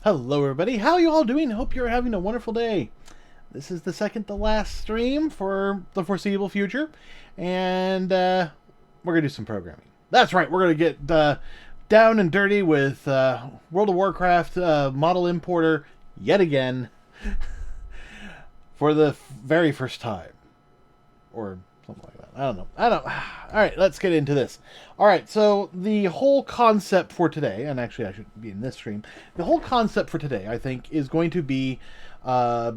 Hello everybody, how you all doing? Hope you're having a wonderful day. This is the second to last stream for the foreseeable future, and we're going to do some programming. That's right, we're going to get down and dirty with World of Warcraft model importer yet again for the very first time. Or something like that. I don't know. Alright, let's get into this. Alright, so the whole concept for today, and actually I should be in this stream, the whole concept for today, I think, is going to be, we're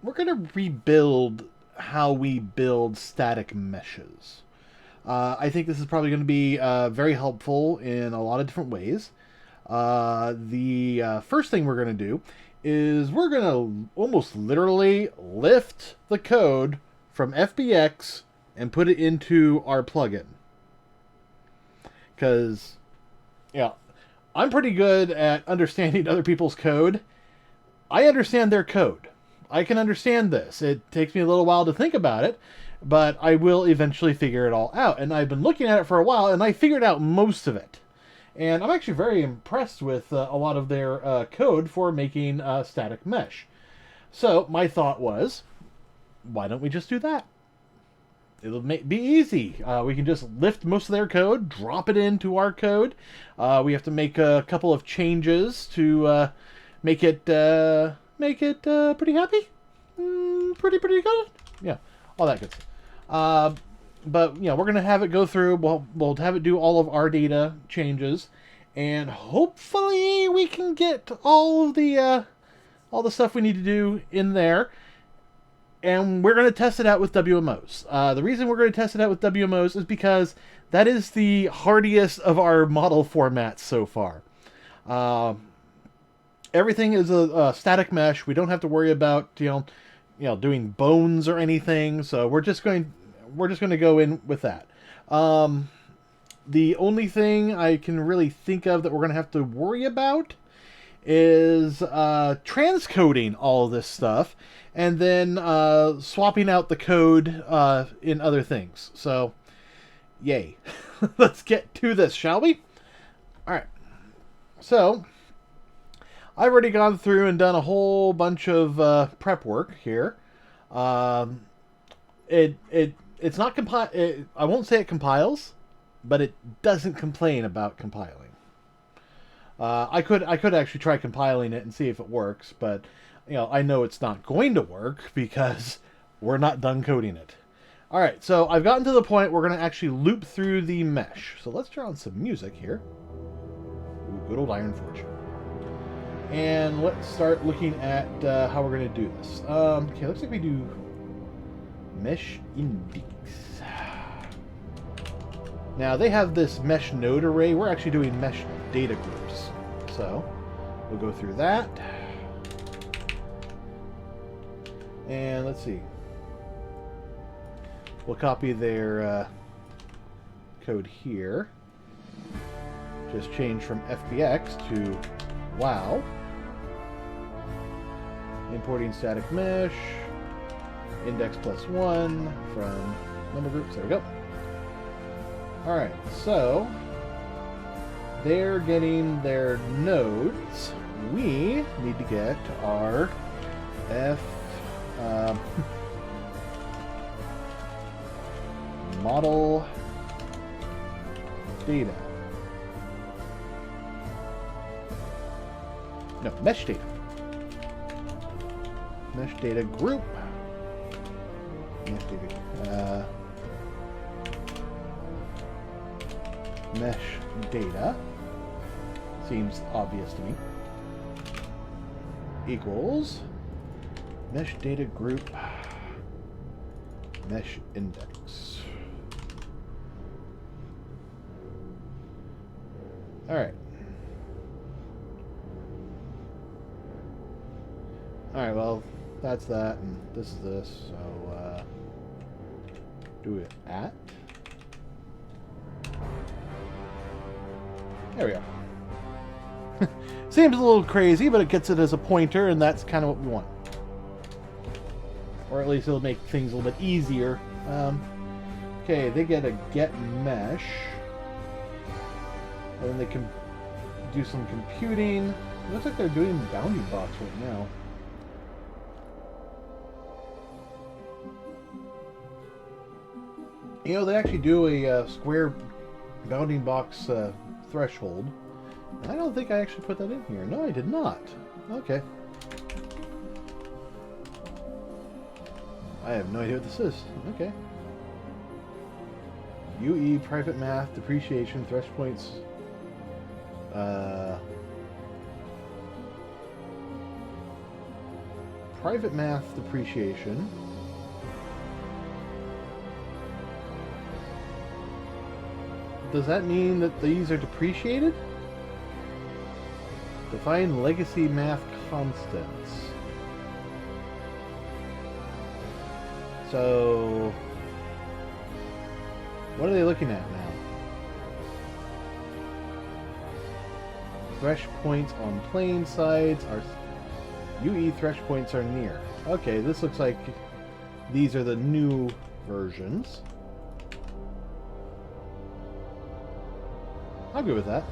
going to rebuild how we build static meshes. I think this is probably going to be very helpful in a lot of different ways. The first thing we're going to do is we're going to almost literally lift the code from FBX and put it into our plugin. Because, yeah, I'm pretty good at understanding other people's code. I understand their code. I can understand this. It takes me a little while to think about it, but I will eventually figure it all out. And I've been looking at it for a while, and I figured out most of it. And I'm actually very impressed with a lot of their code for making static mesh. So my thought was, why don't we just do that? It'll be easy. We can just lift most of their code, drop it into our code. We have to make a couple of changes to make it pretty happy, pretty good. Yeah, all that good stuff. But yeah, we're gonna have it go through. We'll have it do all of our data changes, and hopefully we can get all the stuff we need to do in there. And we're going to test it out with WMOs. The reason we're going to test it out with WMOs is because that is the hardiest of our model formats so far. Everything is a static mesh. We don't have to worry about doing bones or anything. So we're just going to go in with that. The only thing I can really think of that we're going to have to worry about is transcoding all of this stuff and then swapping out the code in other things. So, yay. Let's get to this, shall we? Alright. So, I've already gone through and done a whole bunch of prep work here. It's not I won't say it compiles, but it doesn't complain about compiling. I could actually try compiling it and see if it works, but I know it's not going to work because we're not done coding it. All right, so I've gotten to the point we're going to actually loop through the mesh. So let's turn on some music here. Ooh, good old Iron Forge. And let's start looking at how we're going to do this. Okay, looks like we do mesh index. Now they have this mesh node array. We're actually doing mesh data groups. So we'll go through that. And let's see. We'll copy their code here. Just change from FBX to WoW. Importing static mesh. Index +1 from member groups. There we go. Alright, so they're getting their nodes. We need to get our model data. No, mesh data. Mesh data group. Mesh data. Mesh data. Seems obvious to me. Equals mesh data group mesh index. Alright. Alright, well, that's that, and this is this, so, do it at. There we are. Seems a little crazy, but it gets it as a pointer, and that's kind of what we want. Or at least it'll make things a little bit easier. Okay, they get a get mesh. And then they can do some computing. It looks like they're doing bounding box right now. You know, they actually do a square bounding box threshold. I don't think I actually put that in here. No, I did not. Okay. I have no idea what this is. Okay. UE private math depreciation thresh points. Private math depreciation. Does that mean that these are depreciated? Define legacy math constants. So, what are they looking at now? Thresh points on plane sides are... UE thresh points are near. Okay, this looks like these are the new versions. I'm good with that.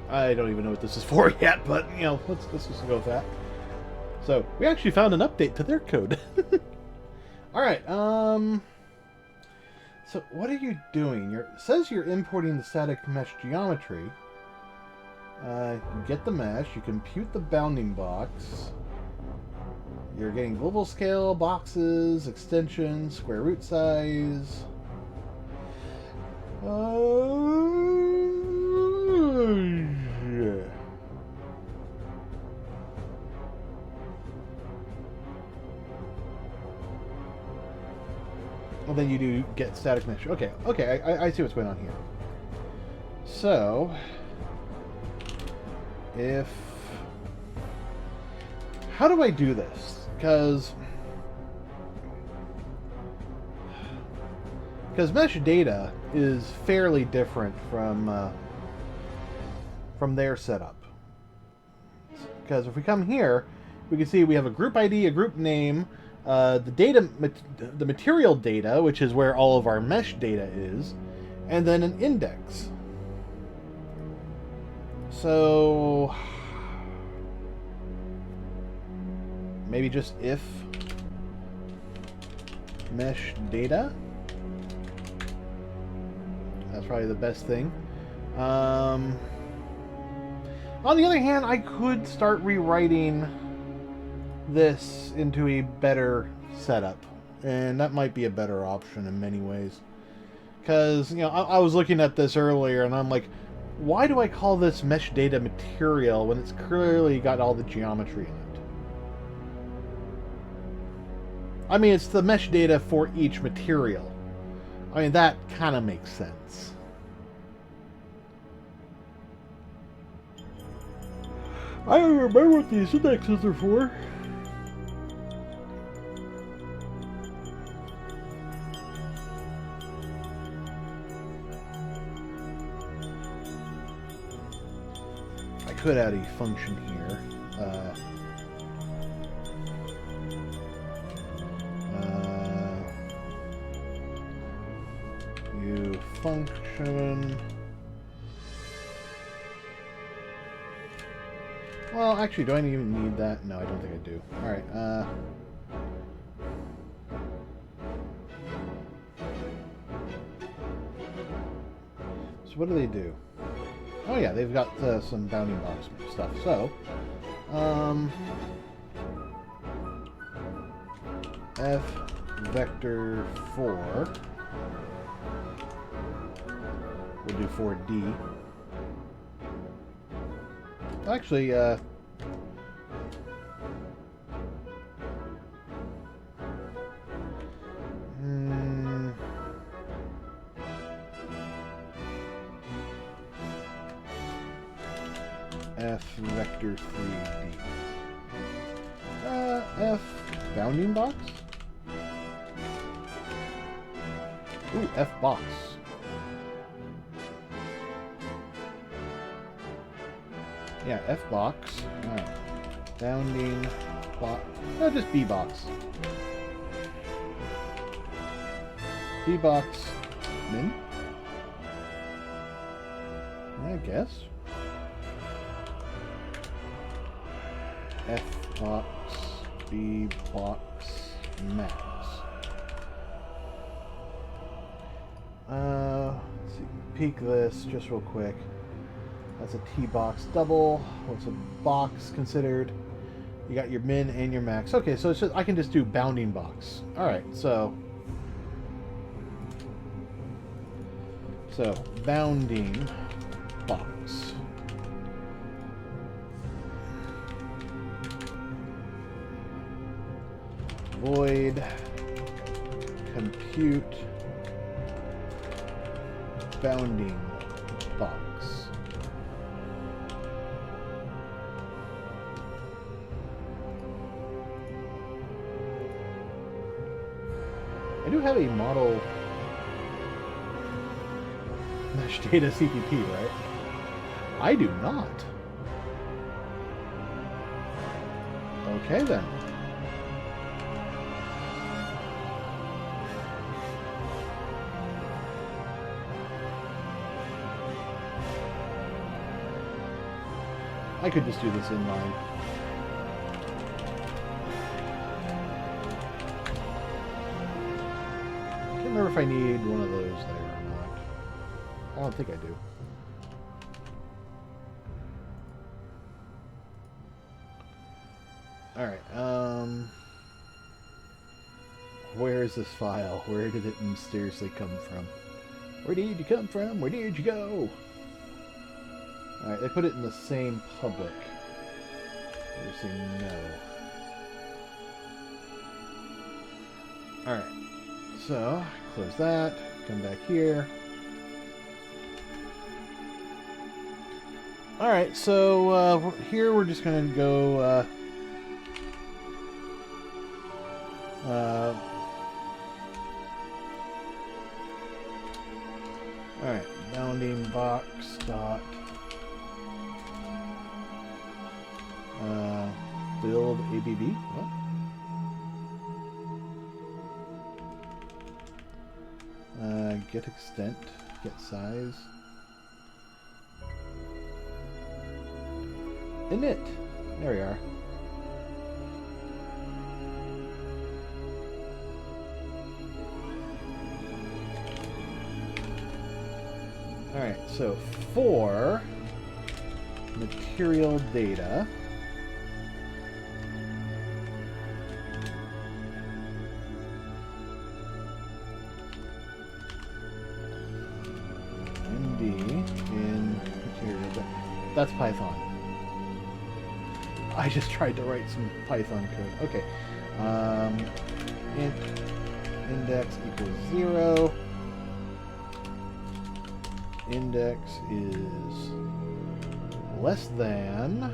I don't even know what this is for yet, but, you know, let's just go with that. So, we actually found an update to their code. Alright, so what are you doing? It says you're importing the static mesh geometry. You get the mesh, you compute the bounding box. You're getting global scale, boxes, extensions, square root size. Well, then you do get static mesh. Okay, okay, I see what's going on here. So, if... How do I do this? Because mesh data is fairly different from their setup. Because if we come here, we can see we have a group ID, a group name, the material data, which is where all of our mesh data is, and then an index. So maybe just if mesh data. That's probably the best thing. On the other hand, I could start rewriting this into a better setup, and that might be a better option in many ways. Because, you know, I was looking at this earlier, and I'm like, why do I call this mesh data material when it's clearly got all the geometry in it? I mean, it's the mesh data for each material. I mean, that kind of makes sense. I don't remember what these indexes are for. I could add a function here. New function. Well, actually, do I even need that? No, I don't think I do. Alright, so what do they do? Oh yeah, they've got some bounding box stuff. So, F vector 4. We'll do 4D. Actually, F vector 3D. F bounding box? Ooh, F box. Yeah, F box. Alright. Bounding box. No, just B box. D-box min. I guess. F-box, B-box, max. Let's see, peek this just real quick. That's a T-box double. What's a box considered? You got your min and your max. Okay, so it's just, I can just do bounding box. Alright, so bounding box. Void compute bounding box. I do have a model mesh data CPP, right? I do not. Okay then. I could just do this inline. I can't remember if I need one of those there or not. I don't think I do. Alright, where is this file? Where did it mysteriously come from? Where did you come from? Where did you go? Alright, they put it in the same public. We're saying no. Alright, so close that, come back here. Alright, so here we're just going to go alright, bounding box dot build ABB. What? Get extent, get size. Init. There we are. Alright, so for material data, in material data, that's Python. I just tried to write some Python code. Okay. Int index equals 0. Index is less than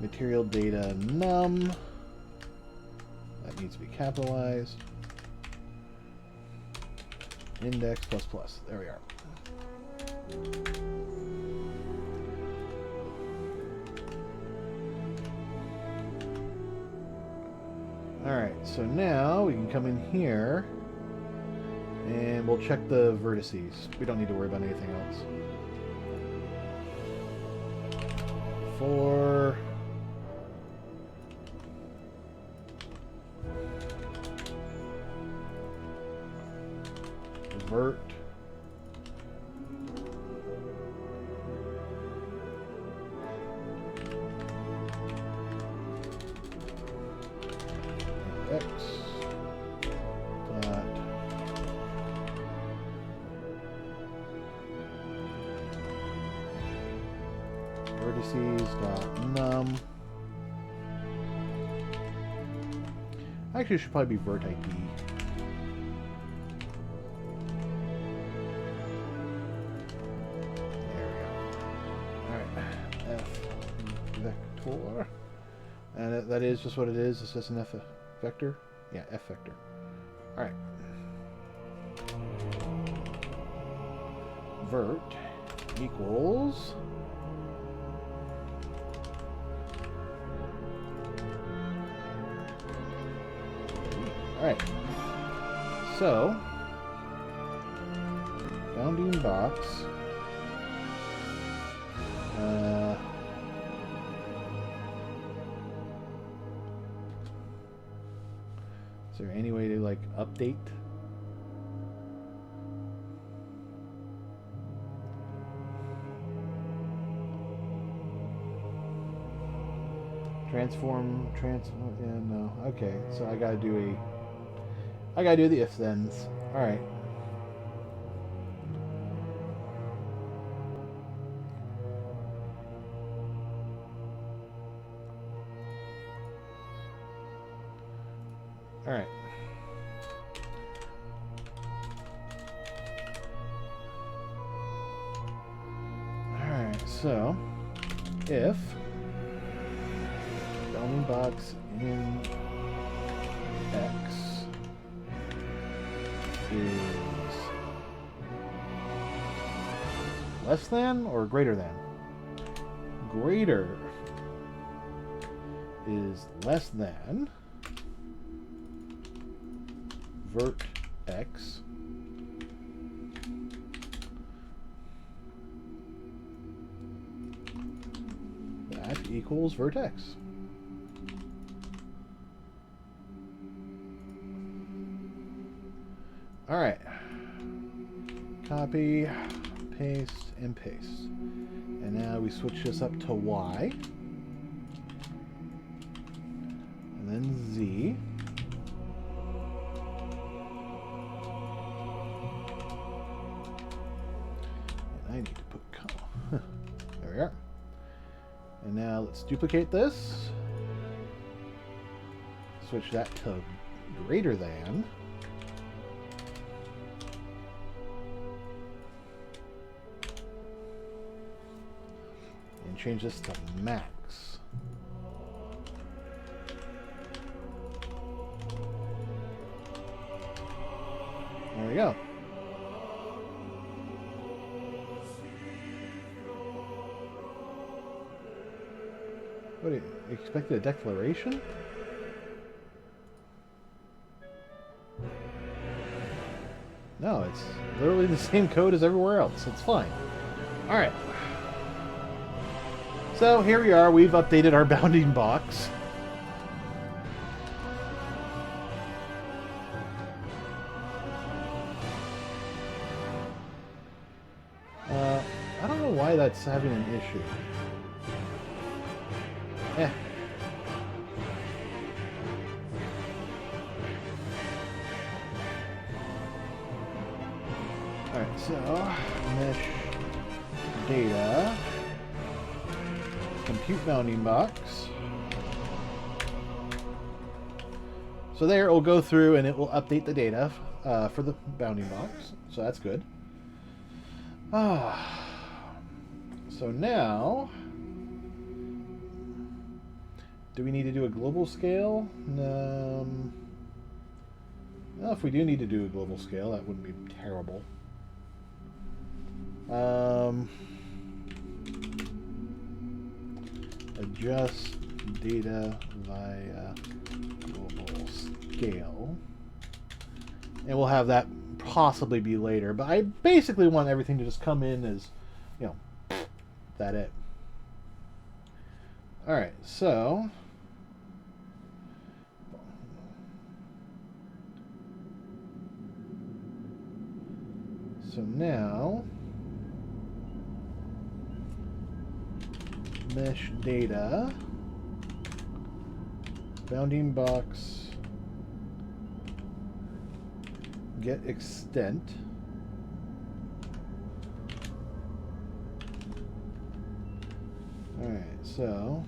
material data num. That needs to be capitalized. Index plus plus. There we are. Alright, so now we can come in here and we'll check the vertices. We don't need to worry about anything else. For vert x dot vertices dot num. Actually, it should probably be vert ID. Vector, and that is just what it is. It's just an F vector. Yeah, F vector. All right. Vert equals Alright. So, bounding box. Is there any way to, like, update? Transform, yeah, no. Okay, so I gotta do the if-thens. Alright. Alright. Alright, so if bounding box in X is less than or greater than? Greater is less than vert X that equals vert X. All right, copy, paste, and paste. And now we switch this up to Y. And then Z. And I need to put comma. There we are. And now let's duplicate this. Switch that to greater than. And change this to max. There we go. What, do you expected a declaration? No, it's literally the same code as everywhere else. It's fine. Alright. So here we are. We've updated our bounding box. I don't know why that's having an issue. Alright, so mesh data, compute bounding box. So there, it will go through and it will update the data for the bounding box. So that's good. So now, do we need to do a global scale? Well, if we do need to do a global scale, that wouldn't be terrible. Adjust data via global scale. And we'll have that possibly be later. But I basically want everything to just come in as, you know, that it. Alright, so now mesh data, bounding box, get extent. Alright, so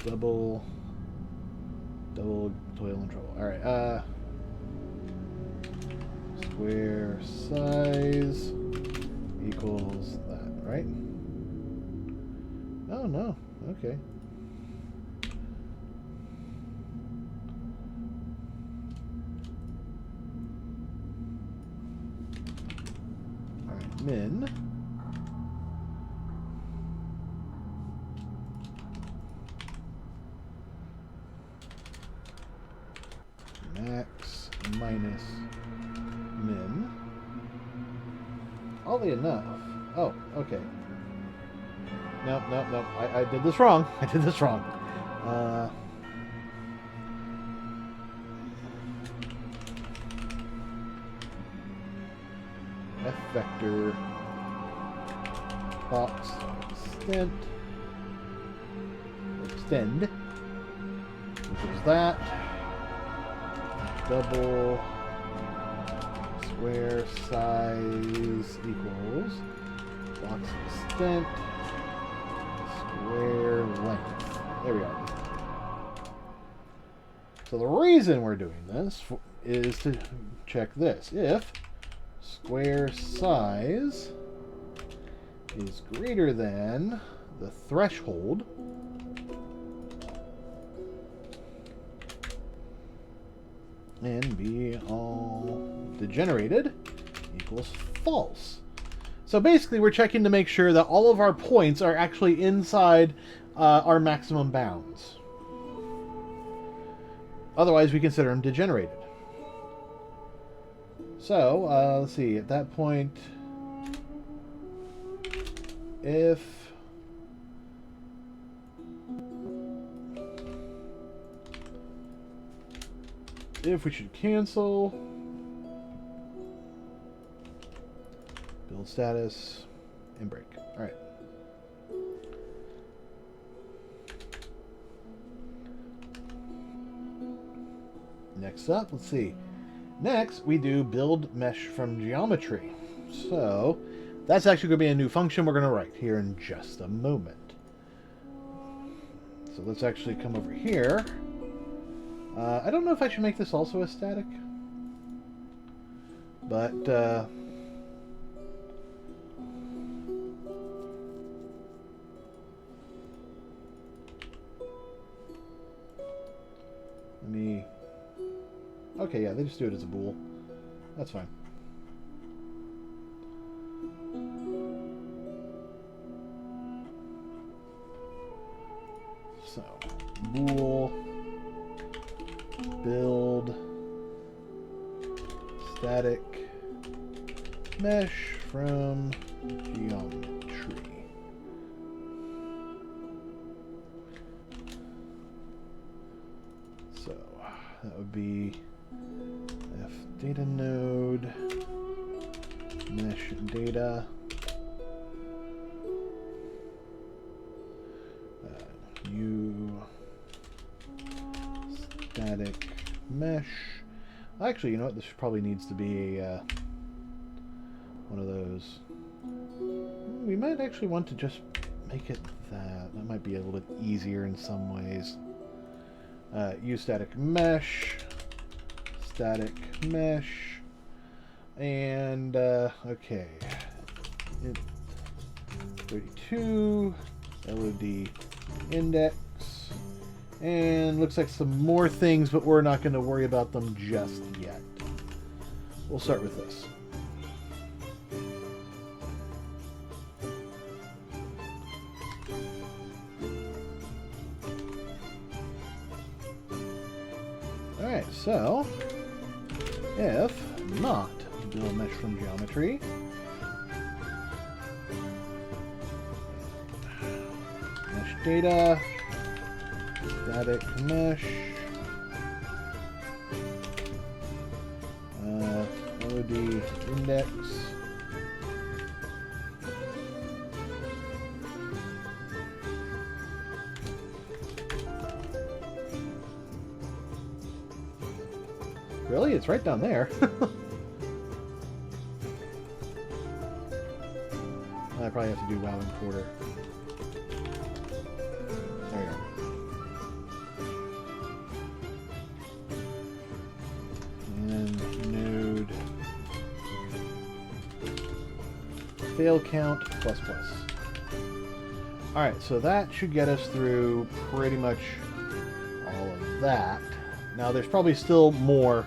double toil and trouble. Alright, square size equals that, right? Oh no, okay. Alright, min. minus min. Oddly enough. Oh, okay. Nope. I did this wrong. I did this wrong. F vector box extend, which is that double square size equals box extent square length. There we are. So the reason we're doing this is to check this. If square size is greater than the threshold and be all degenerated equals false. So basically we're checking to make sure that all of our points are actually inside our maximum bounds. Otherwise we consider them degenerated. So, let's see, at that point, if we should cancel, build status, and break. All right. Next up, let's see. Next, we do build mesh from geometry. So, that's actually going to be a new function we're going to write here in just a moment. So let's actually come over here. I don't know if I should make this also a static. But, let me... Okay, yeah, they just do it as a bool. That's fine. So, bool, build, static, mesh from geometry. So, that would be F data node, mesh data, U static mesh. Actually, you know what? This probably needs to be a one of those. We might actually want to just make it that. That might be a little bit easier in some ways. U static mesh. Static mesh, and okay, 32 LOD index, and looks like some more things, but we're not going to worry about them just yet. We'll start with this. All right, so if not build mesh from geometry, mesh data, static mesh, LOD index, really? It's right down there. I probably have to do WoW importer. There we go. And node fail count plus plus. Alright, so that should get us through pretty much all of that. Now there's probably still more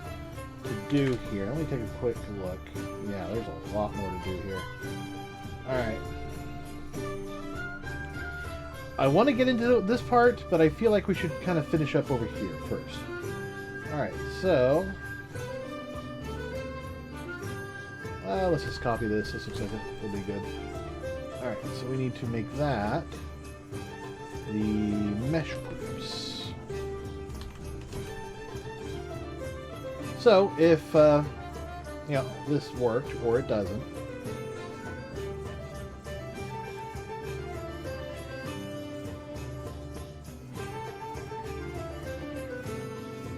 to do here. Let me take a quick look. Yeah, there's a lot more to do here. Alright. I want to get into this part, but I feel like we should kind of finish up over here first. Alright, so Let's just copy this. This looks like it'll be good. Alright, so we need to make that the mesh groups. So if you know, this worked or it doesn't,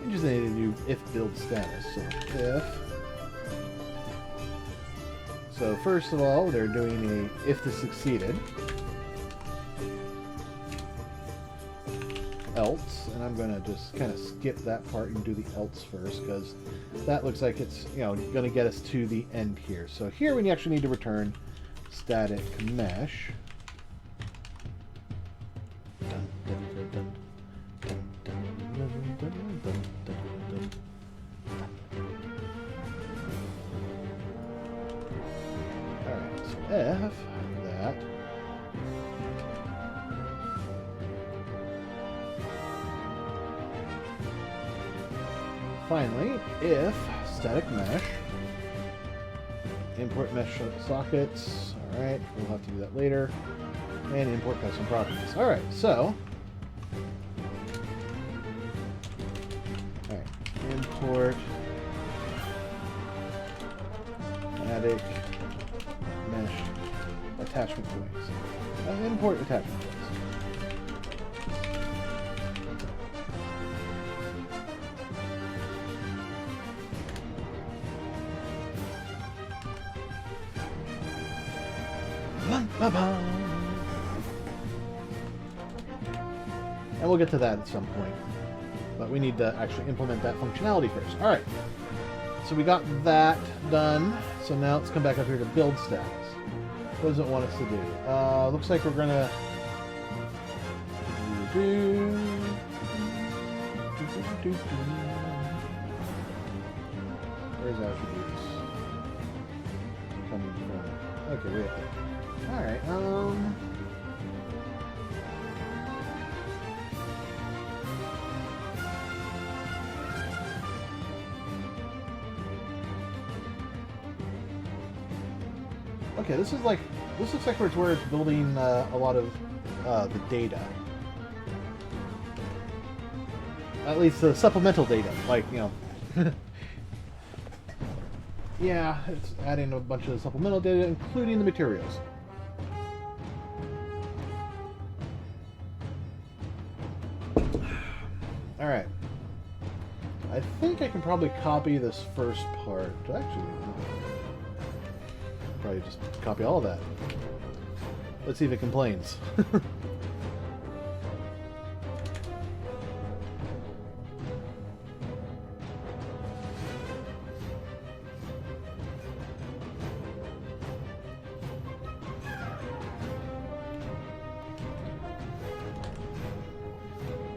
we just need to do if build status. So if. So first of all, they're doing a if this succeeded. Else, and I'm going to just kind of skip that part and do the else first, because that looks like it's, you know, going to get us to the end here. So here we actually need to return static mesh. Alright, so F that. Finally, if static mesh, import mesh sockets. Alright, we'll have to do that later. And import custom properties. Alright, so. Alright, import static mesh attachment points. Import attachment points. And we'll get to that at some point. But we need to actually implement that functionality first. Alright. So we got that done. So now let's come back up here to build status. What does it want us to do? Looks like we're gonna where's attributes? Coming from. Okay, right there. Alright, okay, this looks like it's where it's building a lot of the data. At least the supplemental data, like, you know. Yeah, it's adding a bunch of supplemental data, including the materials. Alright. I think I can probably copy this first part. Actually, probably just copy all of that. Let's see if it complains.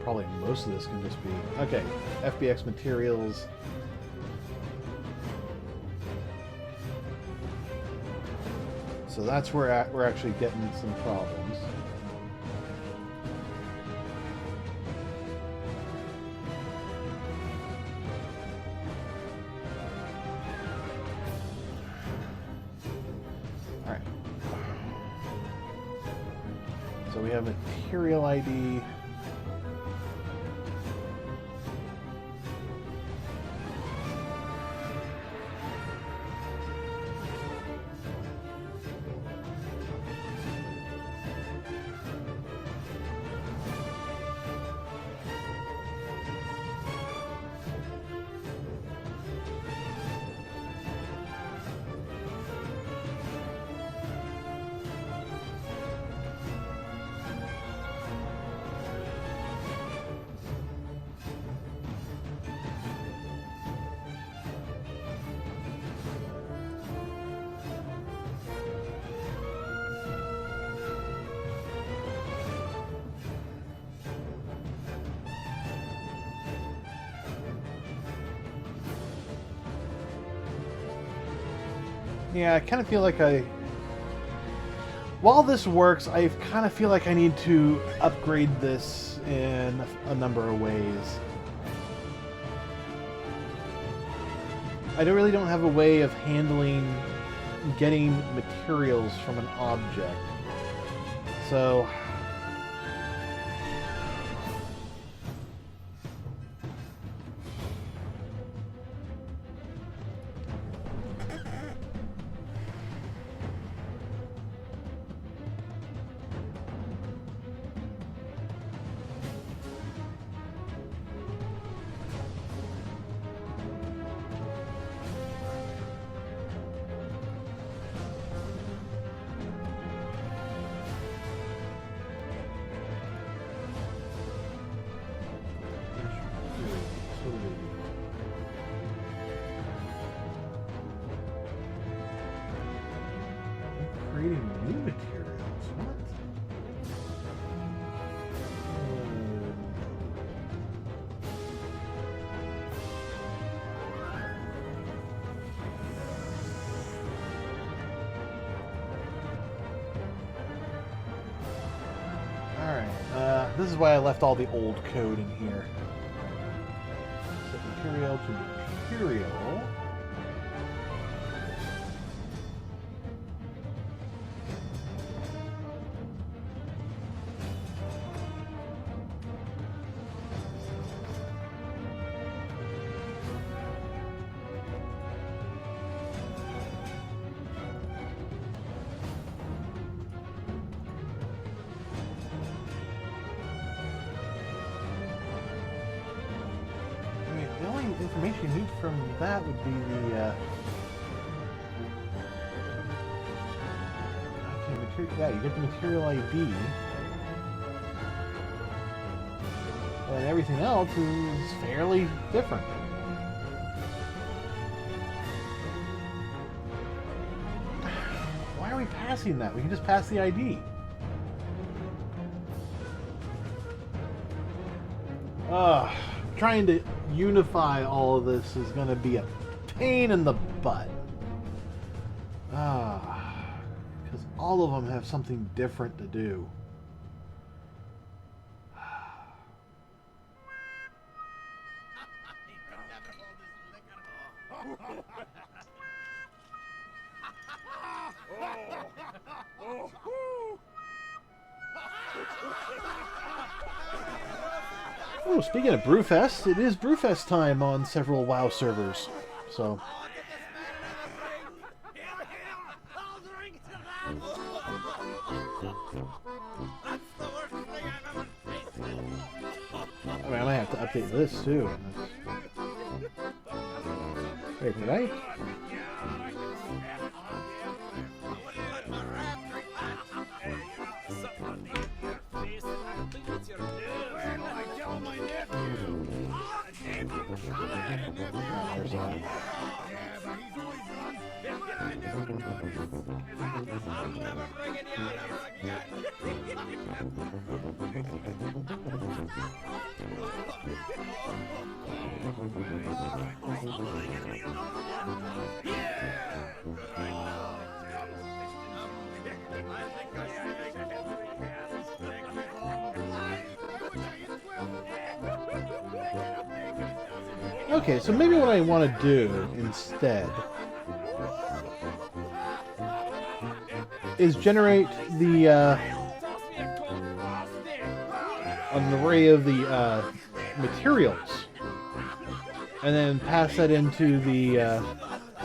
Probably most of this can just be... Okay, FBX materials. So that's where we're actually getting some problems. Alright. So we have material ID. Yeah, I kind of feel like while this works, I kind of feel like I need to upgrade this in a number of ways. I really don't have a way of handling getting materials from an object. So creating new materials. What? Alright, this is why I left all the old code in here. Set material to material. The only information you need from that would be the yeah, you get the material ID, and everything else is fairly different. Why are we passing that? We can just pass the ID. Trying to unify all of this is going to be a pain in the butt. Because all of them have something different to do. Oh, speaking of Brewfest, it is Brewfest time on several WoW servers. So, I mean, I might have to update this too. Wait, did I? Okay, so maybe what I want to do instead is generate the an array of the materials, and then pass that into the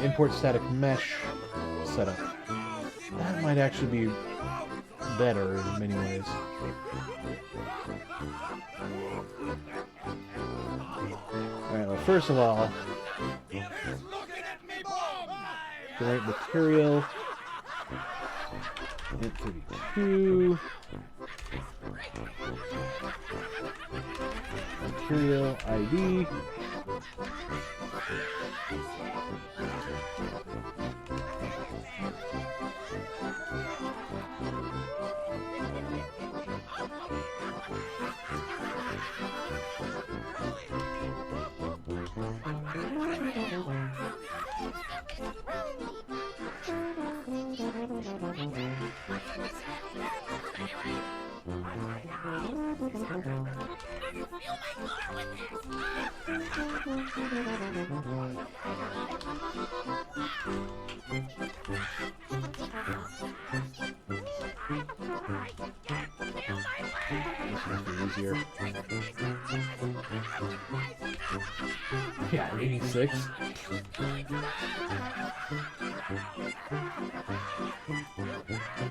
import static mesh setup. That might actually be better in many ways. Alright, well, first of all, generate material, int 32, material ID, here. Yeah, 86.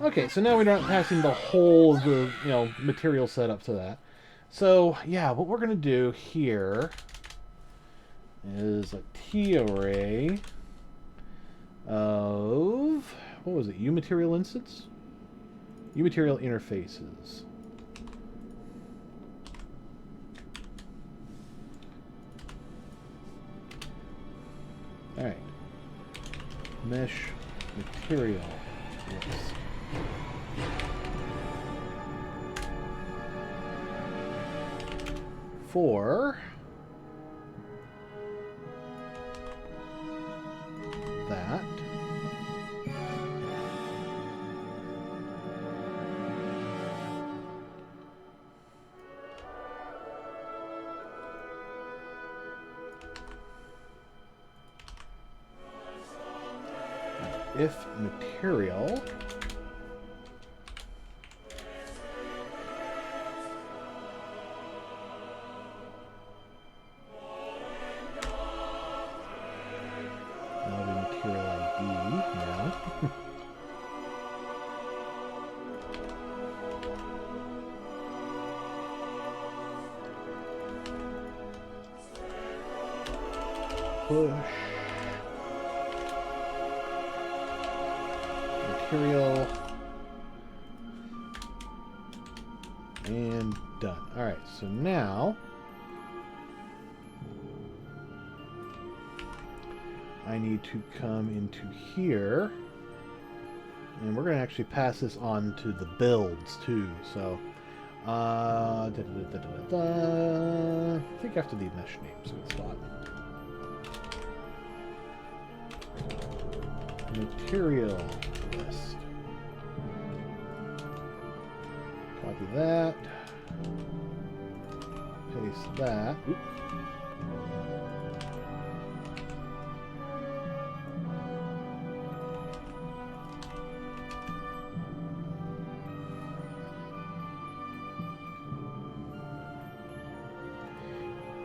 Okay, so now we're not passing the whole of the, material setup to that. So, yeah, what we're going to do here is a T array of, what was it, U material instance? U material interfaces. Alright. Mesh material list. For that. If material push material and done. All right, so now I need to come into here, and we're going to actually pass this on to the builds too. So I think after the mesh names, good spot. Material list. Copy that. Paste that. Oop.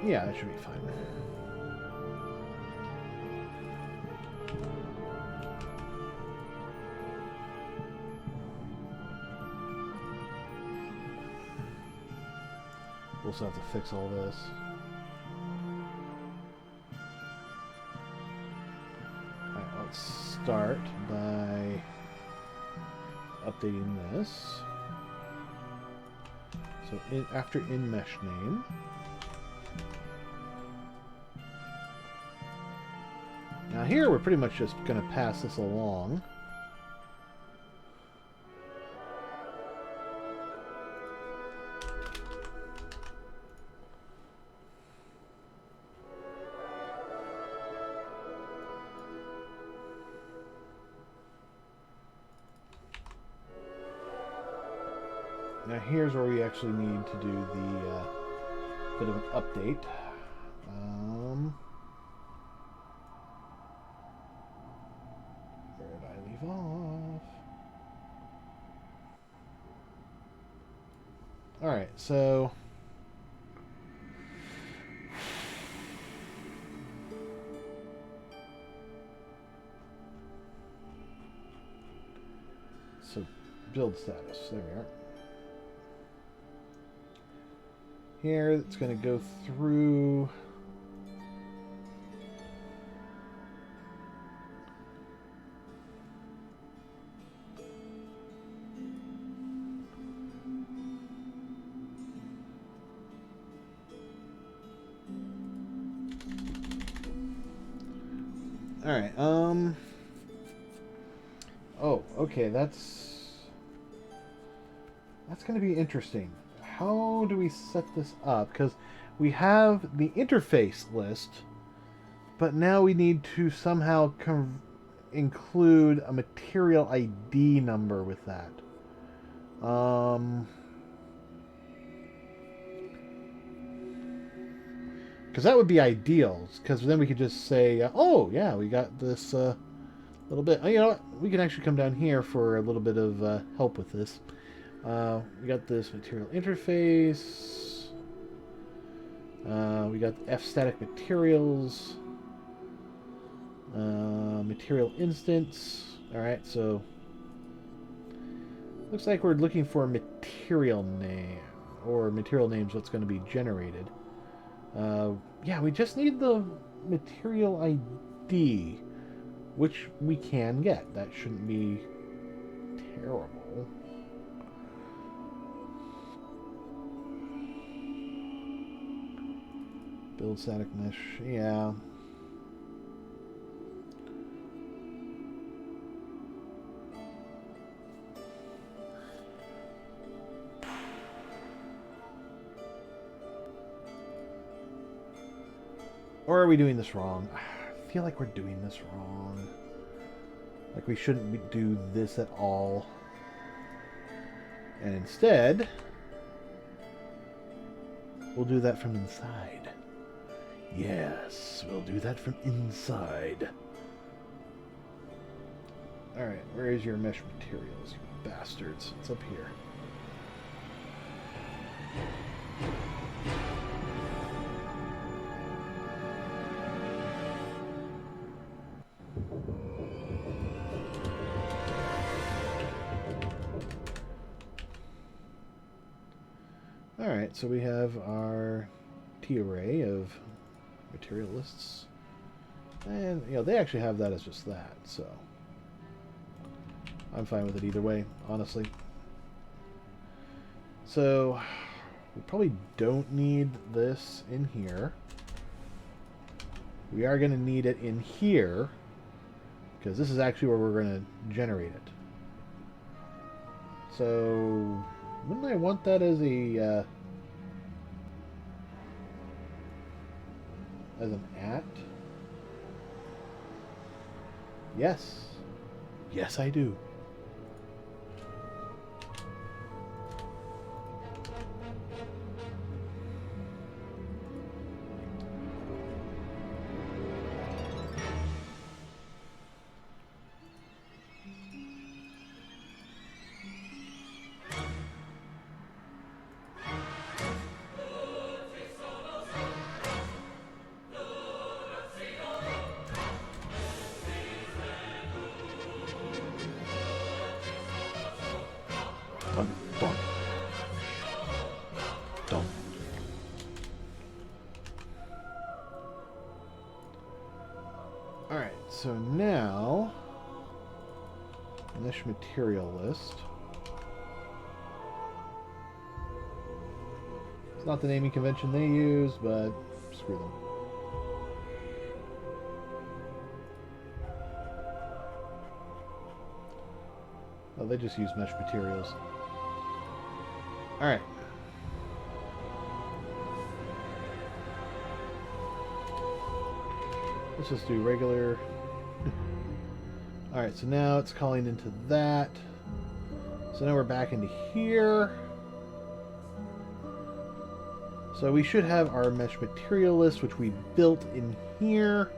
Yeah, that should be fine. We'll also have to fix all this. Alright, let's start by updating this. So after in mesh name, now here we're pretty much just going to pass this along. Now here's where we actually need to do the bit of an update. Where did I leave off? Alright, so build status. There we are. Here, it's going to go through all right. Oh, okay, that's going to be interesting. How do we set this up? Because we have the interface list, but now we need to somehow include a material ID number with that. Because that would be ideal, because then we could just say, oh, yeah, we got this little bit. Oh, you know what? We can actually come down here for a little bit of help with this. We got this material interface. We got F static materials, material instance. All right, so looks like we're looking for a material name, or material names what's going to be generated. Yeah, we just need the material ID, which we can get. That shouldn't be terrible. Build static mesh, yeah. Or are we doing this wrong? I feel like we're doing this wrong. Like we shouldn't do this at all. And instead, we'll do that from inside. Yes, we'll do that from inside. Alright, where is your mesh materials, you bastards? It's up here. Alright, so we have our T-array of materialists. And, you know, they actually have that as just that, so I'm fine with it either way, honestly. So, we probably don't need this in here. We are going to need it in here, because this is actually where we're going to generate it. So, wouldn't I want that as a as an at? Yes. Yes, I do. Alright, so now mesh material list. It's not the naming convention they use, but screw them. Oh, they just use mesh materials. Alright. Let's just do regular. Alright, so now it's calling into that. So now we're back into here. So we should have our mesh material list, which we built in here.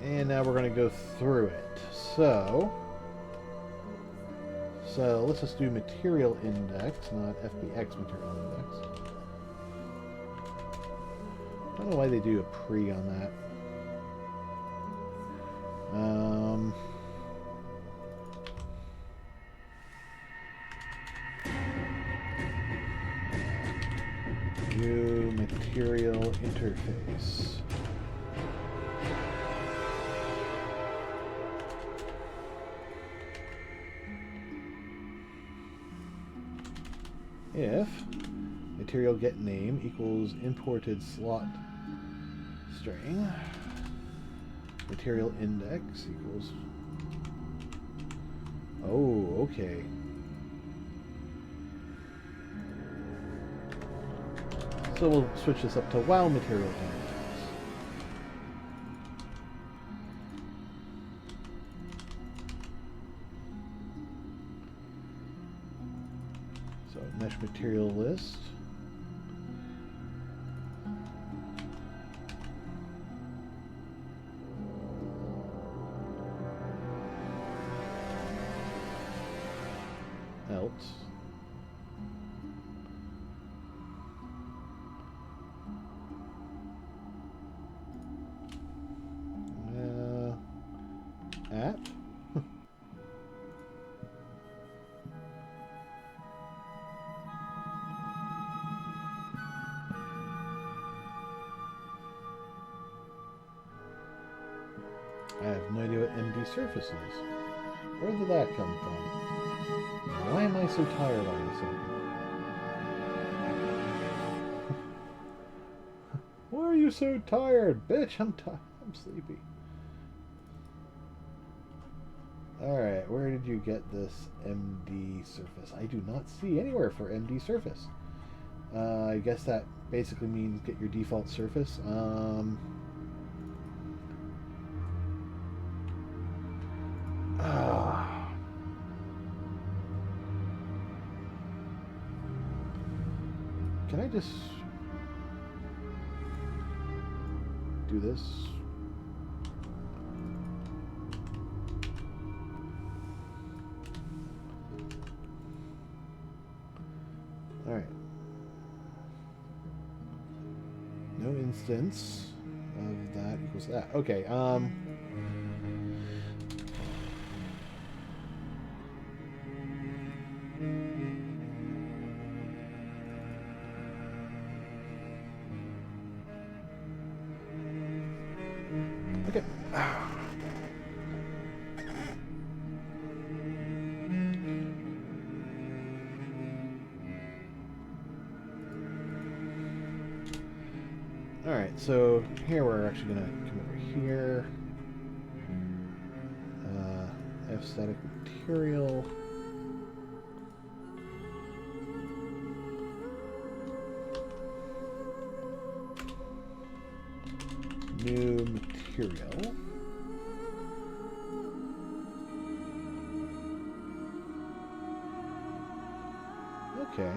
And now we're going to go through it. So let's just do material index, not FBX material index. I don't know why they do a pre on that. New material interface. If material get name equals imported slot string, material index equals, oh, okay. So we'll switch this up to WoW material index. So mesh material list. Else. I have no idea what MD surface is. Where did that come from? Why am I so tired all of a sudden? Why are you so tired? Bitch, I'm sleepy. Alright, where did you get this MD surface? I do not see anywhere for MD surface. I guess that basically means get your default surface. Can I just do this? Alright. No instance of that equals that. Okay, okay. Alright, so here we're actually going to come over here. F static material. New material. Okay.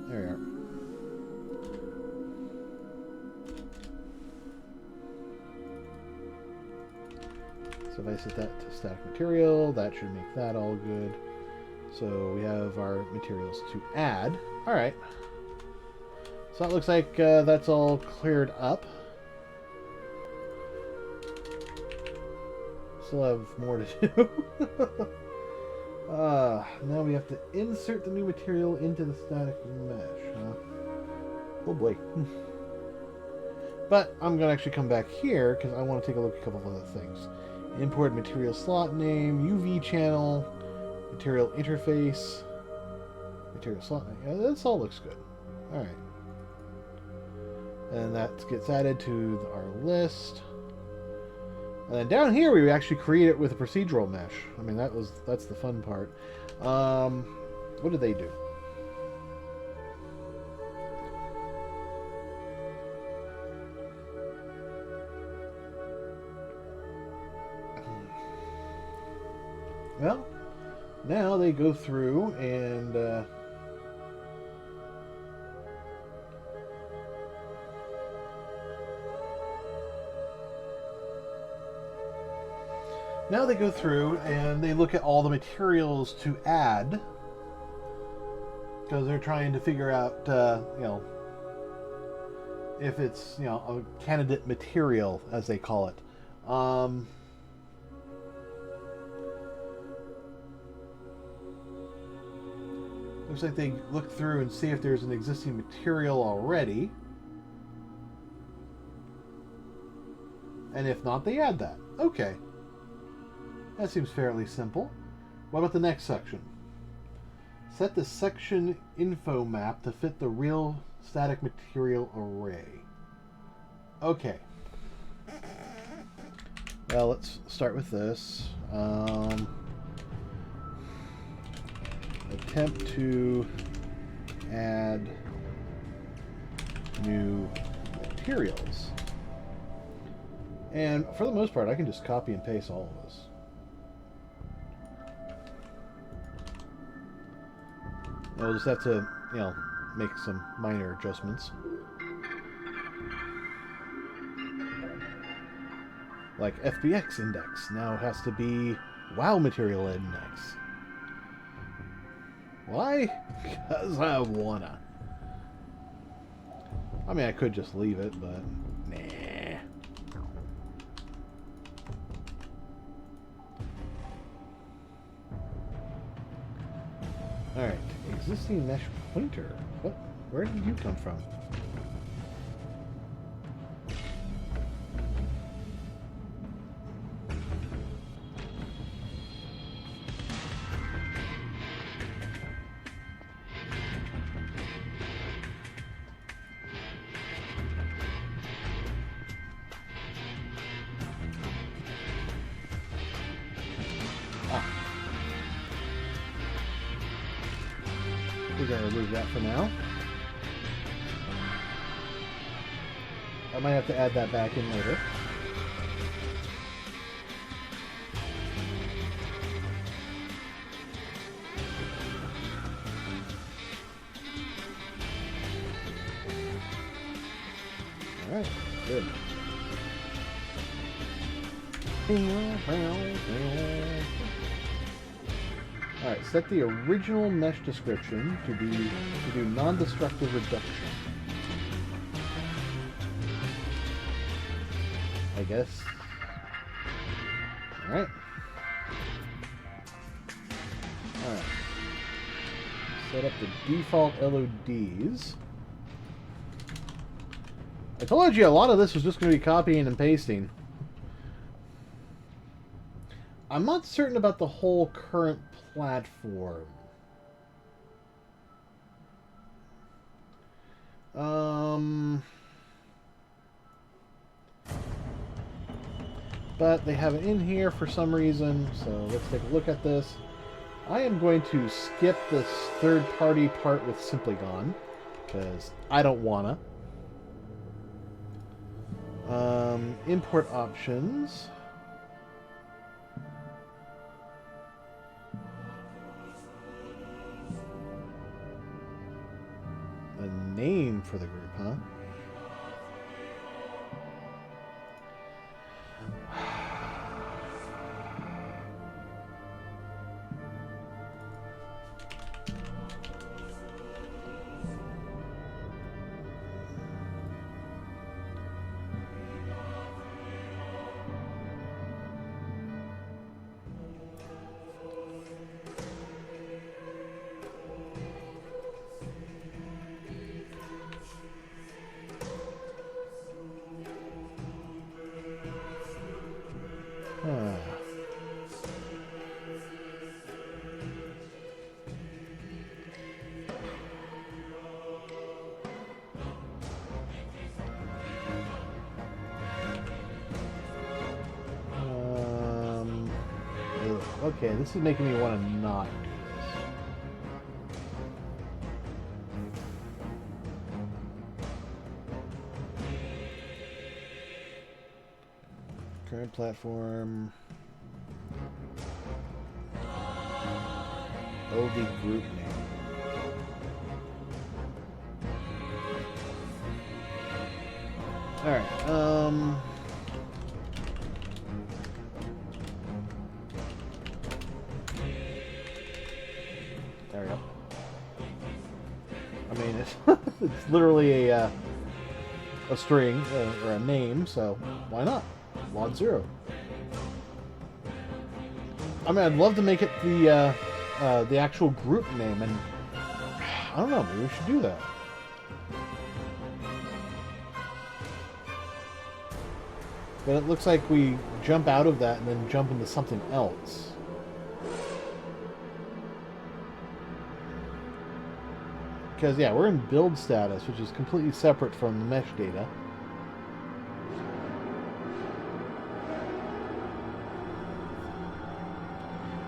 There we are. So if I set that to static material, that should make that all good. So we have our materials to add. Alright. So it looks like that's all cleared up. Still have more to do. Now we have to insert the new material into the static mesh, huh? Oh boy. But I'm going to actually come back here because I want to take a look at a couple of other things. Import material slot name, UV channel, material interface, material slot name. Yeah, this all looks good. Alright. And that gets added to our list. And then down here we actually create it with a procedural mesh. I mean, that's the fun part. What do they do? Well, now they go through and they look at all the materials to add because they're trying to figure out, you know, if it's, you know, a candidate material, as they call it. Looks like they look through and see if there's an existing material already. And if not, they add that. Okay. That seems fairly simple. What about the next section? Set the section info map to fit the real static material array. Okay. Well, let's start with this. Attempt to add new materials. And for the most part, I can just copy and paste all of this. I'll just have to, you know, make some minor adjustments. Like FBX index now has to be WoW material index. Why? Because I wanna. I mean, I could just leave it, but nah. Alright, existing mesh pointer. What? Where did you come from? We're going to remove that for now. I might have to add that back in later. Alright, good. Alright, set the original mesh description to do non-destructive reduction. I guess. Alright. Alright. Set up the default LODs. I told you a lot of this was just going to be copying and pasting. I'm not certain about the whole current platform. But they have it in here for some reason, so let's take a look at this. I am going to skip this third-party part with Simply Gone, because I don't wanna. Import options. A name for the group, huh? Okay, this is making me want to not do this. Current platform. OD group name. Alright, there we go. I mean, it's literally a string or a name, so why not? Log 0. I mean, I'd love to make it the actual group name, and I don't know, maybe we should do that. But it looks like we jump out of that and then jump into something else. Because, yeah, we're in build status, which is completely separate from the mesh data.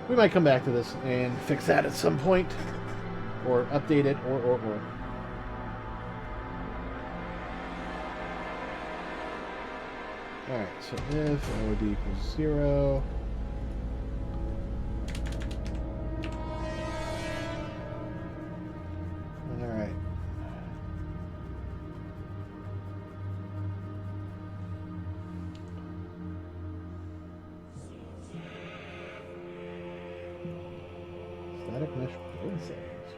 We might come back to this and fix that at some point. Or update it, or. Alright, so if OD equals 0... Alright. Static mesh build settings.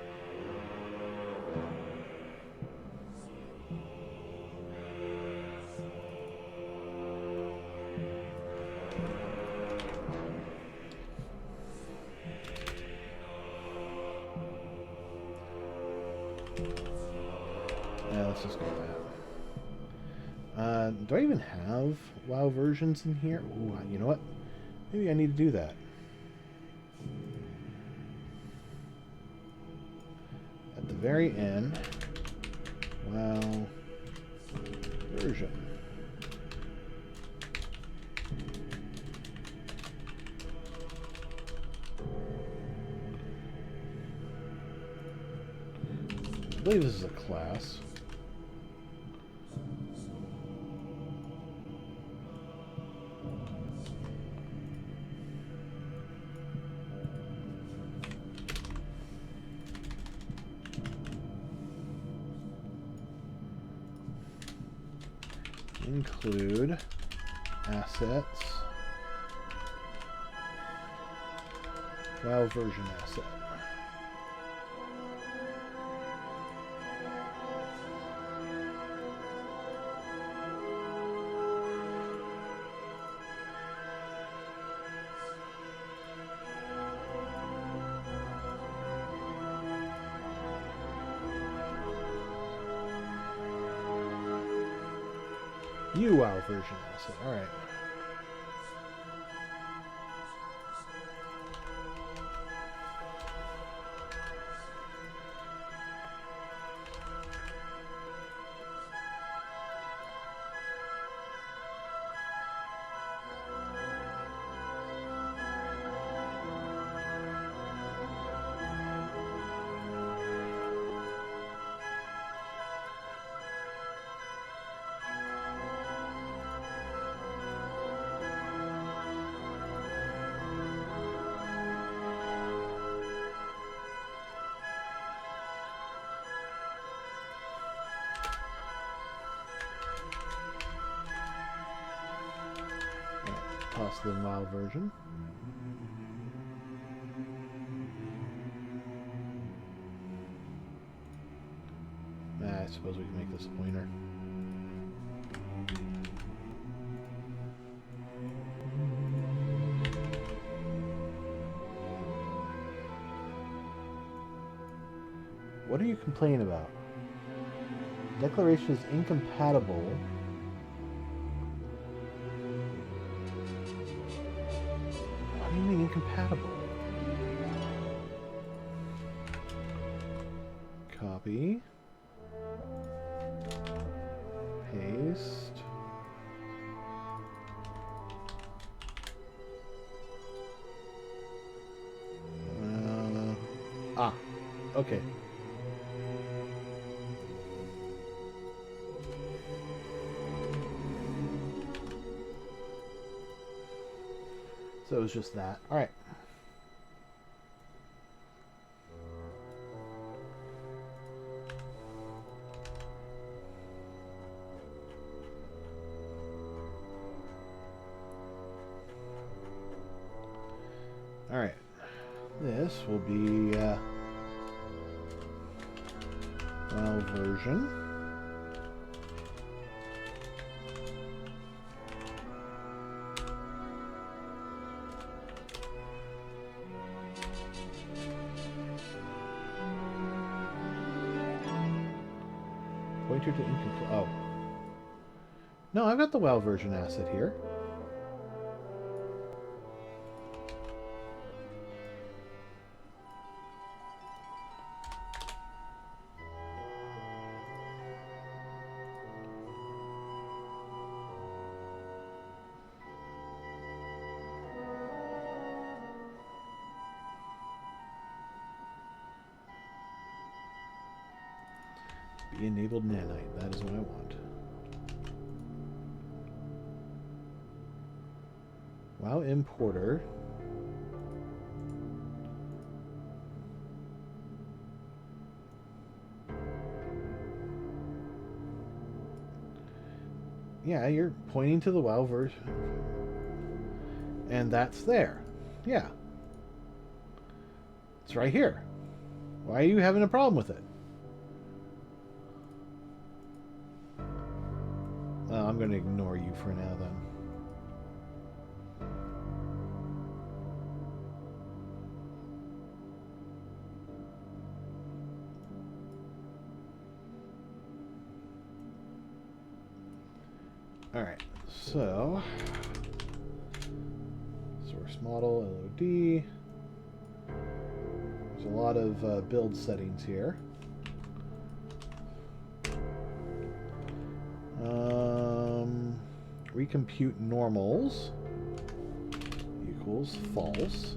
Yeah, let's just go with that. Do I even have WoW versions in here? Ooh, you know what? Maybe I need to do that. At the very end, WoW version. I believe this is a class. Include assets. WoW version asset. WoW version asset. All right. Toss the WoW version. I suppose we can make this a pointer. What are you complaining about? Declaration is incompatible. What do you mean incompatible? Copy. Paste. Okay. So it was just that. All right. All right. This will be WoW version. Pointer to incomplete. Oh. No, I've got the WoW version asset here. Be enabled nanite. That is what I want. WoW importer. Yeah, you're pointing to the WoW version. And that's there. Yeah. It's right here. Why are you having a problem with it? I'm going to ignore you for now, then. Alright, so source model, LOD. There's a lot of build settings here. Recompute normals equals false.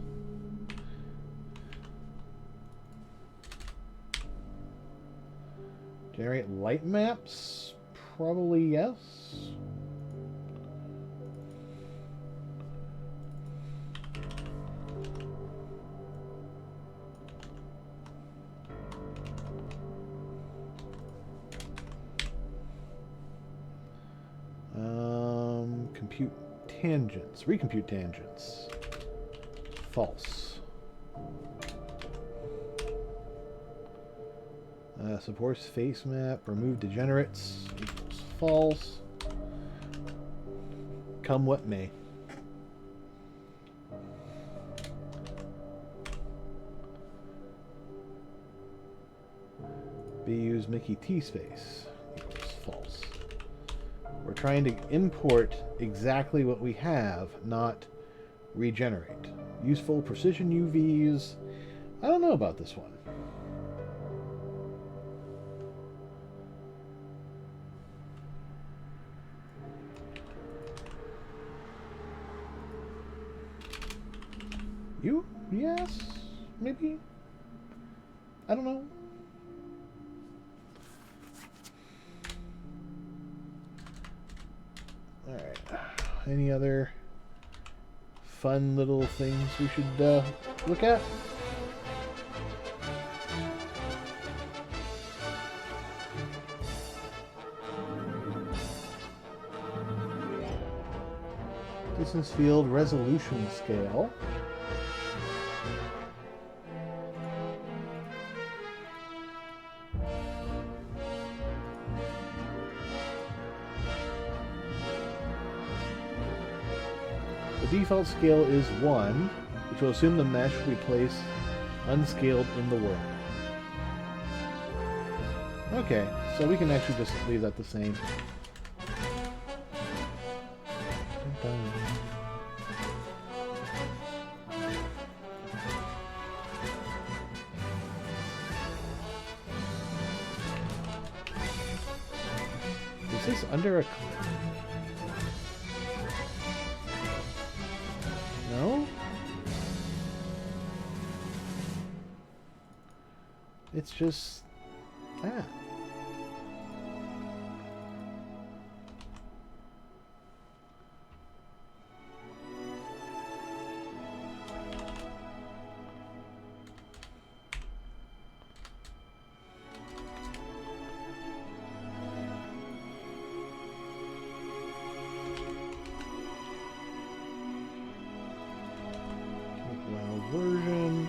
Generate light maps? Probably yes. Compute tangents. Recompute tangents. False. Supports face map. Remove degenerates. Equals false. Come what may. B use Mickey T space. Equals false. We're trying to import exactly what we have, not regenerate. Useful precision UVs. I don't know about this one. You? Yes? Maybe? I don't know. Alright. Any other fun little things we should look at? Distance field resolution scale. The default scale is 1, which will assume the mesh we place unscaled in the world. Okay, so we can actually just leave that the same. Is this under a... No? It's just that. WoW version.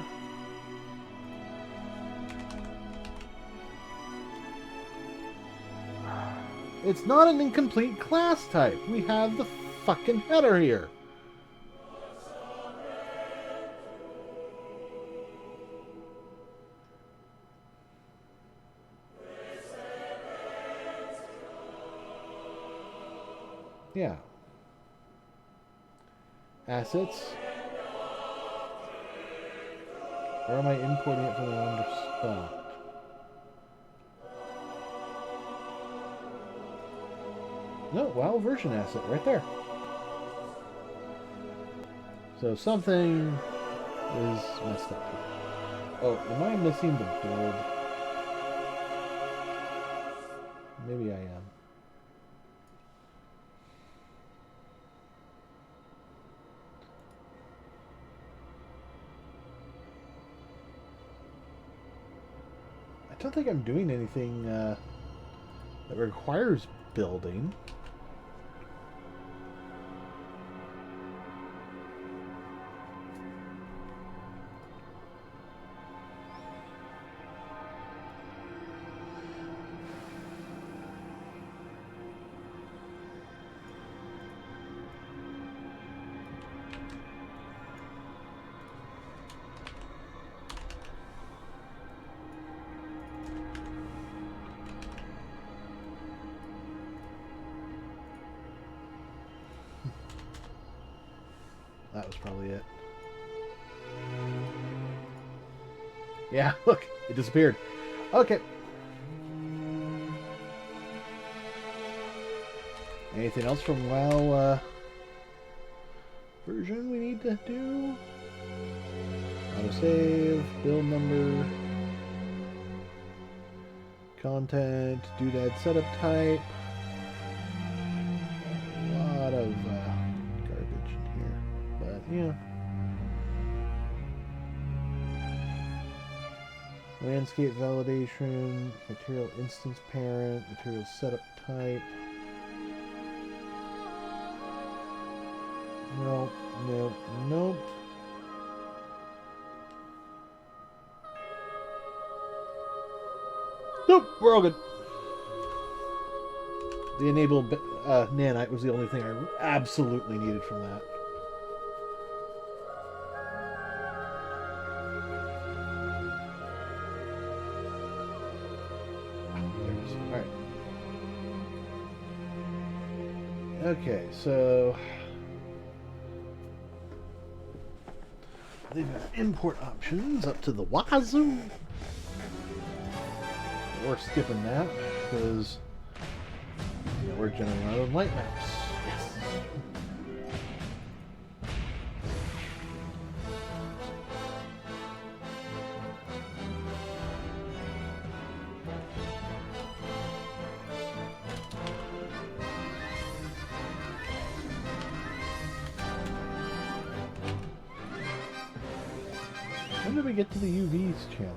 It's not an incomplete class type. We have the fucking header here. Yeah. Assets. Or am I importing it from the wrong spot? No, WoW version asset right there. So something is messed up here. Oh, am I missing the build? Maybe I am. I don't think I'm doing anything that requires building. that was probably it. Yeah, look, it disappeared. Okay. Anything else from WoW version we need to do? Autosave, build number, content, doodad setup type. A lot of garbage in here, but yeah. Landscape validation, material instance parent, material setup type. No, no, nope. Nope, we're all good. The enable nanite was the only thing I absolutely needed from that. Alright. Okay, so they've got import options up to the wazoo. We're skipping that because we're generating our own light maps. Yes. When did we get to the UVs channels?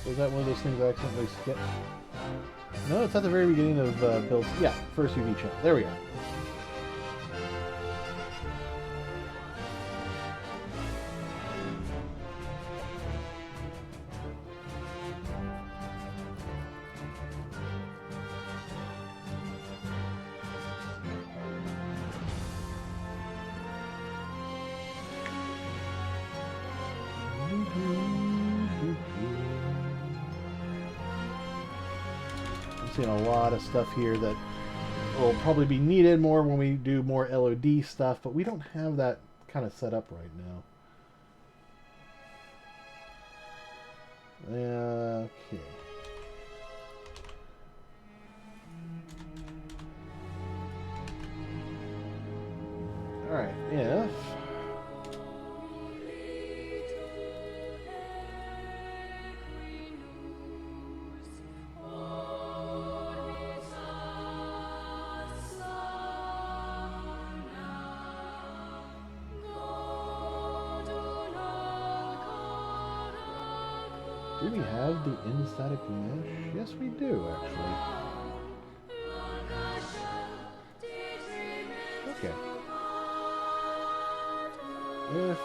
Was that one of those things I accidentally skipped? No, it's at the very beginning of builds. Yeah, first UV channel. There we go. Seeing a lot of stuff here that will probably be needed more when we do more LOD stuff, but we don't have that kind of set up right now. Okay. Alright, if do we have the in-static mesh? Yes, we do, actually. Okay. If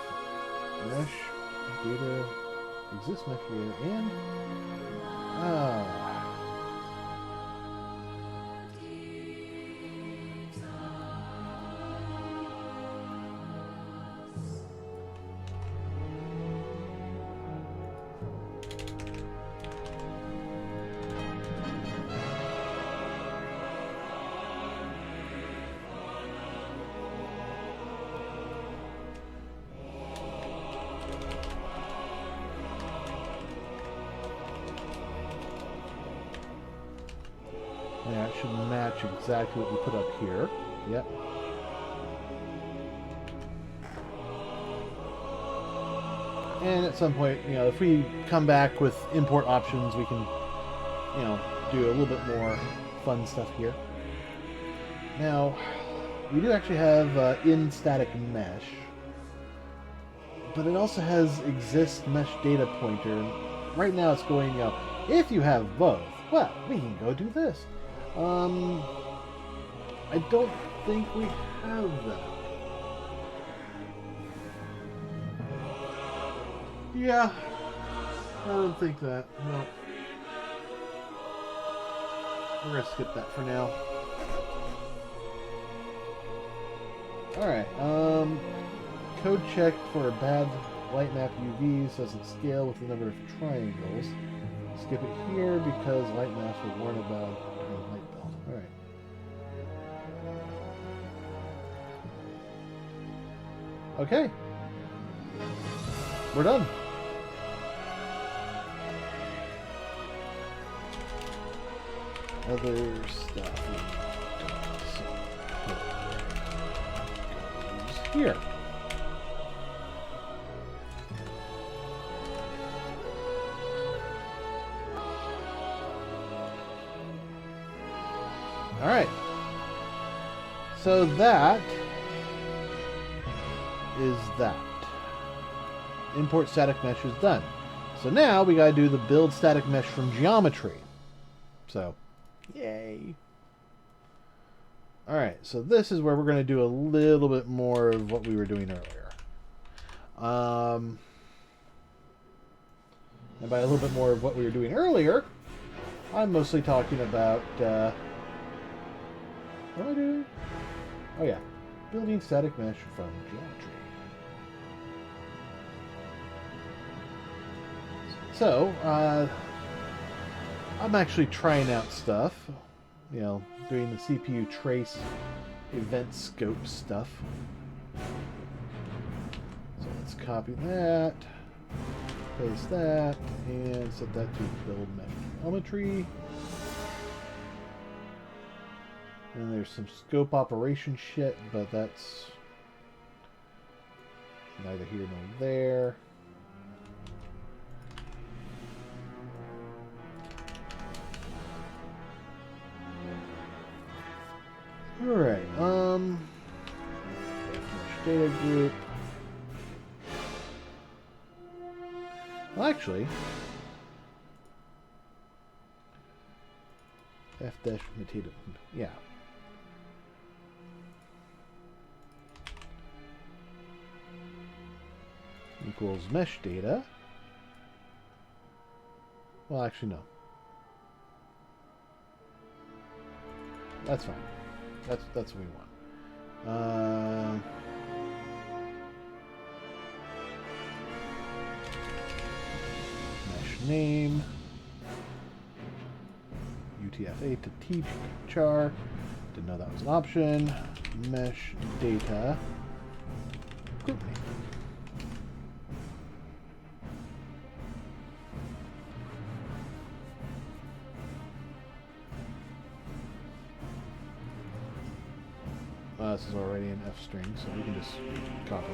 mesh data exists mesh data and yeah, it should match exactly what we put up here. Yep. And at some point, if we come back with import options, we can, do a little bit more fun stuff here. Now, we do actually have in-static mesh, but it also has exist mesh data pointer. Right now it's going, if you have both, well, we can go do this. I don't think we have that. Yeah, I don't think that. No. We're gonna skip that for now. Alright, code check for a bad light map UVs doesn't scale with the number of triangles. Skip it here because light maps will warn about during light build. Alright. Okay. We're done. Other stuff goes here. All right. So that is that. Import static mesh is done. So now we got to do the build static mesh from geometry. So, yay. All right. So this is where we're going to do a little bit more of what we were doing earlier. And by a little bit more of what we were doing earlier, I'm mostly talking about... what am I doing? Oh yeah, building static mesh from geometry. So, I'm actually trying out stuff. You know, doing the CPU trace event scope stuff. So let's copy that, paste that, and set that to build mesh geometry. And there's some scope operation shit, but that's neither here nor there. Alright, data group. Well, actually, f-dash metadata, yeah. Equals mesh data. Well, actually, no. That's fine. That's what we want. Mesh name. UTF-8 to teach char. Didn't know that was an option. Mesh data. Group name. This is already an F string, so we can just copy.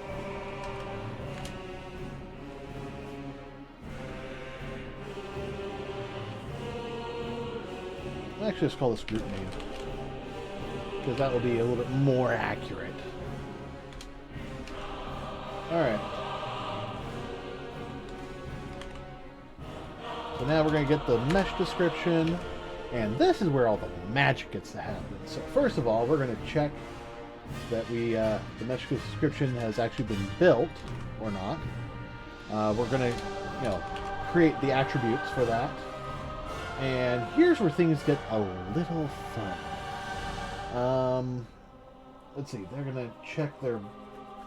Actually, let's call this group name, because that will be a little bit more accurate. Alright. So now we're going to get the mesh description, and this is where all the magic gets to happen. So first of all, we're going to check that the mesh description has actually been built or not. We're going to, create the attributes for that. And here's where things get a little fun. Let's see, they're going to check their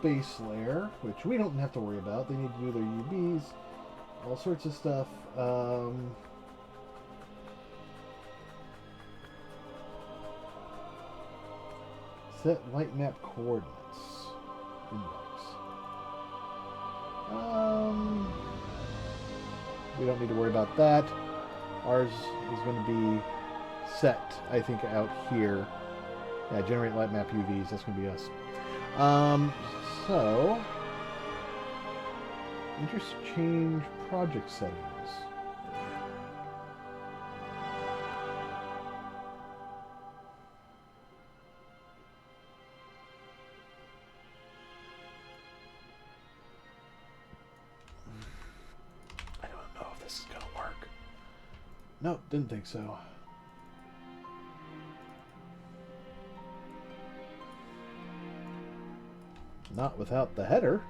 base layer, which we don't have to worry about. They need to do their UVs, all sorts of stuff. Set light map coordinates. Index. We don't need to worry about that. Ours is going to be set, I think, out here. Yeah, generate light map UVs. That's going to be us. So, interchange project settings. Nope, didn't think so. Not without the header.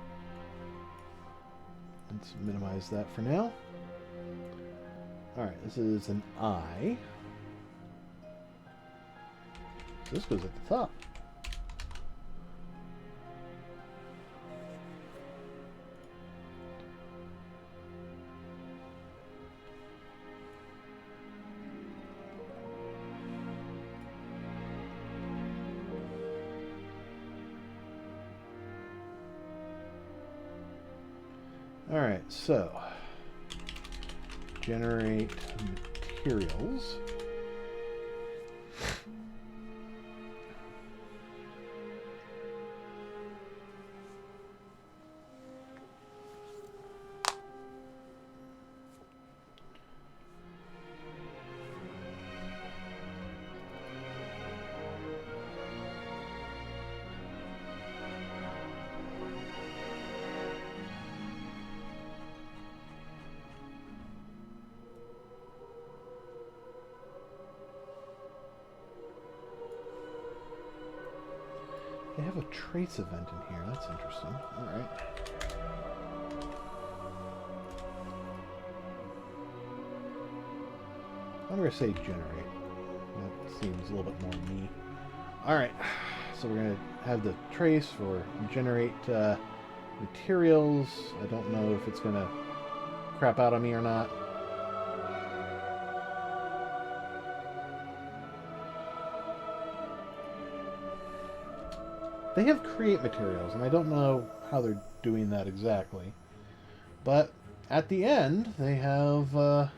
Let's minimize that for now. Alright, this is an I. So this goes at the top. Alright, so generate materials. They have a trace event in here. That's interesting. Alright. I'm going to say generate. That seems a little bit more me. Alright. So we're going to have the trace for generate materials. I don't know if it's going to crap out on me or not. They have create materials, and I don't know how they're doing that exactly. But at the end, they have...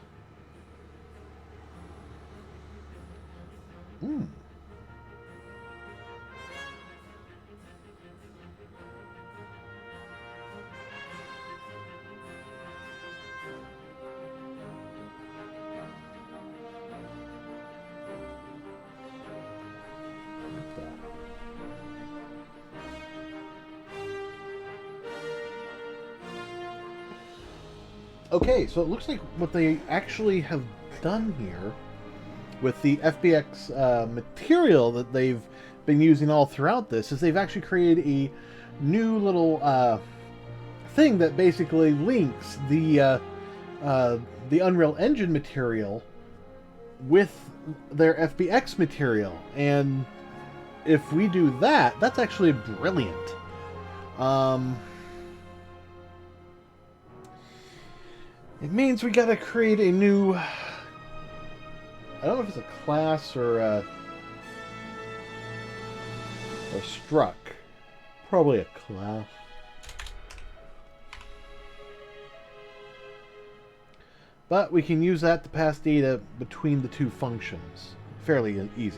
Okay, so it looks like what they actually have done here with the FBX material that they've been using all throughout this is they've actually created a new little thing that basically links the Unreal Engine material with their FBX material. And if we do that, that's actually brilliant. It means we gotta create a new... I don't know if it's a class or a struct. Probably a class. But we can use that to pass data between the two functions. Fairly easy.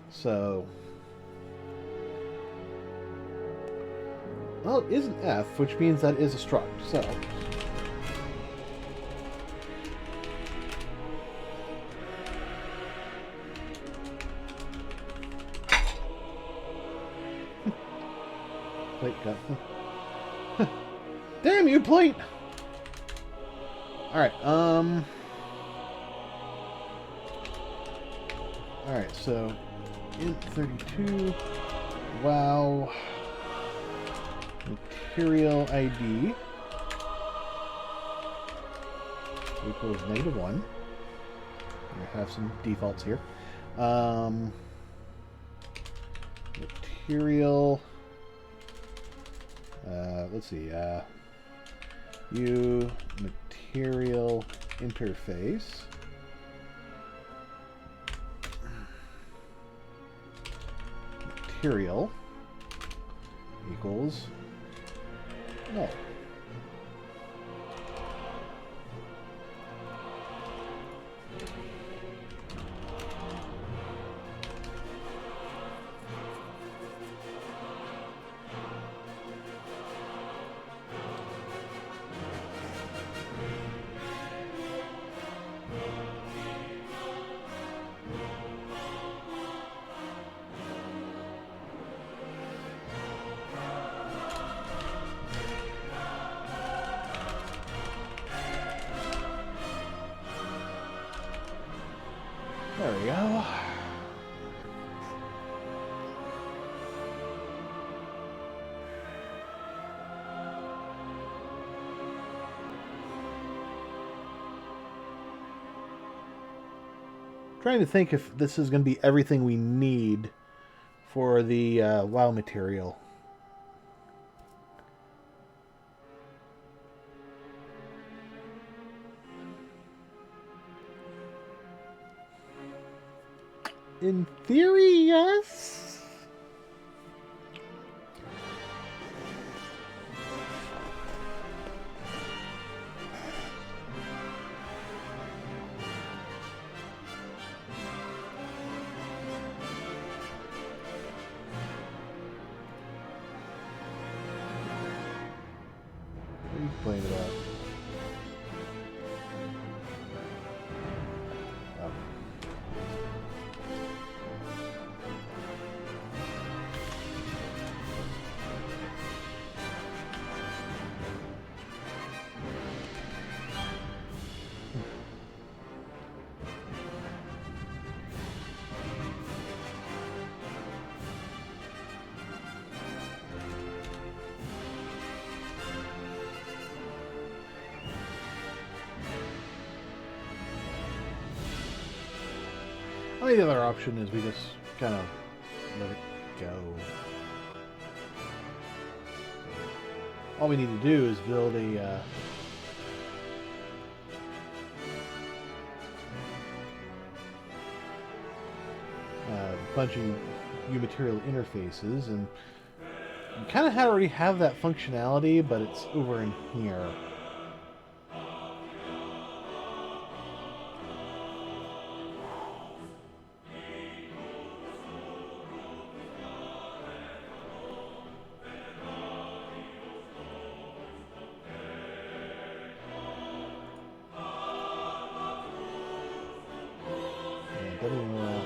So... well, it is an F, which means that is a struct, so... Plate got... damn you, plate! Alright, alright, so... int 32... WoW... material ID... equals -1. I have some defaults here. Material... let's see, material interface material equals null. There we go. Trying to think if this is going to be everything we need for the WoW material. In theory, yes. I mean, the other option is we just kind of let it go. All we need to do is build a bunch of new material interfaces, and you kind of already have that functionality, but it's over in here.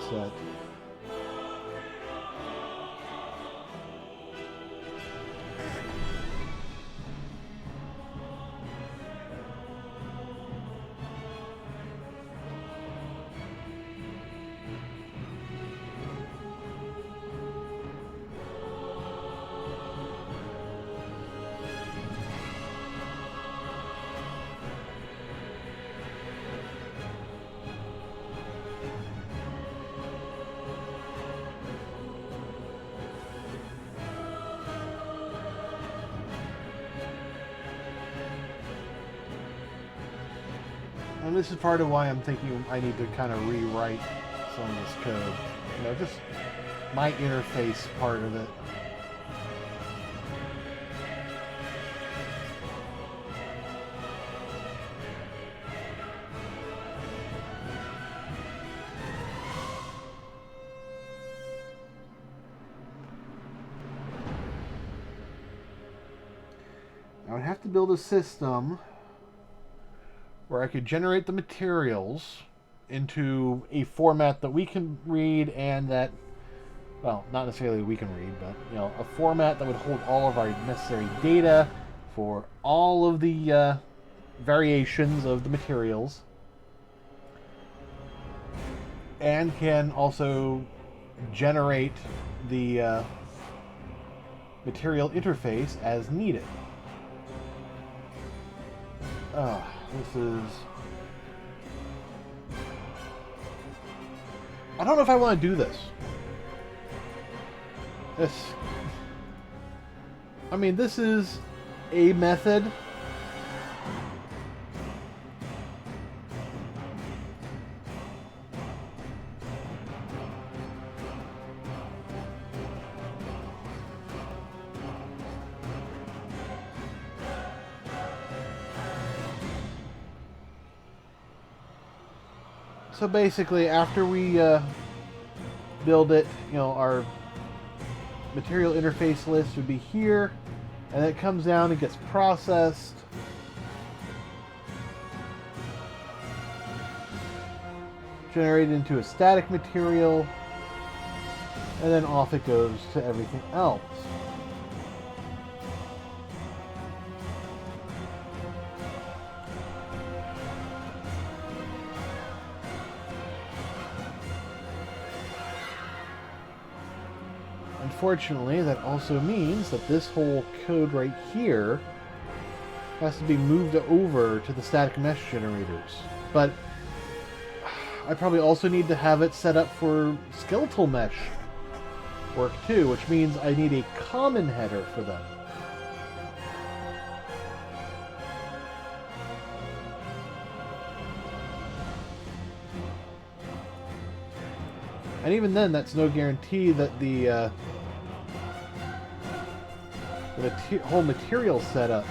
Asset. And this is part of why I'm thinking I need to kind of rewrite some of this code. You know, just my interface part of it. I would have to build a system where I could generate the materials into a format that we can read, and that, well, not necessarily we can read, but, you know, a format that would hold all of our necessary data for all of the variations of the materials, and can also generate the material interface as needed. This is... I don't know if I want to do this. I mean, this is a method. So basically, after we build it, you know, our material interface list would be here, and it comes down and gets processed. Generated into a static material, and then off it goes to everything else. Unfortunately, that also means that this whole code right here has to be moved over to the static mesh generators. But I probably also need to have it set up for skeletal mesh work too, which means I need a common header for them. And even then, that's no guarantee that the whole material setup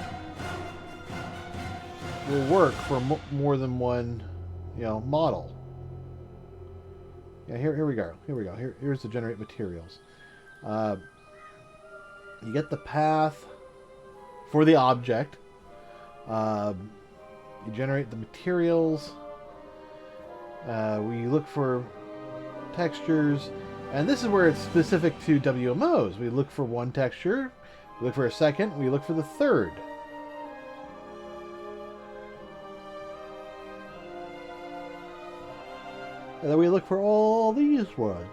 will work for more than one, you know, model. Yeah, here we go. Here's the generate materials. You get the path for the object. You generate the materials. We look for textures, and this is where it's specific to WMOs. We look for one texture. We look for a second, we look for the third. And then we look for all these ones.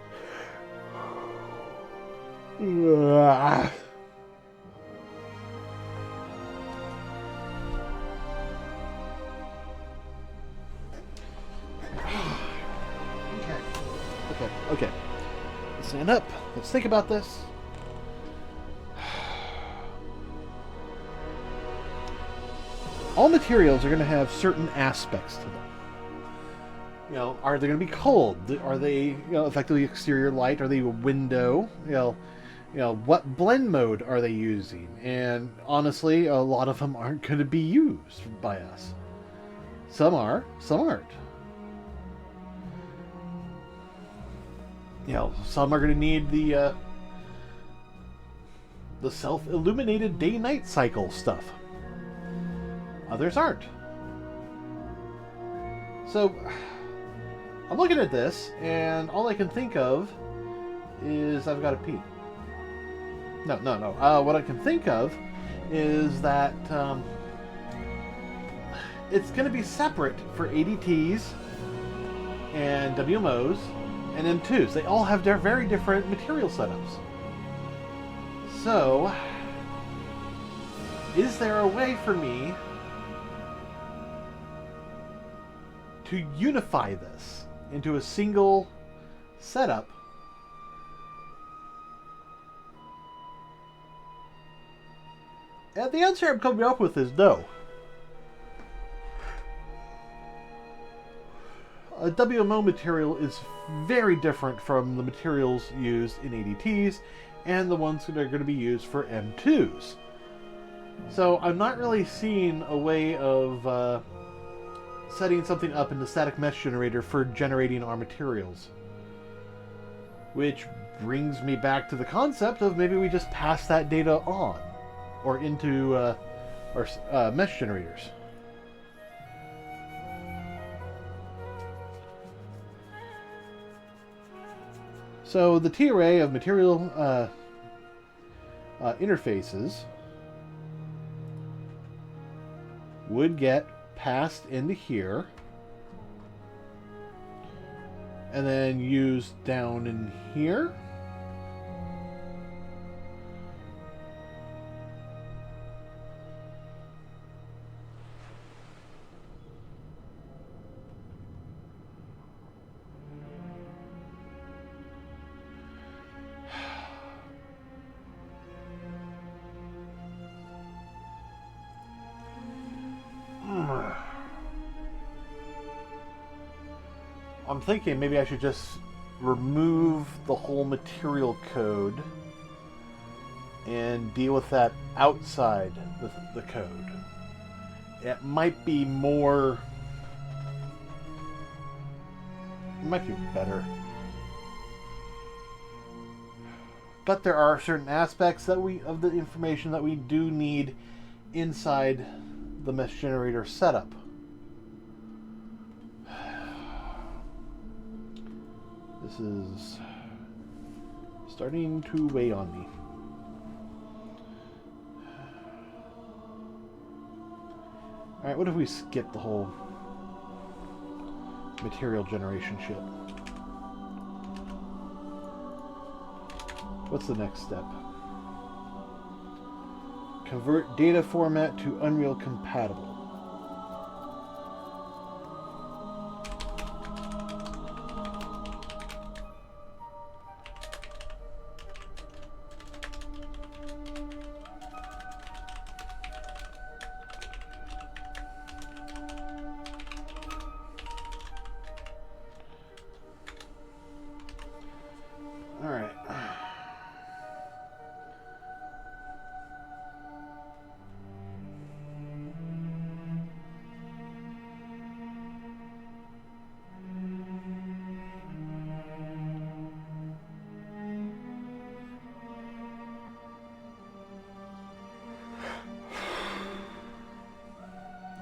Okay. Okay. Stand up. Let's think about this. All materials are going to have certain aspects to them. You know, are they going to be cold? Are they, you know, effectively exterior light? Are they a window? You know, what blend mode are they using? And honestly, a lot of them aren't going to be used by us. Some are, some aren't. You know, some are going to need the self-illuminated day-night cycle stuff. Others aren't. So, I'm looking at this, and all I can think of is I've got to pee. No. What I can think of is that it's going to be separate for ADTs and WMOs and M2s. They all have their very different material setups. So, is there a way for me to unify this into a single setup and the answer I'm coming up with is no. A WMO material is very different from the materials used in ADTs and the ones that are going to be used for M2s. So I'm not really seeing a way of setting something up in the static mesh generator for generating our materials. Which brings me back to the concept of maybe we just pass that data on or into our mesh generators. So the T-array of material interfaces would get passed into here and then used down in here. I'm thinking maybe I should just remove the whole material code and deal with that outside the code. It might be more... It might be better. But there are certain aspects that of the information that we do need inside the mesh generator setup. This is starting to weigh on me. Alright, what if we skip the whole material generation shit? What's the next step? Convert data format to Unreal compatible.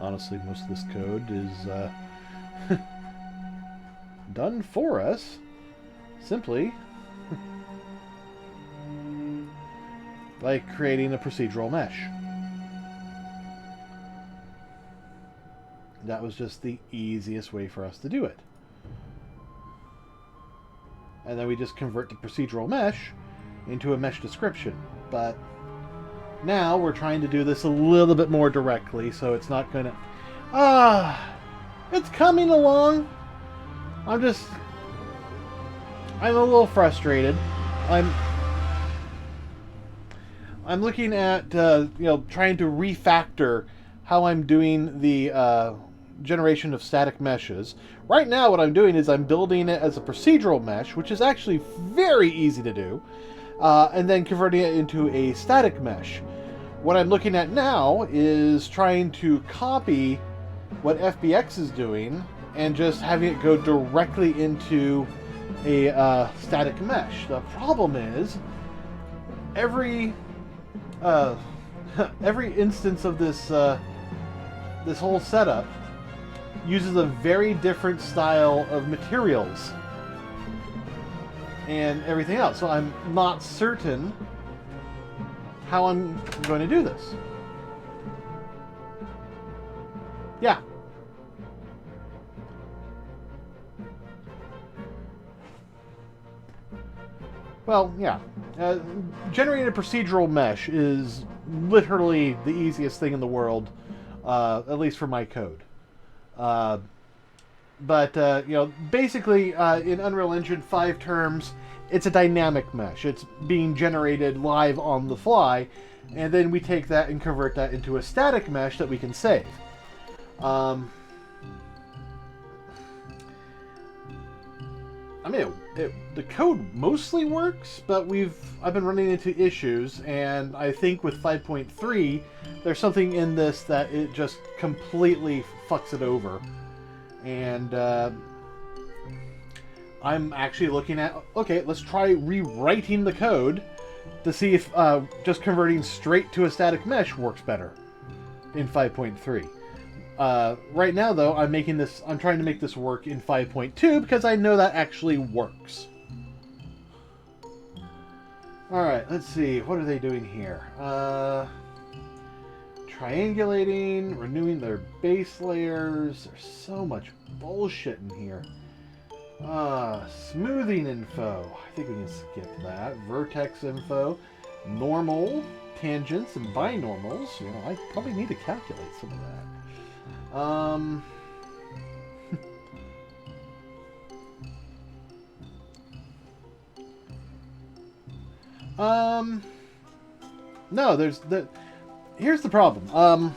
Honestly, most of this code is done for us simply by creating a procedural mesh. That was just the easiest way for us to do it. And then we just convert the procedural mesh into a mesh description. But now we're trying to do this a little bit more directly, so it's not gonna... it's coming along. I'm just... I'm a little frustrated. I'm I'm looking at trying to refactor how I'm doing the generation of static meshes. Right now, what I'm doing is I'm building it as a procedural mesh, which is actually very easy to do, and then converting it into a static mesh. What I'm looking at now is trying to copy what FBX is doing and just having it go directly into a static mesh. The problem is every every instance of this whole setup uses a very different style of materials and everything else. So I'm not certain how I'm going to do this. Yeah. Well, yeah. Generating a procedural mesh is literally the easiest thing in the world, at least for my code. But basically, in Unreal Engine 5 terms, it's a dynamic mesh. It's being generated live on the fly, and then we take that and convert that into a static mesh that we can save. I mean, the code mostly works, but I've been running into issues, and I think with 5.3, there's something in this that it just completely fucks it over. And I'm actually looking at, okay, let's try rewriting the code to see if just converting straight to a static mesh works better in 5.3. Right now, though, I'm trying to make this work in 5.2 because I know that actually works. Alright, let's see. What are they doing here? Triangulating, renewing their base layers. There's so much bullshit in here. Smoothing info. I think we can skip that. Vertex info. Normal, tangents, and binormals. I probably need to calculate some of that. No, here's the problem.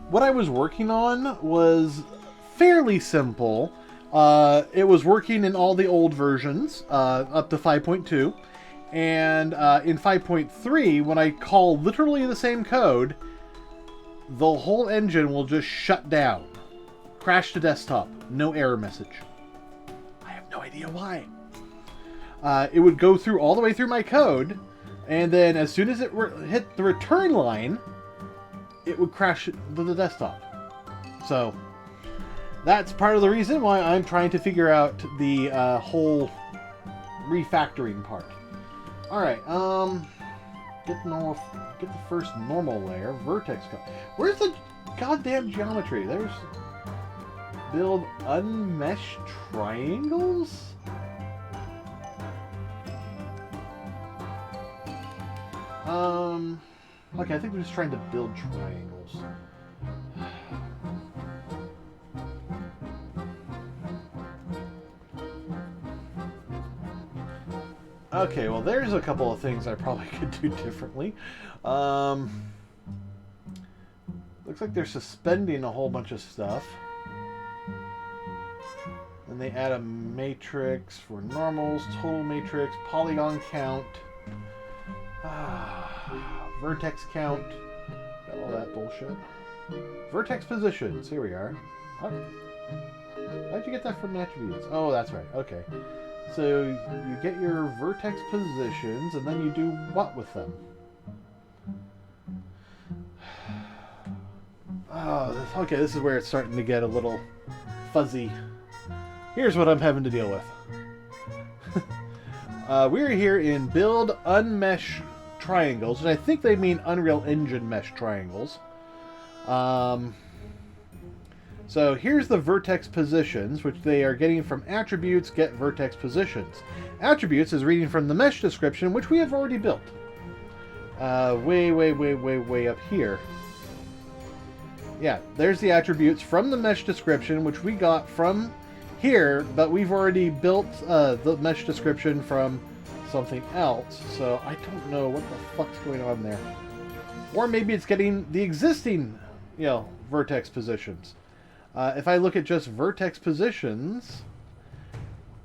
What I was working on was fairly simple. It was working in all the old versions, up to 5.2. And in 5.3, when I call literally the same code, the whole engine will just shut down. Crash to desktop. No error message. I have no idea why. It would go through all the way through my code, and then as soon as it hit the return line, it would crash to the desktop. So that's part of the reason why I'm trying to figure out the whole refactoring part. Alright, get the first normal layer, vertex. Where's the goddamn geometry? There's build unmeshed triangles? Okay, I think we're just trying to build triangles. Okay, well, there's a couple of things I probably could do differently. Looks like they're suspending a whole bunch of stuff. And they add a matrix for normals, total matrix, polygon count, vertex count, got all that bullshit. Vertex positions, here we are. How'd you get that from attributes? Oh, that's right, okay. So you get your vertex positions, and then you do what with them? Oh, okay, this is where it's starting to get a little fuzzy. Here's what I'm having to deal with. We're here in Build Unmesh Triangles, and I think they mean Unreal Engine Mesh Triangles. So here's the vertex positions, which they are getting from attributes, get vertex positions. Attributes is reading from the mesh description, which we have already built. Way up here. Yeah, there's the attributes from the mesh description, which we got from here, but we've already built the mesh description from something else, so I don't know what the fuck's going on there. Or maybe it's getting the existing, vertex positions. If I look at just vertex positions,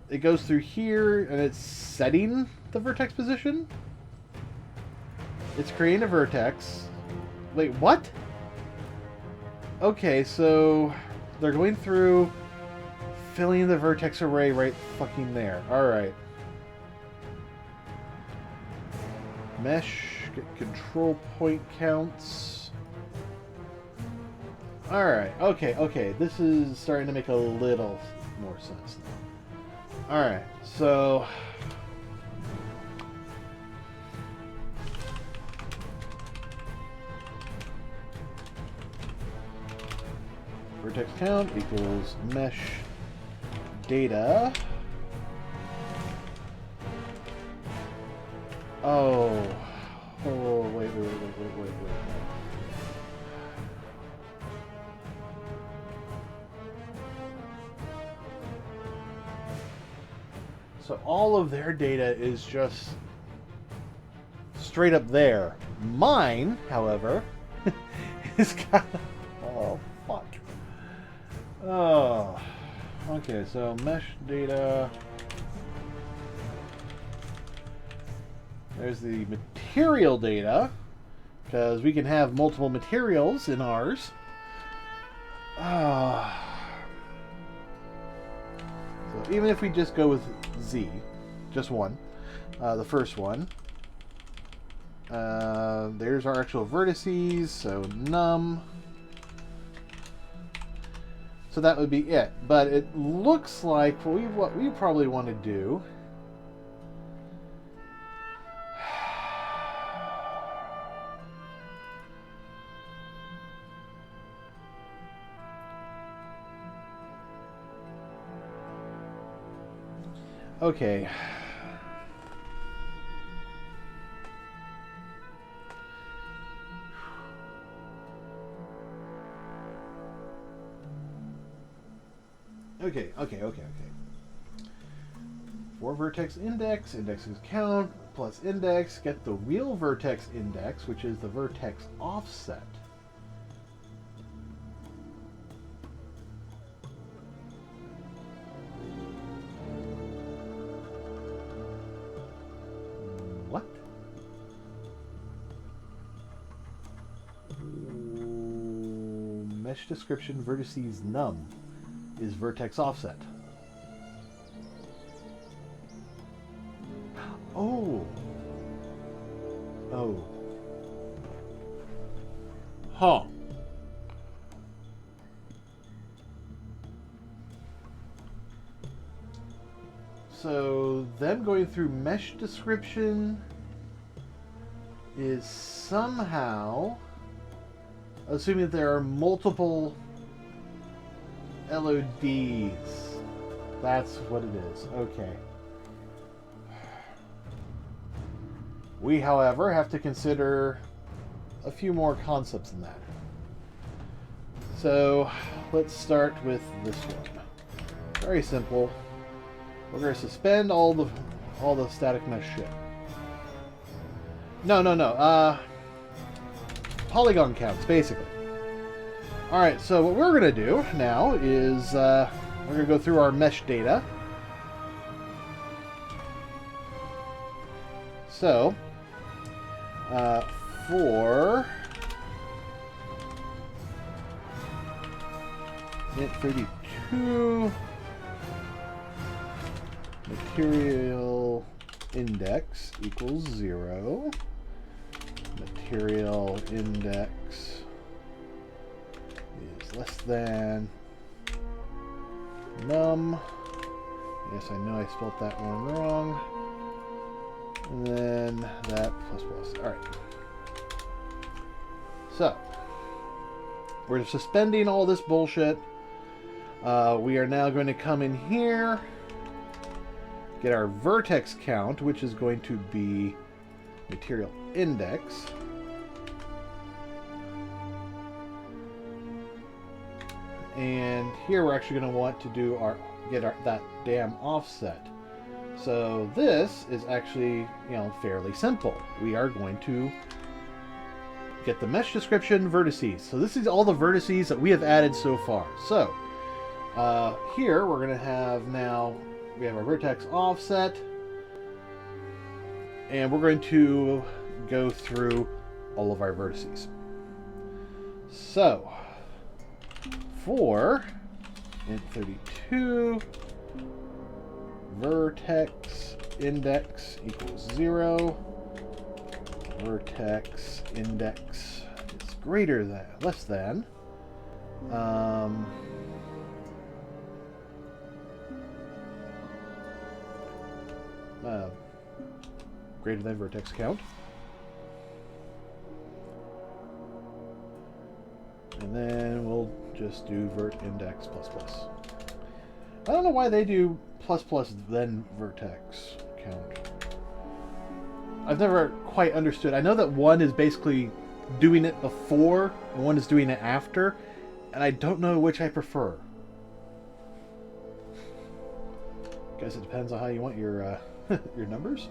it goes through here and it's setting the vertex position. It's creating a vertex. Wait, what? Okay, so they're going through filling the vertex array right fucking there. Alright. Mesh, get control point counts. Alright, okay. This is starting to make a little more sense now. Alright, so... vertex count equals mesh data. Oh, wait. So all of their data is just straight up there. Mine, however, is kind of... Oh, fuck. Oh, okay, so mesh data. There's the material data, because we can have multiple materials in ours. So even if we just go with Z, just one, the first one, there's our actual vertices, so num. So that would be it. But it looks like what we probably want to do... Okay. Okay. For vertex index, index is count, plus index, get the real vertex index, which is the vertex offset. What? Mesh description vertices num is vertex offset. Oh. Huh. So them going through mesh description is somehow, assuming that there are multiple LODs. That's what it is. Okay. We, however, have to consider a few more concepts than that. So, let's start with this one. Very simple. We're going to suspend all the static mesh shit. No. Polygon counts, basically. Alright, so what we're going to do now is we're going to go through our mesh data. So, for int32 material index equals 0. Material index is less than num. Yes, I know I spelled that one wrong. And then that plus. Alright. So, we're suspending all this bullshit. We are now going to come in here, get our vertex count, which is going to be material index. And here we're actually going to want to do our get that damn offset. So this is actually, fairly simple. We are going to get the mesh description vertices. So this is all the vertices that we have added so far. So here we're going to have now, we have our vertex offset, and we're going to go through all of our vertices. So for int32, vertex index equals 0, vertex index is greater than, less than, greater than vertex count. And then we'll just do vert index plus plus. I don't know why they do plus plus then vertex count. I've never quite understood. I know that one is basically doing it before and one is doing it after, and I don't know which I prefer. Guess it depends on how you want your your numbers.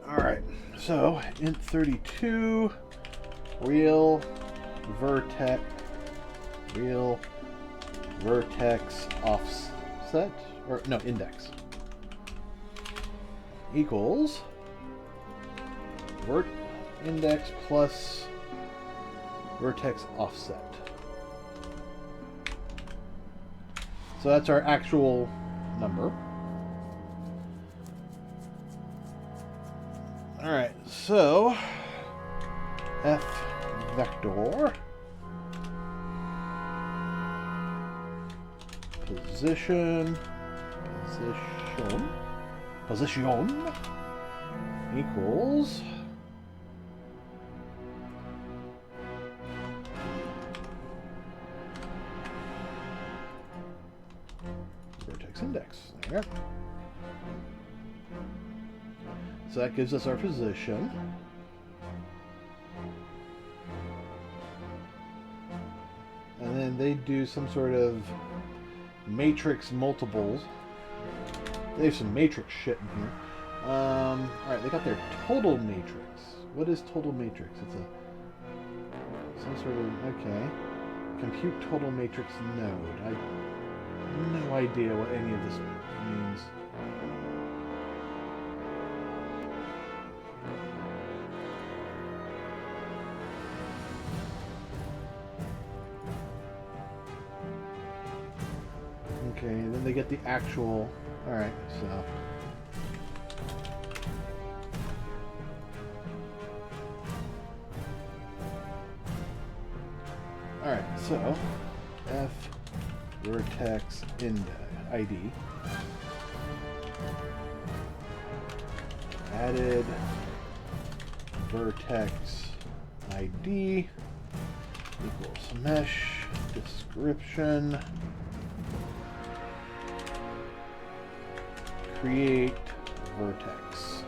Alright, so int32 real vertex offset, or no, index equals vert index plus vertex offset. So that's our actual number. Alright, so f vector position equals vertex index. There. So that gives us our position. And then they do some sort of matrix multiples. They have some matrix shit in here. Alright, they got their total matrix. What is total matrix? It's some sort of, okay. Compute total matrix node. I have no idea what any of this means. Okay, and then they get the actual. Alright, so. Alright, so F vertex index ID added vertex ID equals mesh description create vertex.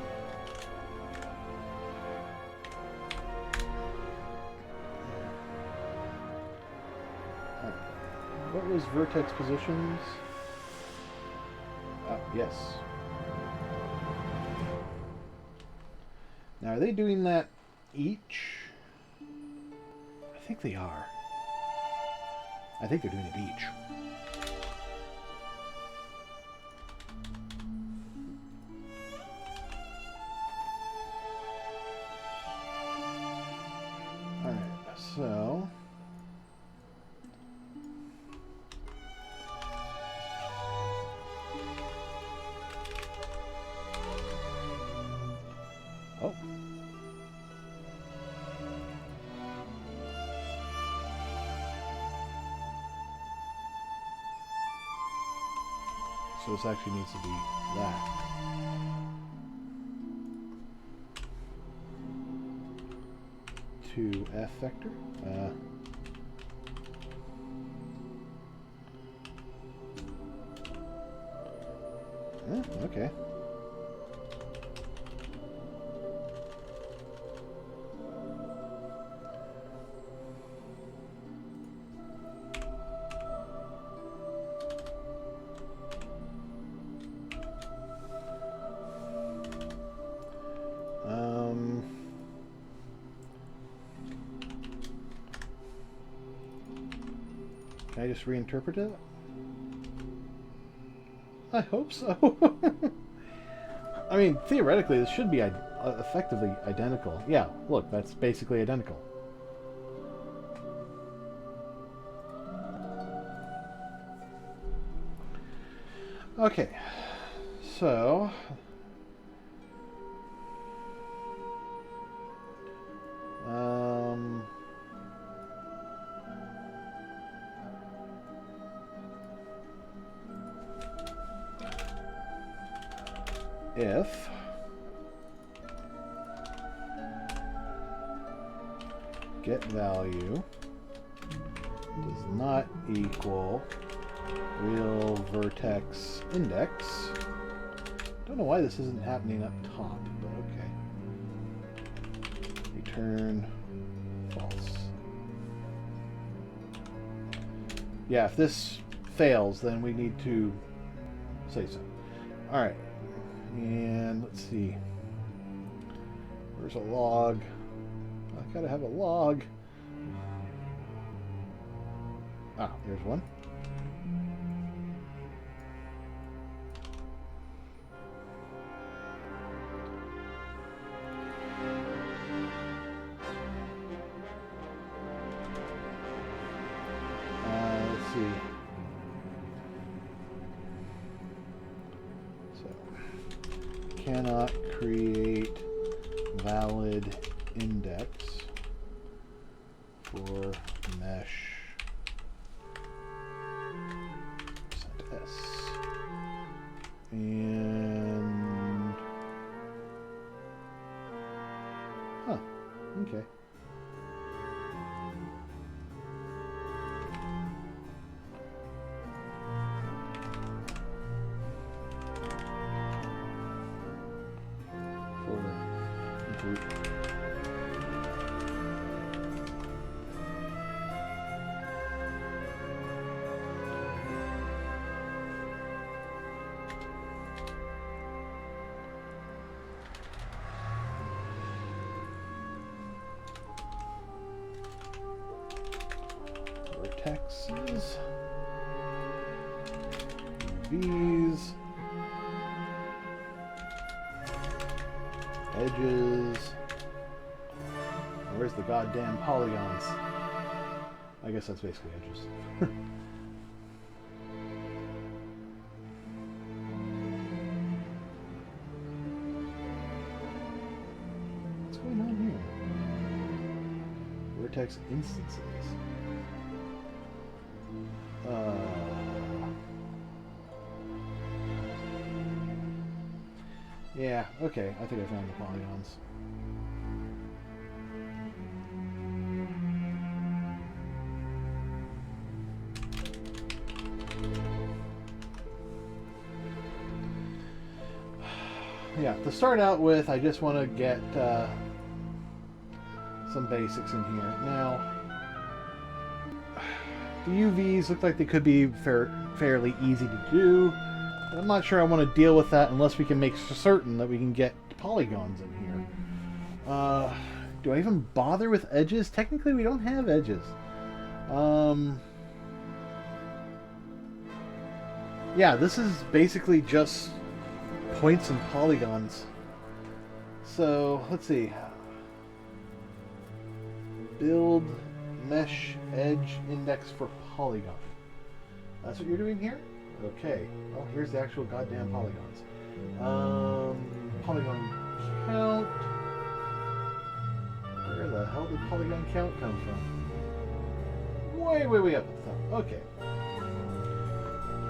What was vertex positions? Yes. Now, are they doing that each? I think they are. I think they're doing it each. Alright, so... Oh. So this actually needs to be that. To F vector. Okay. Can I just reinterpret it? I hope so. I mean, theoretically, this should be effectively identical. Yeah, look, that's basically identical. Okay, so... if get value does not equal real vertex index. Don't know why this isn't happening up top, but okay. Return false. Yeah, if this fails, then we need to say so. Alright. And let's see. Where's a log? I gotta have a log. Ah, here's one. Let's see. Cannot create valid index for mesh %s. And okay. Vertexes, V's, edges. Where's the goddamn polygons? I guess that's basically edges. What's going on here? Vertex instances. Yeah, okay, I think I found the polygons. Yeah, to start out with, I just want to get some basics in here. Now, the UVs look like they could be fairly easy to do, but I'm not sure I want to deal with that unless we can make certain that we can get polygons in here. Do I even bother with edges? Technically, we don't have edges. Yeah, this is basically just points and polygons. So, let's see. Build mesh edge index for polygon. That's what you're doing here? Okay. Well, here's the actual goddamn polygons. Polygon count. Where the hell did polygon count come from? Way up at the top. Okay.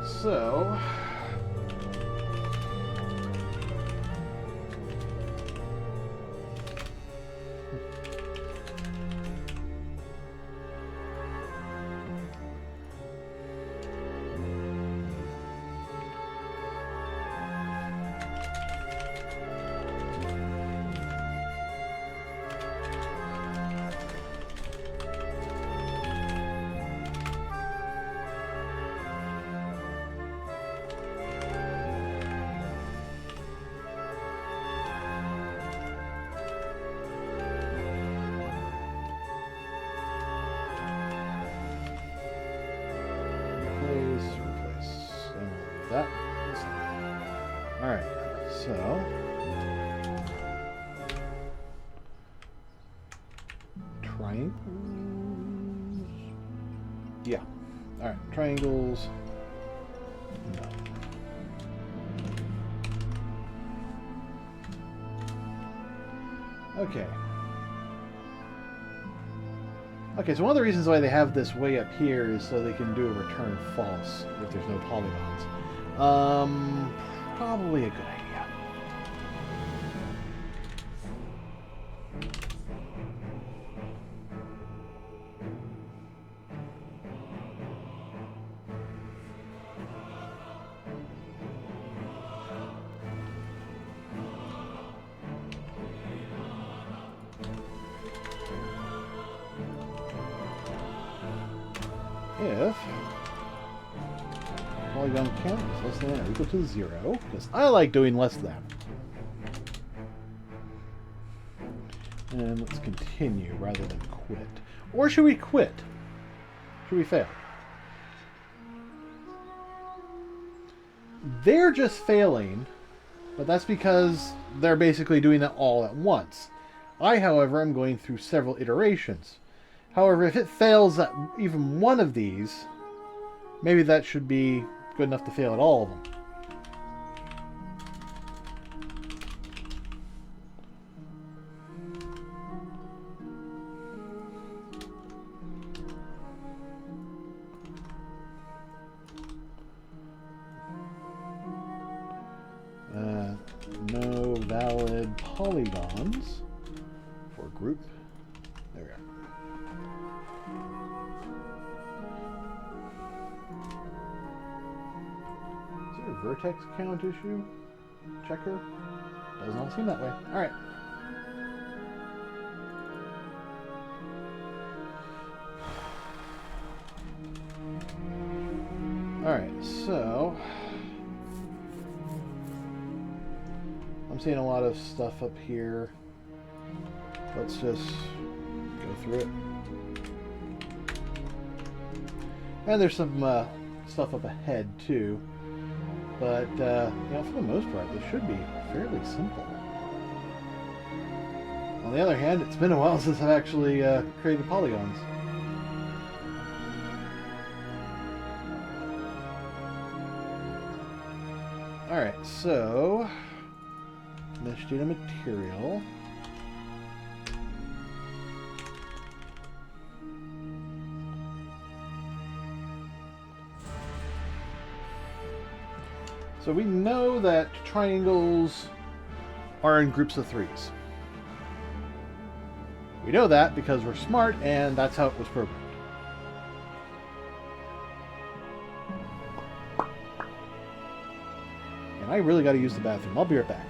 So... Yeah. Alright, triangles. No. Okay. Okay, so one of the reasons why they have this way up here is so they can do a return false if there's no polygons. Probably a good idea. If polygon count is less than or equal to 0, because I like doing less than. And let's continue rather than quit. Or should we quit? Should we fail? They're just failing, but that's because they're basically doing it all at once. I, however, am going through several iterations. However, if it fails at even one of these, maybe that should be good enough to fail at all of them. No valid polygons for group. There we go. Is there a vertex count issue? Checker? Does not seem that way. Alright. Alright, so I'm seeing a lot of stuff up here. Let's just go through it. And there's some stuff up ahead too. But you know, for the most part, this should be fairly simple. On the other hand, it's been a while since I've actually created polygons. Alright, so mesh data material. So we know that triangles are in groups of threes. We know that because we're smart and that's how it was programmed. And I really got to use the bathroom. I'll be right back.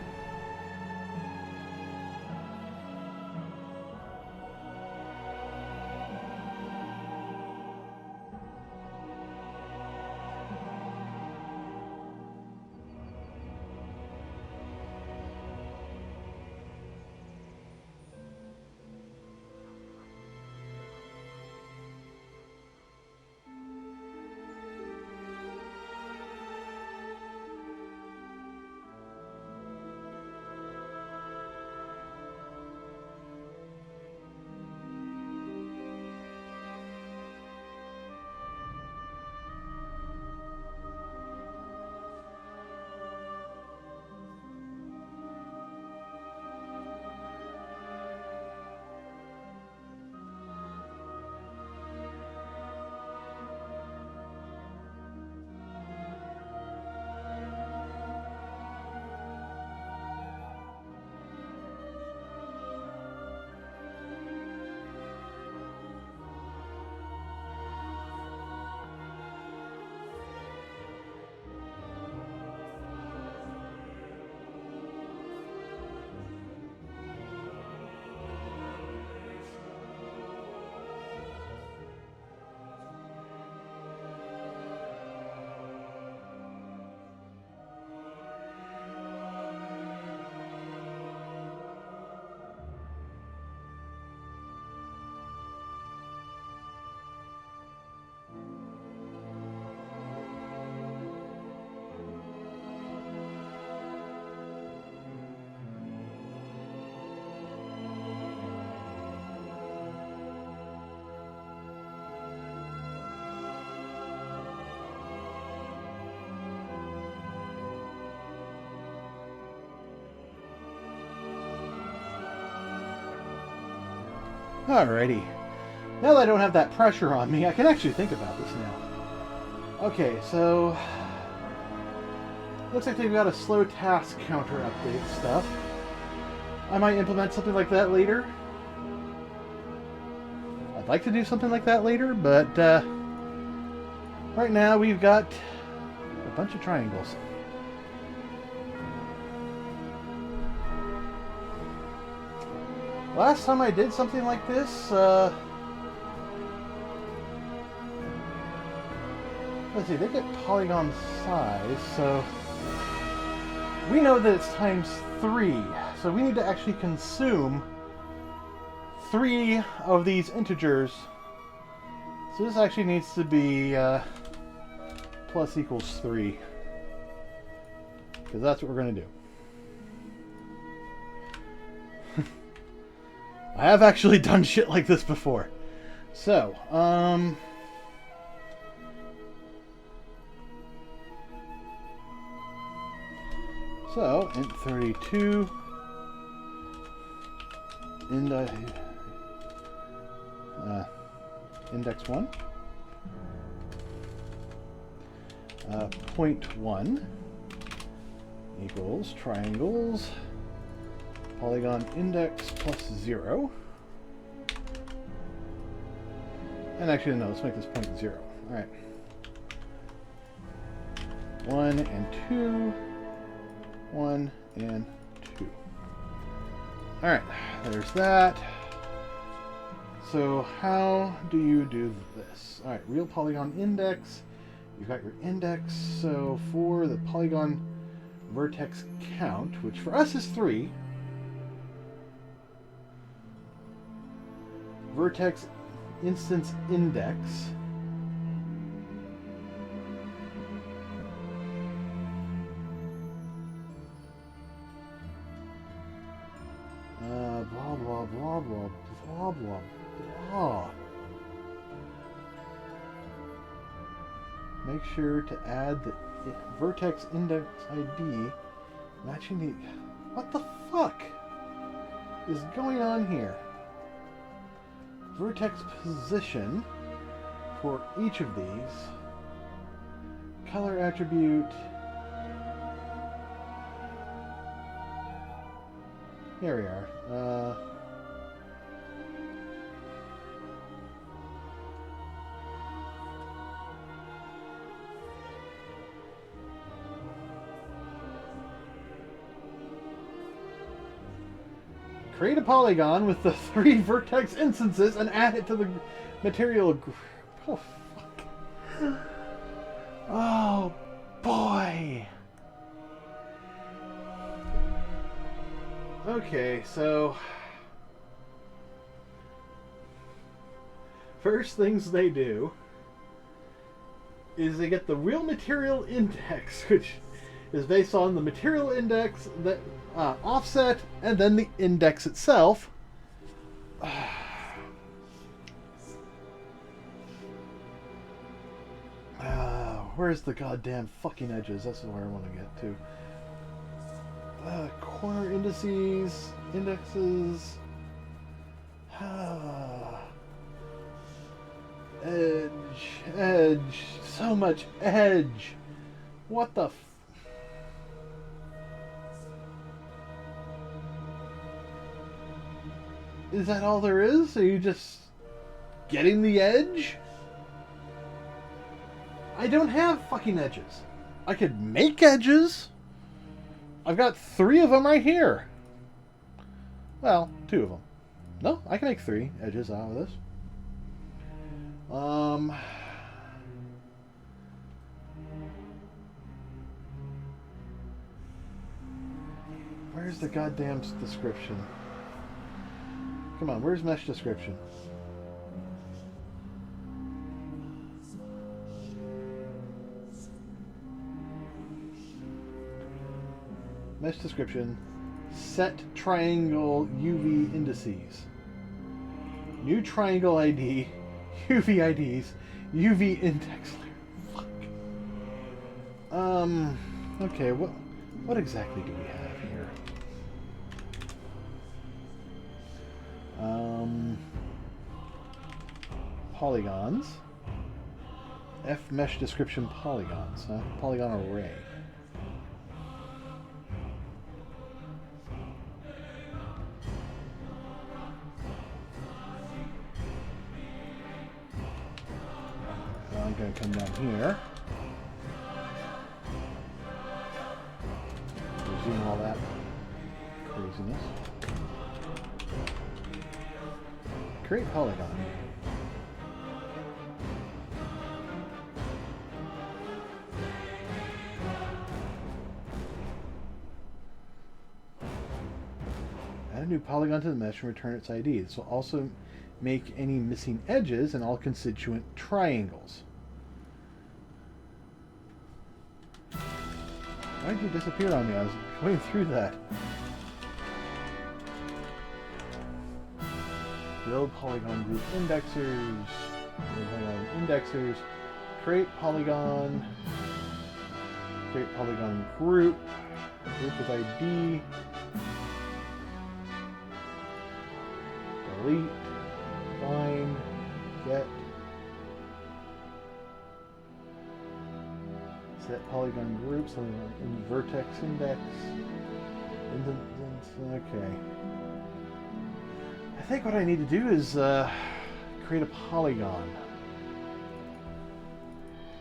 Alrighty. Now that I don't have that pressure on me, I can actually think about this now. Okay, so... looks like they've got a slow task counter update stuff. I might implement something like that later. I'd like to do something like that later, but right now we've got a bunch of triangles. Last time I did something like this, let's see, they get polygon size, so we know that it's times 3, so we need to actually consume 3 of these integers. So this actually needs to be plus equals 3, because that's what we're going to do. I have actually done shit like this before. So, int 32, index 1, point 1 equals triangles, polygon index plus 0. And actually, no, let's make this point 0. Alright. 1 and 2. 1 and 2. Alright, there's that. So how do you do this? Alright, real polygon index. You've got your index. So for the polygon vertex count, which for us is 3, vertex instance index blah blah blah blah blah blah blah. Make sure to add the vertex index ID matching the... What the fuck is going on here? Vertex position for each of these. Color attribute. Here we are. Create a polygon with the 3 vertex instances and add it to the material. Oh, fuck. Oh, boy. Okay, so... first things they do is they get the real material index, which is based on the material index that offset and then the index itself. Where's the goddamn fucking edges? That's where I want to get to. Corner indexes. Edge. So much edge. What the Is that all there is? Are you just getting the edge? I don't have fucking edges. I could make edges. I've got 3 of them right here. Well, 2 of them. No, I can make 3 edges out of this. Where's the goddamn description? Come on, where's mesh description? Mesh description. Set triangle UV indices. New triangle ID. UV IDs. UV index layer. Fuck. Okay, what exactly do we have here? polygons. F mesh description polygons, huh? Polygon array. I'm going to come down here. Resume all that craziness. Create polygon. Add a new polygon to the mesh and return its ID. This will also make any missing edges and all constituent triangles. Why did you disappear on me? I was going through that. Build polygon group indexers. Build polygon indexers. Create polygon. Create polygon group. Group with ID. Delete. Find. Get. Set polygon group. Something in vertex index. Okay. I think what I need to do is create a polygon.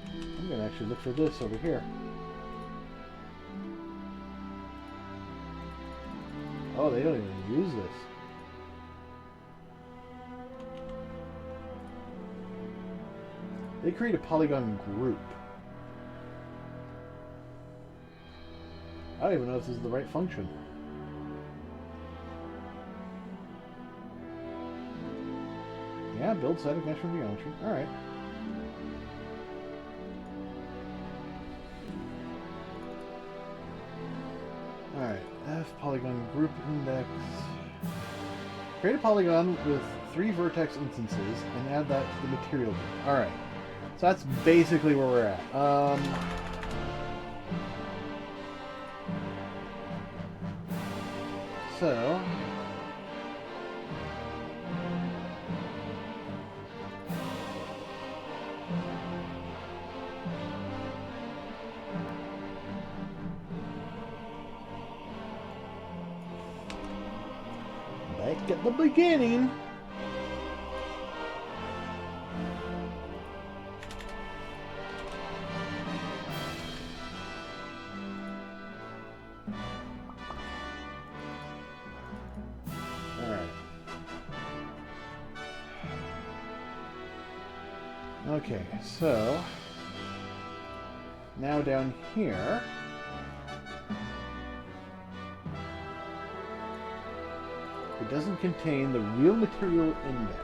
I'm going to actually look for this over here. Oh, they don't even use this. They create a polygon group. I don't even know if this is the right function. Yeah, build static mesh from geometry. Alright. Alright, F polygon group index. Create a polygon with 3 vertex instances and add that to the material group. Alright. So that's basically where we're at. So back at the beginning. Okay, so now down here, it doesn't contain the real material index.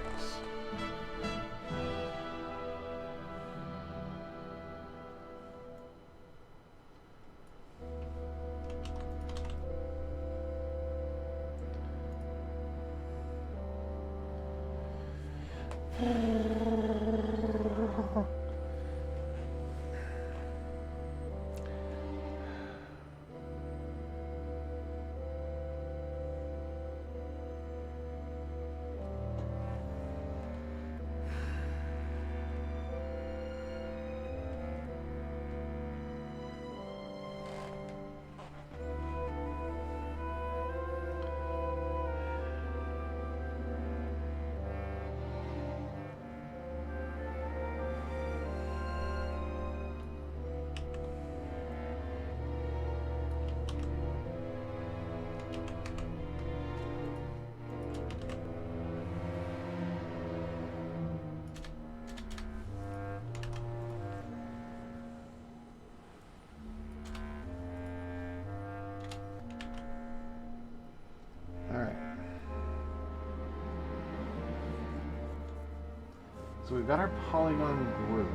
So we've got our polygon group.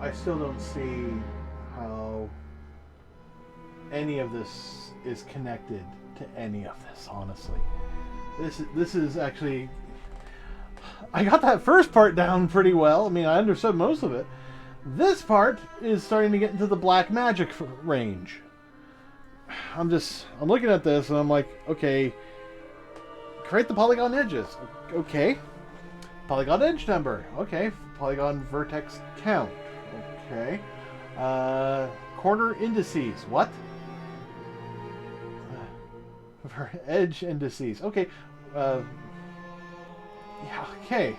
I still don't see how any of this is connected to any of this, honestly. This is actually... I got that first part down pretty well. I mean, I understood most of it. This part is starting to get into the black magic range. I'm looking at this and I'm like, okay, create the polygon edges. Okay. Polygon edge number. Okay. Polygon vertex count. Okay. Corner indices. What? For edge indices. Okay. Yeah, okay.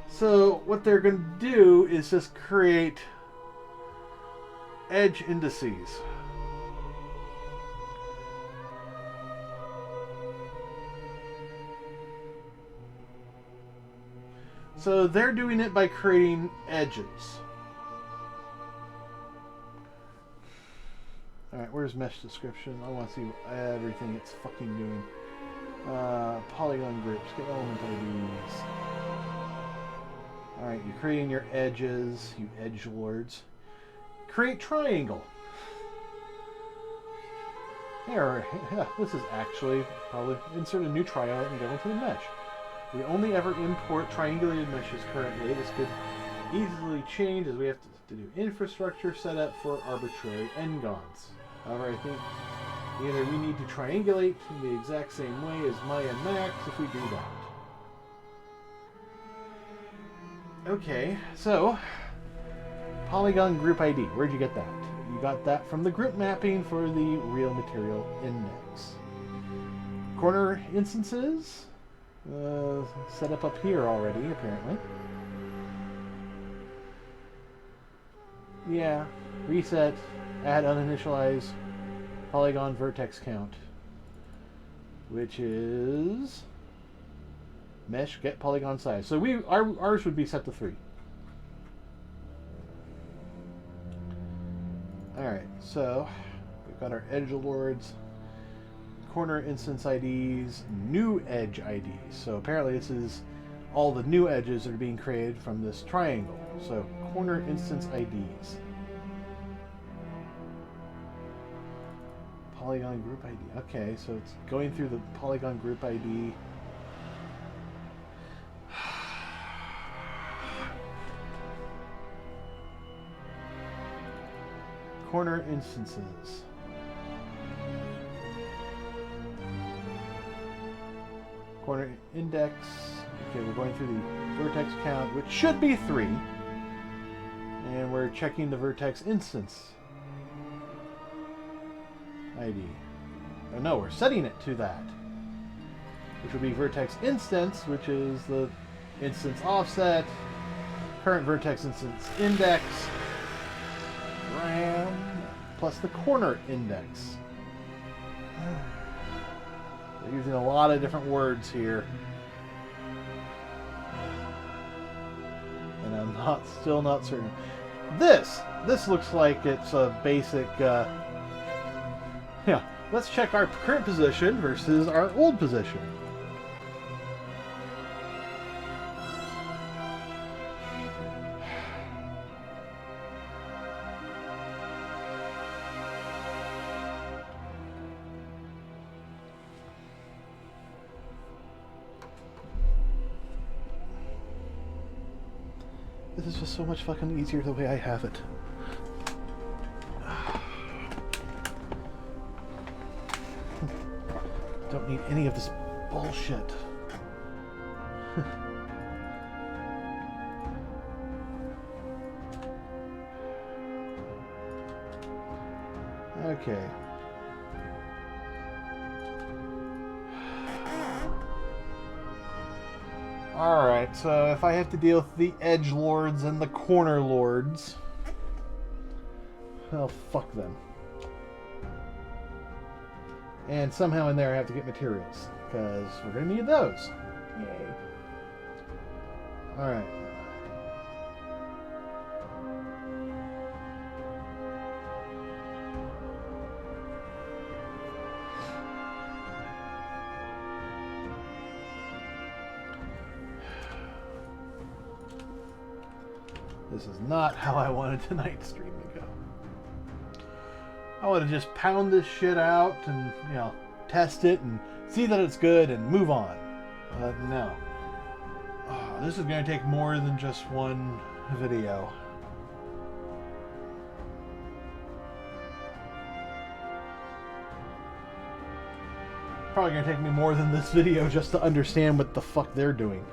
So what they're going to do is just create edge indices. So they're doing it by creating edges. Alright, where's mesh description? I want to see everything it's fucking doing. Polygon groups, get element IDs. Alright, you're creating your edges, you edgelords. Create triangle. There, yeah, this is actually probably insert a new triangle and go into the mesh. We only ever import triangulated meshes currently. This could easily change as we have to do infrastructure setup for arbitrary n-gons. However, I think either we need to triangulate in the exact same way as Maya Max if we do that. Okay, so polygon group ID. Where'd you get that? You got that from the group mapping for the real material index. Corner instances. Set up here already, apparently. Yeah. Reset. Add uninitialized polygon vertex count. Which is mesh get polygon size. So ours would be set to 3. Alright, so we've got our edgelords. Corner instance IDs, new edge IDs. So apparently this is all the new edges that are being created from this triangle. So corner instance IDs. Polygon group ID. Okay, so it's going through the polygon group ID. Corner instances. Corner index. Okay, we're going through the vertex count, which should be 3. And we're checking the vertex instance ID. Oh, no, we're setting it to that. Which would be vertex instance, which is the instance offset, current vertex instance index, RAM, plus the corner index. They're using a lot of different words here. And I'm still not certain. This looks like it's a basic, yeah, let's check our current position versus our old position. This is just so much fucking easier the way I have it. Don't need any of this bullshit. Okay. Alright, so if I have to deal with the edge lords and the corner lords, well, fuck them. And somehow in there I have to get materials, because we're going to need those. Yay. Alright. This is not how I wanted tonight's stream to go. I want to just pound this shit out and, you know, test it and see that it's good and move on. But no. Oh, this is going to take more than just one video. Probably gonna take me more than this video just to understand what the fuck they're doing.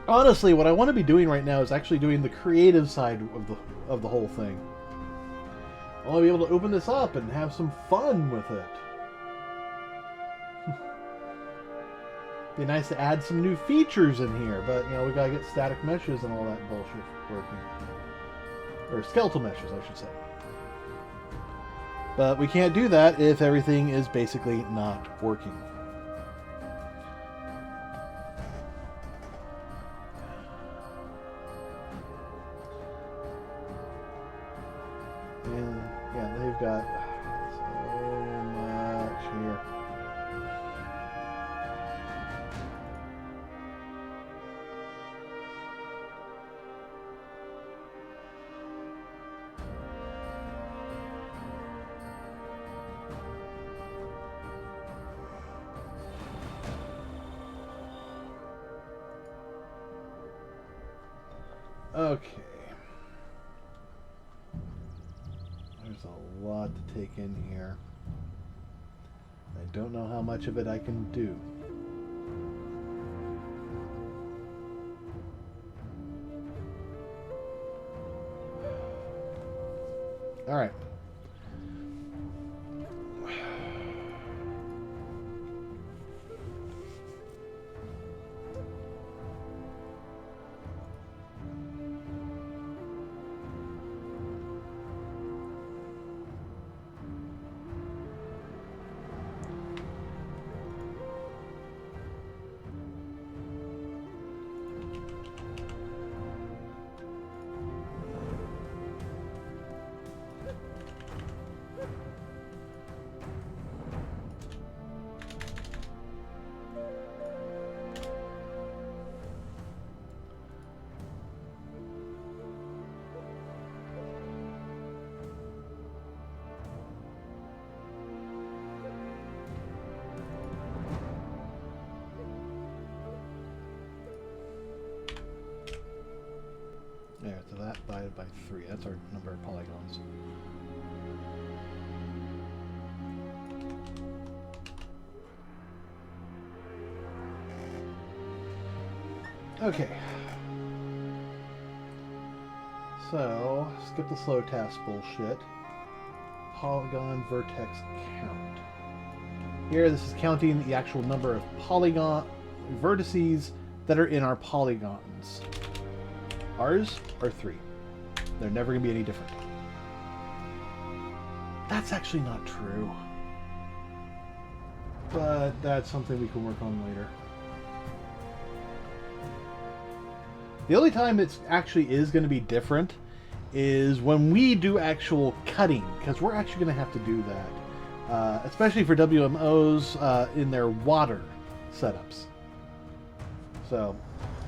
Honestly, what I want to be doing right now is actually doing the creative side of the whole thing. I want to be able to open this up and have some fun with it. Be nice to add some new features in here, but you know, we gotta get static meshes and all that bullshit working. Or skeletal meshes, I should say. But we can't do that if everything is basically not working. And yeah, they've got so much here. Okay. There's a lot to take in here. I don't know how much of it I can do. All right. There, so that divided by 3. That's our number of polygons. Okay. So, skip the slow task bullshit. Polygon vertex count. Here, this is counting the actual number of polygon vertices that are in our polygons. Ours are 3. They're never going to be any different. That's actually not true. But that's something we can work on later. The only time it actually is going to be different is when we do actual cutting, because we're actually going to have to do that. Especially for WMOs in their water setups. So,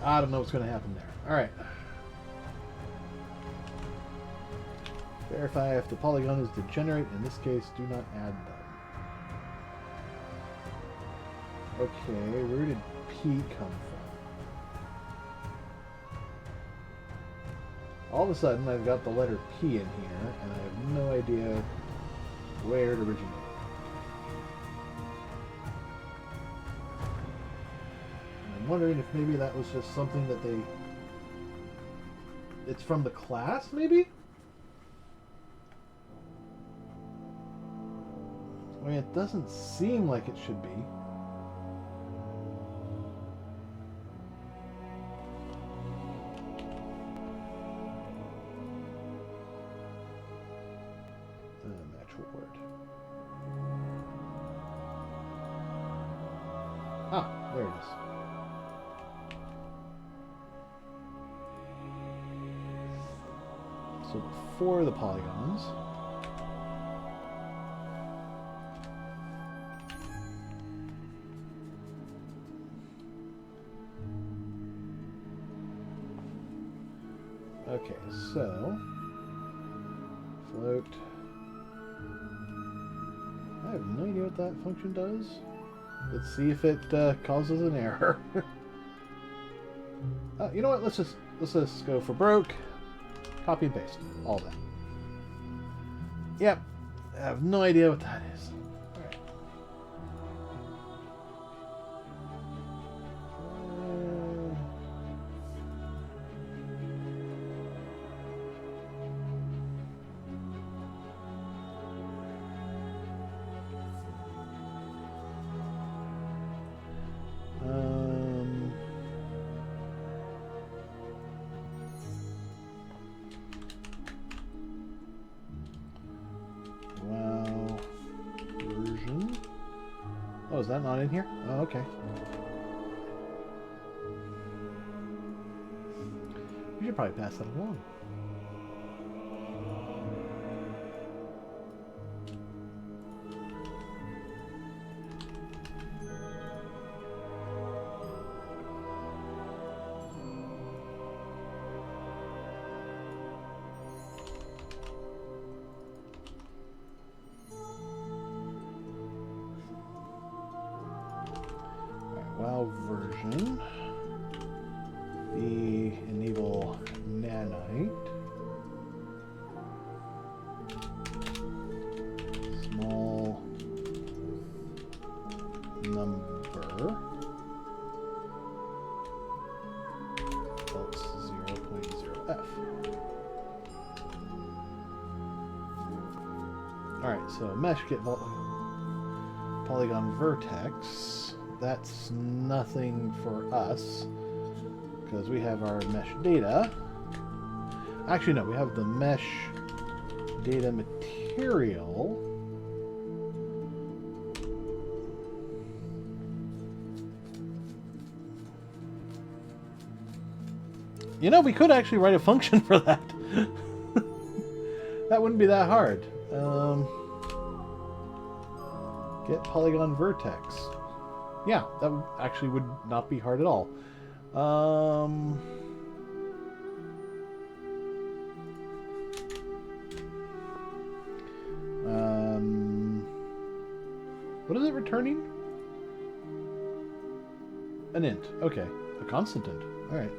I don't know what's going to happen there. Alright. Verify if the polygon is degenerate. In this case, do not add them. Okay, where did P come from? All of a sudden, I've got the letter P in here, and I have no idea where it originated. And I'm wondering if maybe that was just something that they... It's from the class, maybe? I mean, it doesn't seem like it should be. Natural word. Ah, there it is. So before the polygons. Okay, so float. I have no idea what that function does. Let's see if it causes an error. You know what? Let's just go for broke. Copy and paste all that. Yep. I have no idea what that is. All right. WoW version. Oh, is that not in here? Oh, okay. You should probably pass that along. WoW version. The enable nanite. Small number. Else 0.0f. Alright, so mesh get polygon vertex. That's nothing for us because we have our mesh data. Actually, no, we have the mesh data material. You know, we could actually write a function for that. That wouldn't be that hard. Get polygon vertex. Yeah, that actually would not be hard at all. What is it returning? An int. Okay. A constant int. Alright.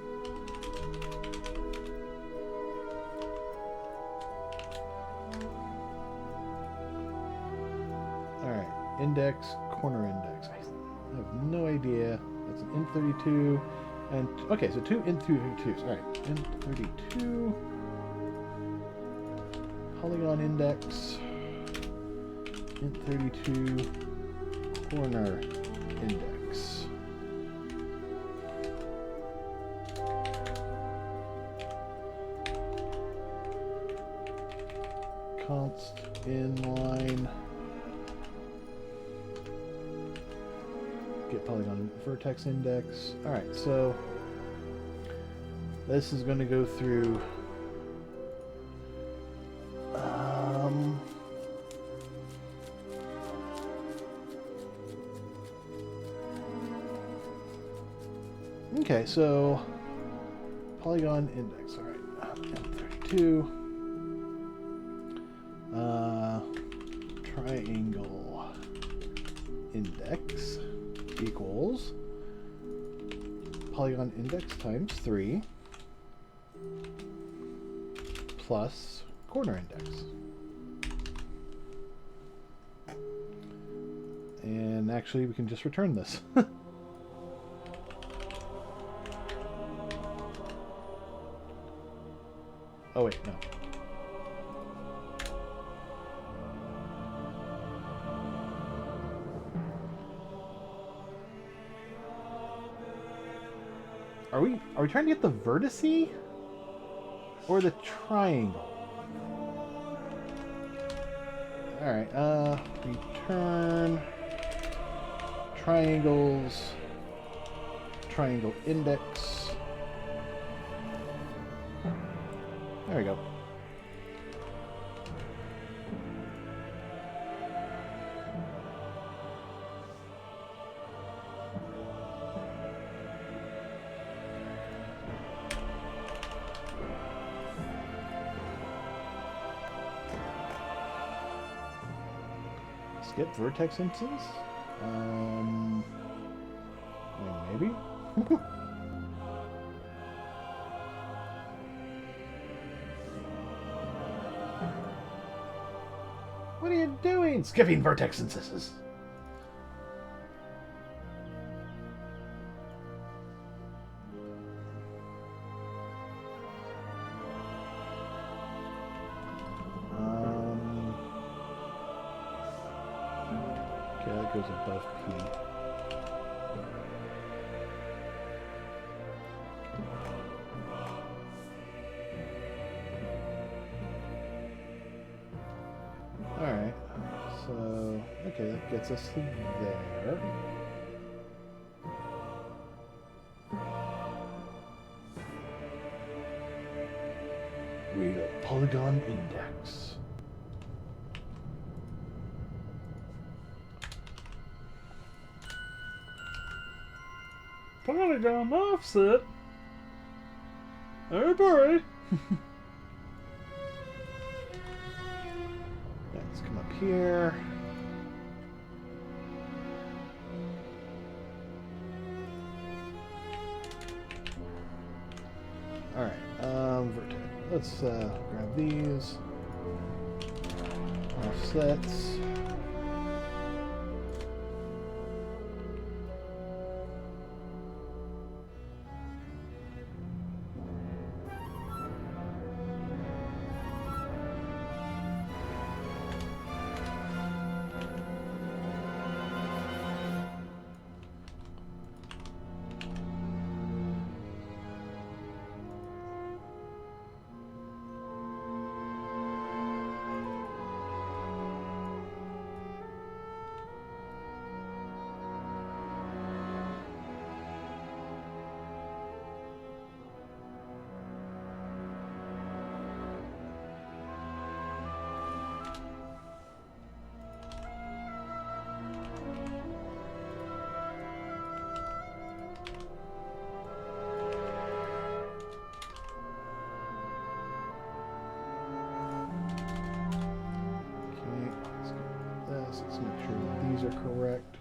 Alright. Index, corner index. I have no idea. That's an int32. And okay, so two int32s. Alright. Int32. Polygon index. Int32. Corner index. Const inline. Get polygon vertex index. Alright, so this is going to go through okay, so polygon index. Alright, M32. Triangle index equals polygon index times 3 plus corner index. And actually we can just return this. Oh wait, no. Are we trying to get the vertice or the triangle? All right, return triangles, triangle index. There we go. Skip vertex instance? I mean, maybe? What are you doing? Skipping vertex instances. Okay, that goes above P. Alright, so, okay, that gets us to there. Read a polygon index. Polygon offset? Hey, boy! Let's come up here. Alright, vertex. Let's grab these. Offsets. Let's make sure that these are correct.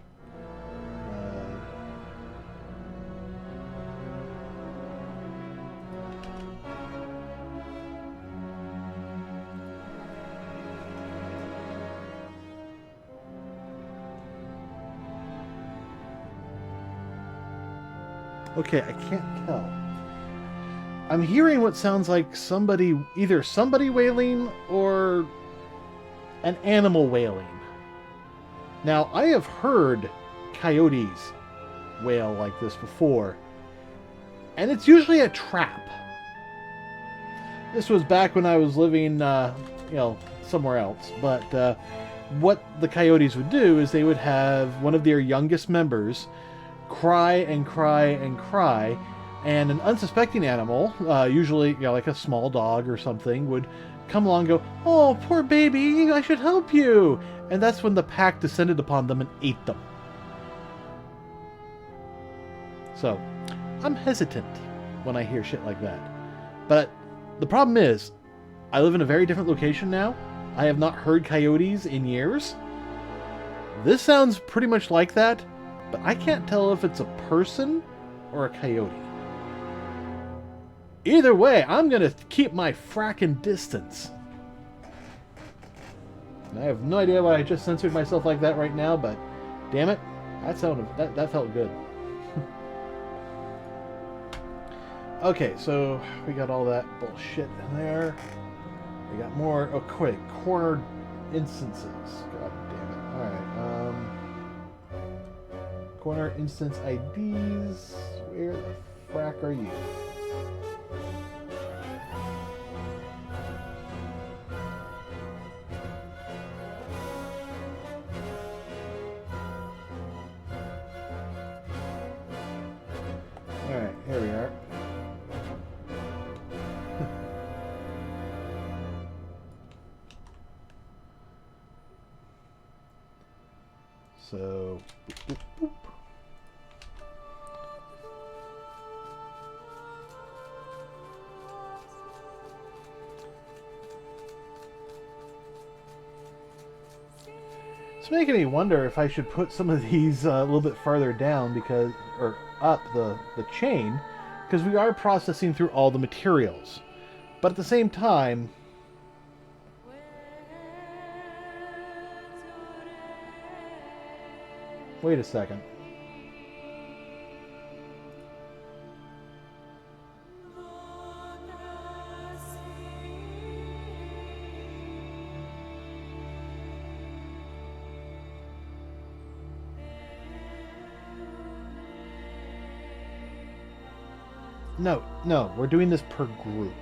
Okay, I can't tell. I'm hearing what sounds like somebody, either somebody wailing or an animal wailing. Now, I have heard coyotes wail like this before, and it's usually a trap. This was back when I was living, somewhere else, but what the coyotes would do is they would have one of their youngest members cry and cry and cry, and an unsuspecting animal, usually like a small dog or something, would come along and go, "Oh, poor baby, I should help you." And that's when the pack descended upon them and ate them. So, I'm hesitant when I hear shit like that. But the problem is, I live in a very different location now. I have not heard coyotes in years. This sounds pretty much like that, but I can't tell if it's a person or a coyote. Either way, I'm gonna keep my frackin' distance. And I have no idea why I just censored myself like that right now, but damn it, that felt good. Okay, so we got all that bullshit in there. We got more. Oh, quick, cornered instances. God damn it! All right, corner instance IDs. Where the frack are you? All right, here we are. So, boop, boop, boop. It's making me wonder if I should put some of these a little bit farther down or up the chain, because we are processing through all the materials. But at the same time, Wait a second. No, no, we're doing this per group.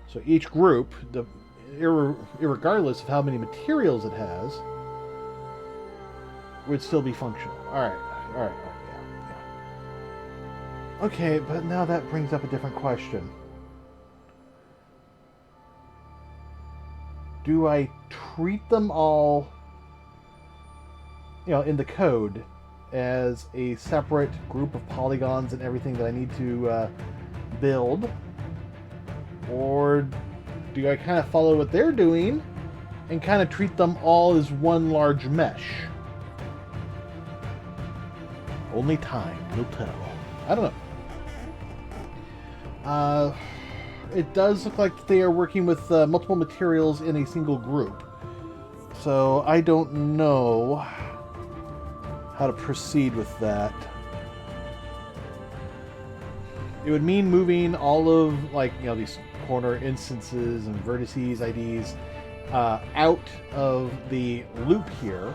So each group, irregardless of how many materials it has, would still be functional. Alright, alright, yeah. Okay, but now that brings up a different question. Do I treat them all, in the code as a separate group of polygons and everything that I need to build? Or do I kind of follow what they're doing and kind of treat them all as one large mesh? Only time will tell. I don't know. It does look like they are working with multiple materials in a single group. So I don't know how to proceed with that. It would mean moving all of, these corner instances and vertices IDs out of the loop here.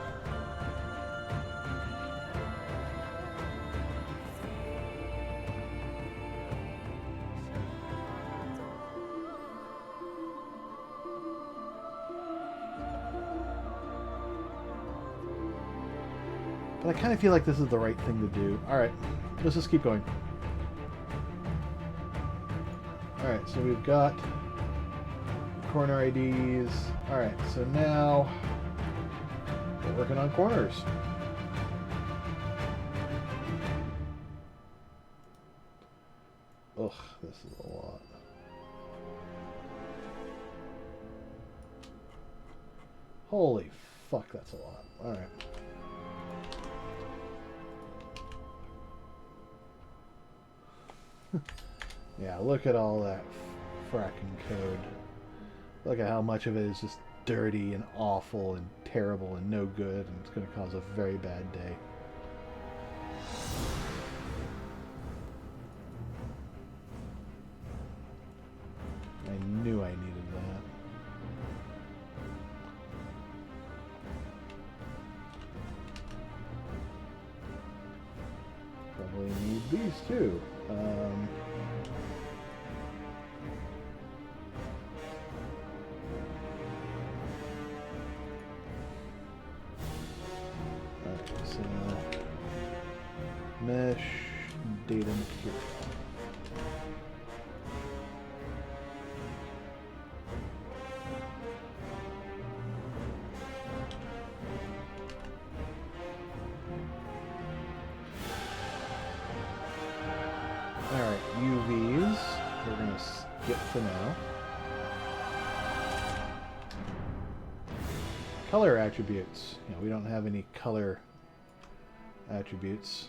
But I kind of feel like this is the right thing to do. Alright, let's just keep going. Alright, so we've got corner IDs. Alright, so now we're working on corners. Ugh, this is a lot. Holy fuck, that's a lot. Alright. Yeah, look at all that fracking code. Look at how much of it is just dirty and awful and terrible and no good, and it's going to cause a very bad day. I knew I needed that. Probably need these too. Alright, so mesh data material. Alright, UVs, we're going to skip for now. Color attributes. We don't have any color attributes.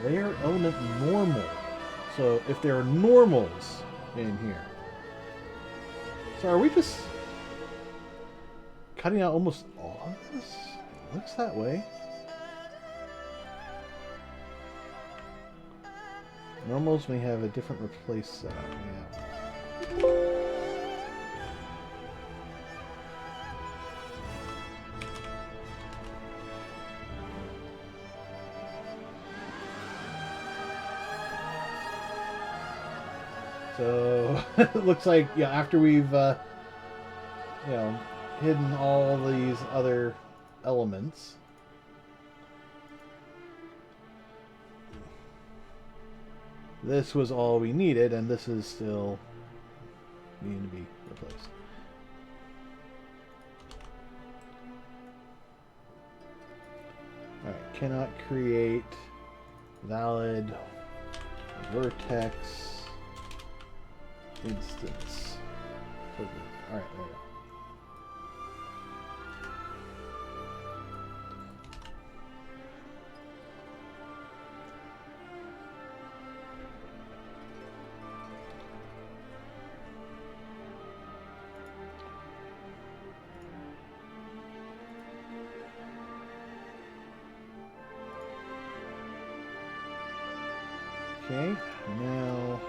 Layer element normal. So if there are normals in here. So are we just cutting out almost all of this? It looks that way. Normals may have a different replace setup. Yeah. So it looks like, yeah, after we've hidden all these other elements, this was all we needed, and this is still needing to be replaced. Alright, cannot create valid vertex instance. Alright, there we go. Okay, now...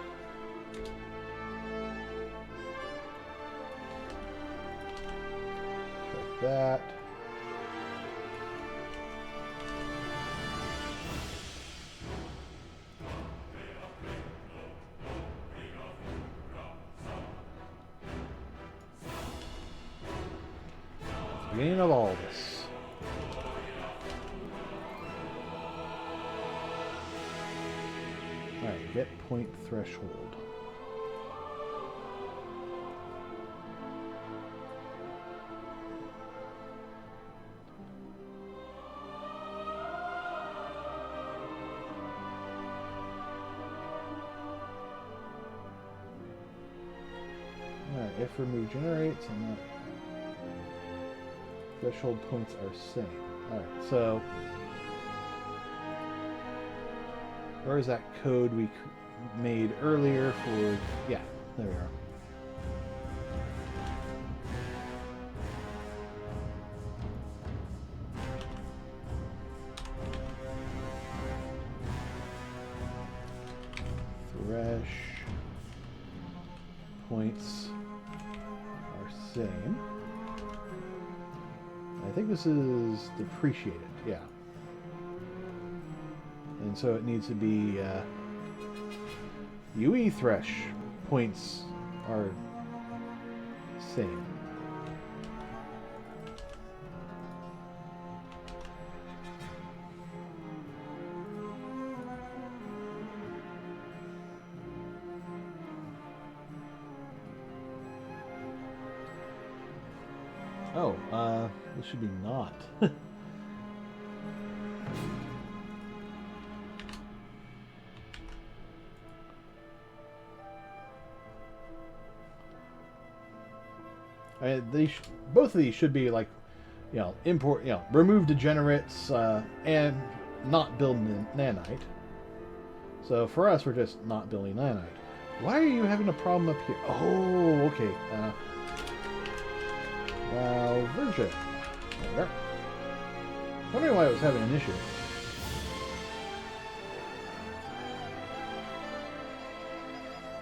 check that. Beginning of all this. Alright, get point threshold. Alright, if remove generates and that threshold points are same. Alright, so where is that code we made earlier for... yeah, there we are. Thresh points are same. I think this is depreciated, yeah. And so it needs to be UE thresh points are same. Oh, this should be not. Both of these should be like, import, remove degenerates and not build nanite. So for us, we're just not building nanite. Why are you having a problem up here? Oh, okay. Well, Virgin. There. Wondering why I was having an issue.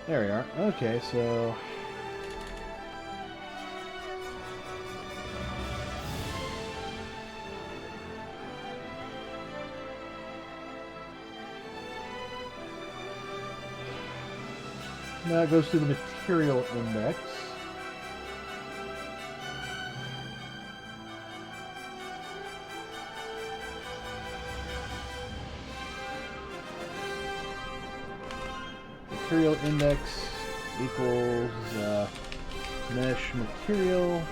There we are. Okay, so... now it goes to the material index. Material index equals mesh material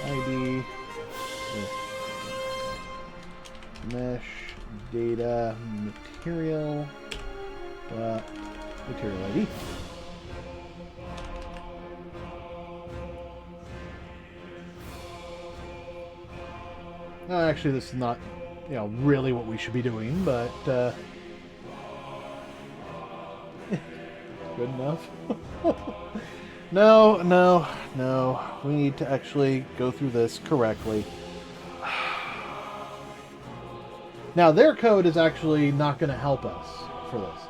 ID mesh data material material ID. Actually, this is not, really what we should be doing, but good enough. No. We need to actually go through this correctly. Now, their code is actually not going to help us for this.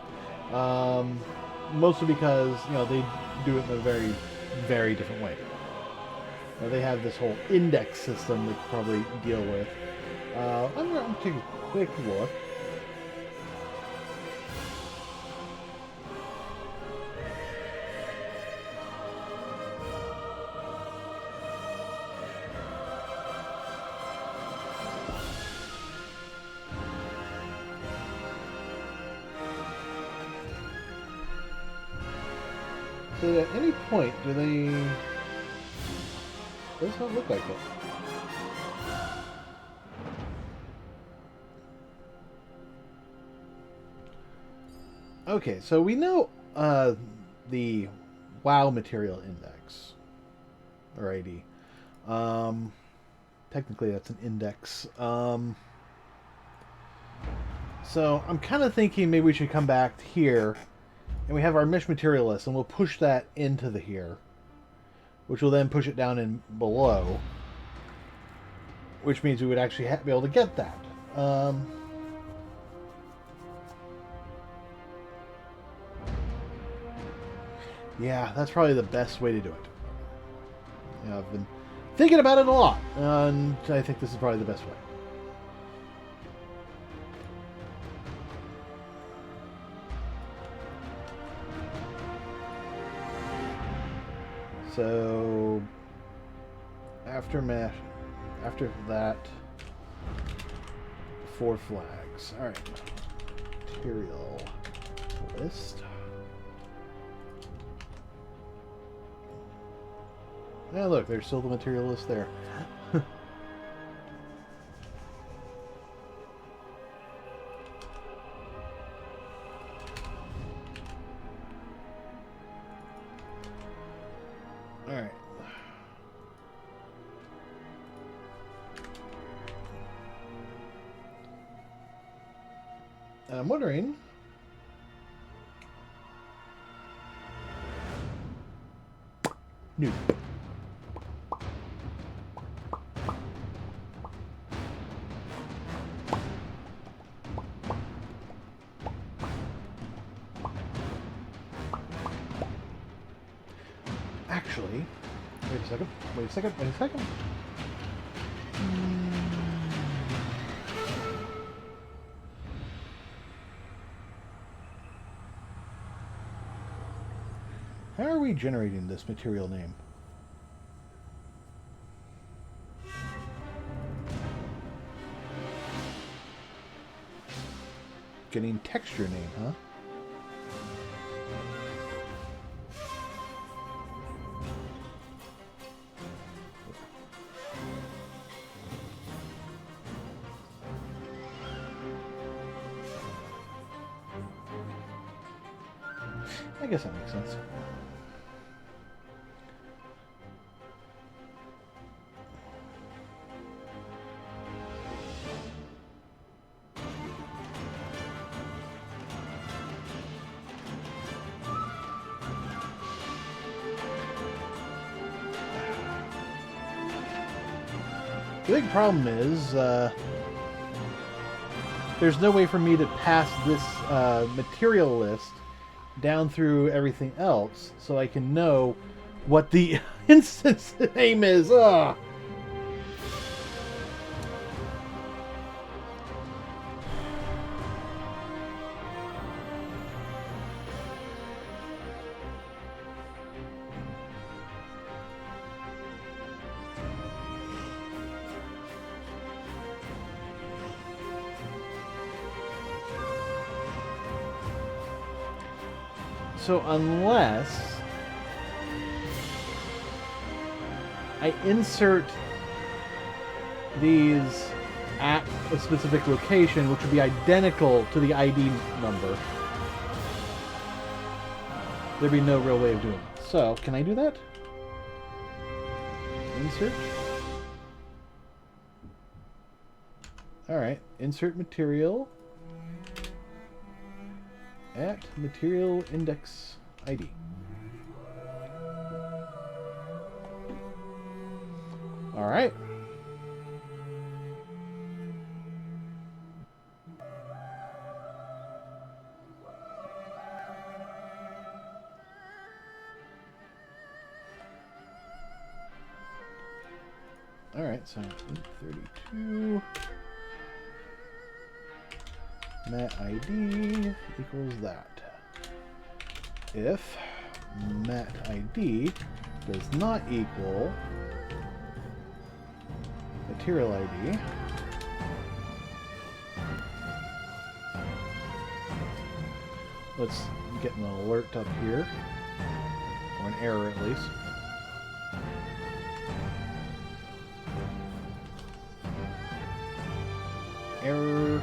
Mostly because, they do it in a very, very different way. They have this whole index system they could probably deal with. I'm going to take a quick look. So at any point, do they... does not look like it. Okay, so we know the WoW material index, or ID. Technically, that's an index. So I'm kind of thinking maybe we should come back here, and we have our mesh material list, and we'll push that into the here, which will then push it down in below, which means we would actually be able to get that. Yeah, that's probably the best way to do it. Yeah, I've been thinking about it a lot, and I think this is probably the best way. So after that, 4 flags. All right, material list. Yeah, look, there's still the material list there. All right. And I'm wondering. New. Actually, wait a second. Wait a second. Wait a second. How are we generating this material name? Getting texture name, huh? I guess that makes sense. The big problem is there's no way for me to pass this material list down through everything else so I can know what the instance name is. Ugh. So unless I insert these at a specific location, which would be identical to the ID number, there'd be no real way of doing it. So, can I do that? Insert. Alright, insert material at material index ID. Alright. Alright, so 32 mat ID equals that. If mat ID does not equal material ID, let's get an alert up here, or an error at least. Error.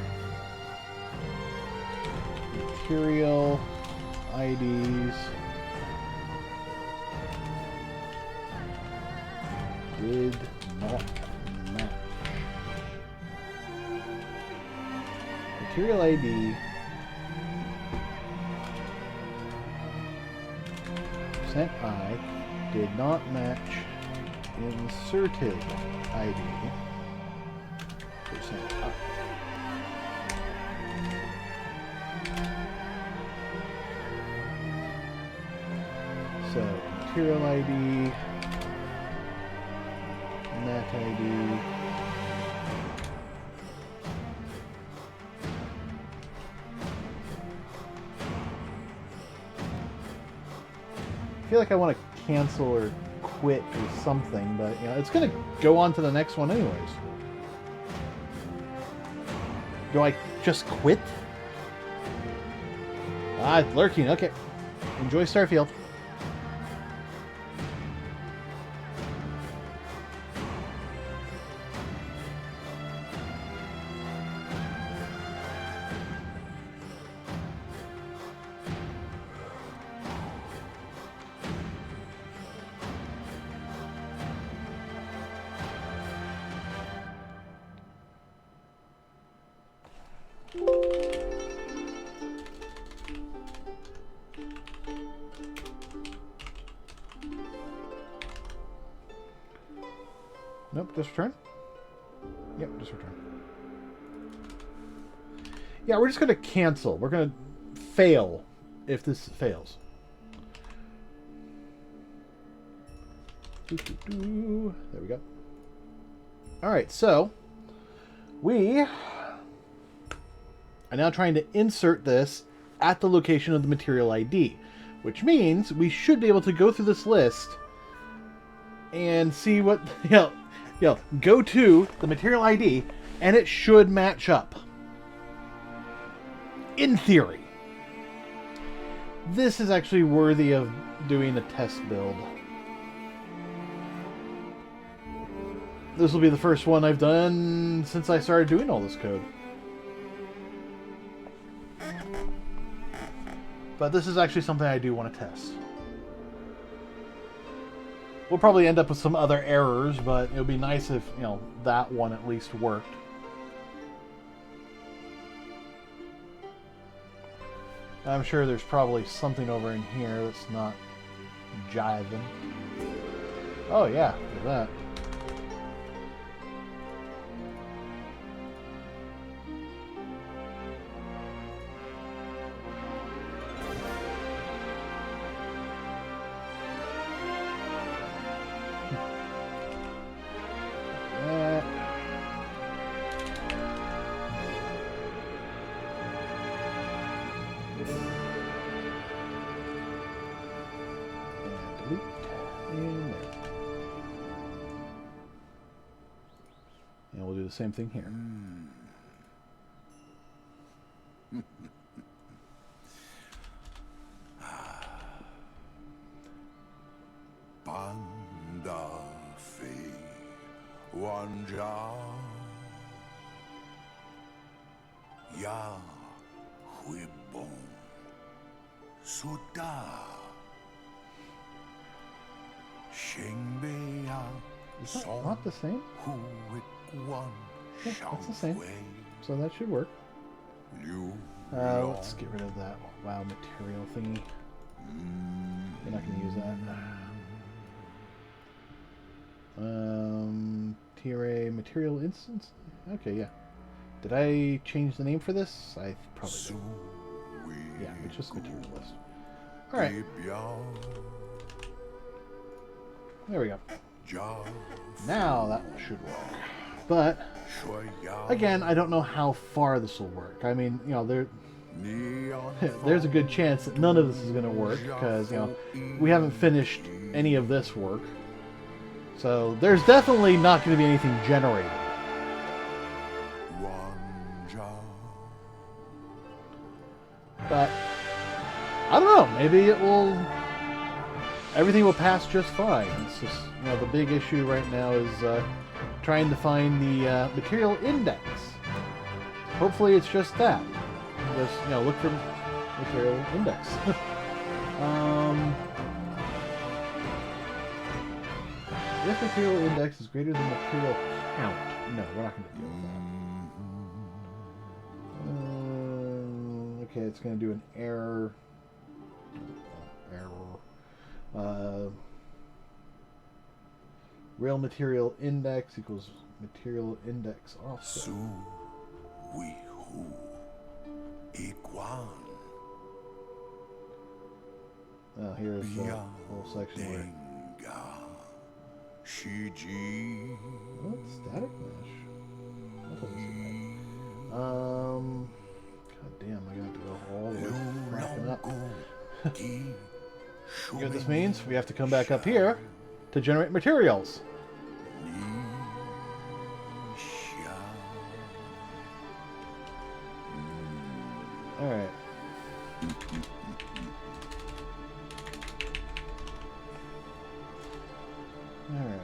Material IDs did not match. Material ID %I did not match inserted ID %I. So, material ID, mat ID. I feel like I want to cancel or quit or something, but you know, it's going to go on to the next one anyways. Do I just quit? Ah, lurking. Okay. Enjoy Starfield. Nope, just return. Yep, just return. Yeah, we're just going to cancel. We're going to fail if this fails. There we go. Alright, so we are now trying to insert this at the location of the material ID, which means we should be able to go through this list and see what, go to the material ID, and it should match up. In theory. This is actually worthy of doing a test build. This will be the first one I've done since I started doing all this code. But this is actually something I do want to test. We'll probably end up with some other errors, but it would be nice if, that one at least worked. I'm sure there's probably something over in here that's not jiving. Oh yeah, look at that. And we'll do the same thing here. Panda Fe Wanja Ya Huibon Suda Shengbeya Is that not the same? Yeah, it's the same. So that should work. Let's get rid of that WoW material thingy. We're not going to use that. Tier material instance? Okay, yeah. Did I change the name for this? I probably did. Yeah, it's just material list. Alright. There we go. Now that should work. But, again, I don't know how far this will work. I mean, there's a good chance that none of this is going to work because, we haven't finished any of this work. So, there's definitely not going to be anything generated. But, I don't know. Maybe it will... Everything will pass just fine. It's just, the big issue right now is trying to find the material index. Hopefully it's just that. Just, look for material index. If material index is greater than material count. No, we're not going to deal with that. Okay, it's going to do an error. Real material index equals material index offset. Su Wihu Ikwan Oh, here's a little section where... Benga. Shiji. What? Static mesh? That doesn't seem right. God damn, I got to go all the way cracking up. You know what this means? We have to come back up here to generate materials. Alright. Alright.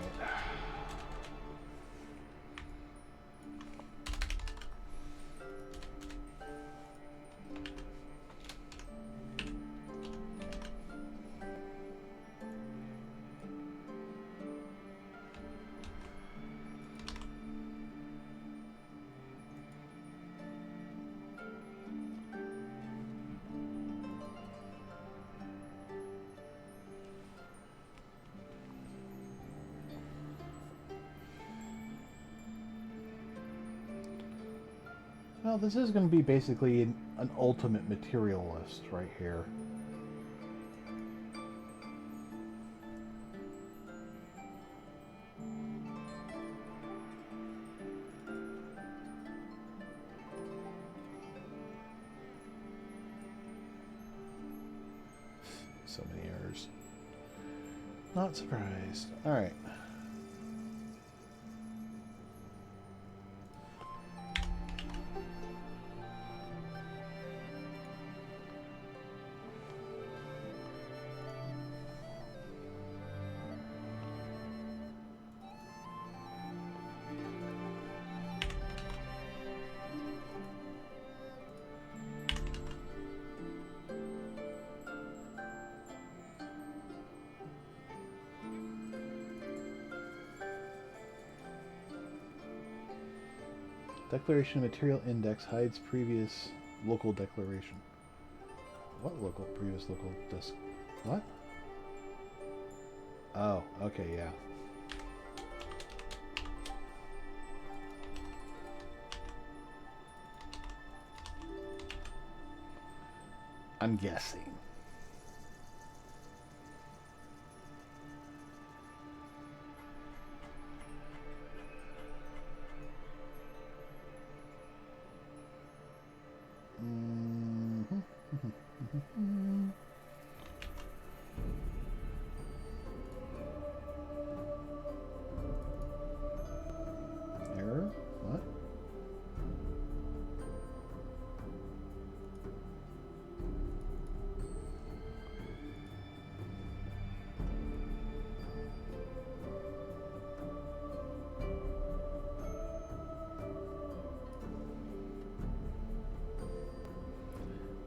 Well, this is going to be basically an ultimate materialist right here. So many errors. Not surprised. All right. Declaration of Material Index hides previous local declaration. What local? Previous local disk? What? Oh, okay, yeah. I'm guessing. Error? What?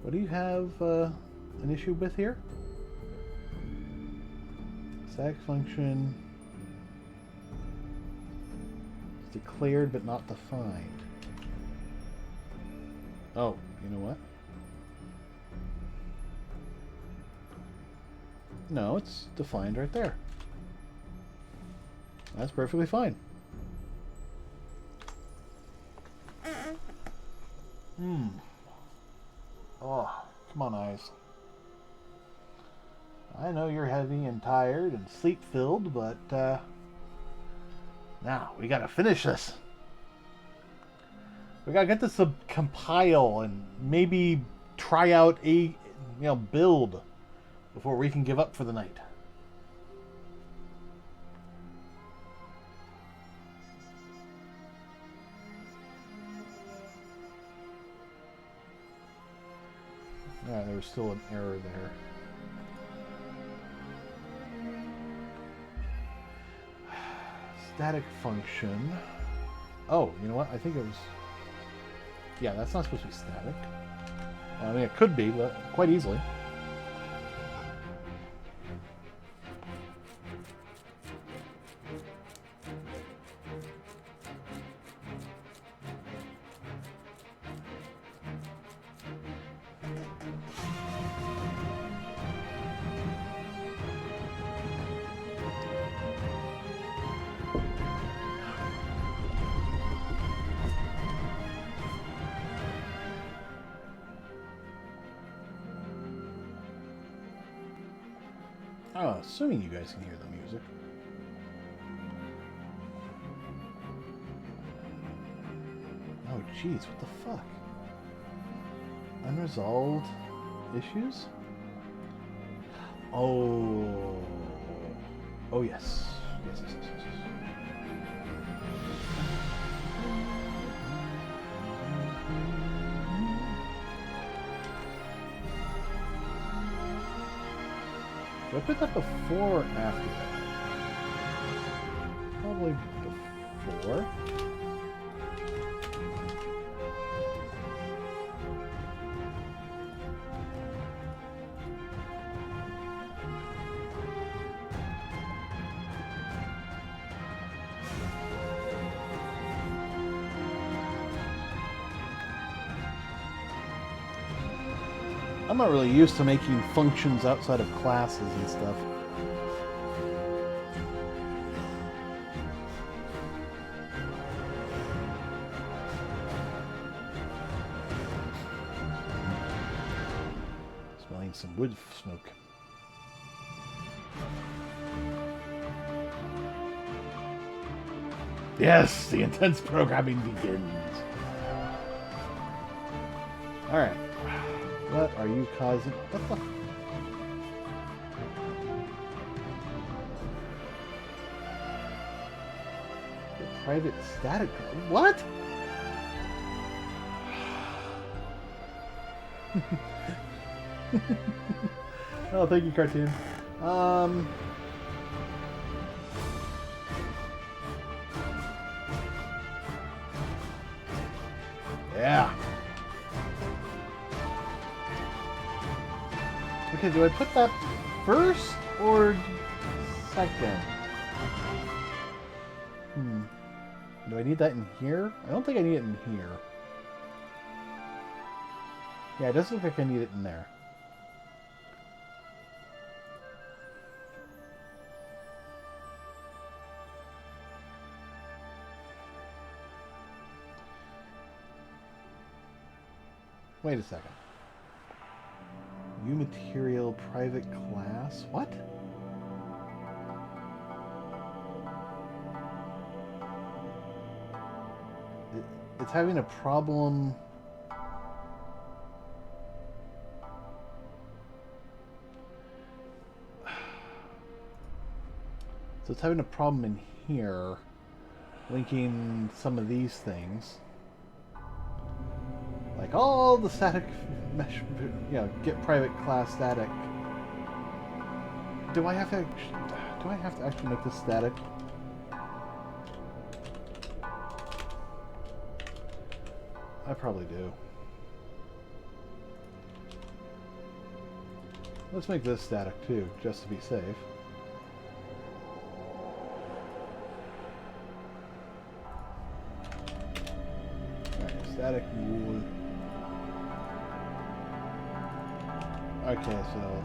What do you have an issue with here? Static function is declared but not defined. Oh, you know what? No, it's defined right there. That's perfectly fine. Oh, come on, eyes. I know you're heavy and tired and sleep-filled, but now we gotta finish this. We gotta get this to compile and maybe try out a build before we can give up for the night. Yeah, there was still an error there. Static function. Oh, you know what? I think it was... Yeah, that's not supposed to be static. I mean, it could be, but quite easily. Oh, assuming you guys can hear the music. Oh, jeez, what the fuck? Unresolved issues? Oh. Oh, yes. Yes, yes, yes, yes, yes. Do I put that before or after that? Probably before. I'm not really used to making functions outside of classes and stuff. Smelling some wood smoke. Yes, the intense programming begins. Alright. What are you causing? What the? Your private static. What? Oh, thank you, cartoon. Yeah. Okay, do I put that first or second? Do I need that in here? I don't think I need it in here. Yeah, it doesn't look like I need it in there. Wait a second. New material, private class. What? It's having a problem. So it's having a problem in here, linking some of these things. Like all the static mesh, you know, get private class static. Do I have to actually make this static? I probably do. Let's make this static too, just to be safe. Alright, static wood. Okay, so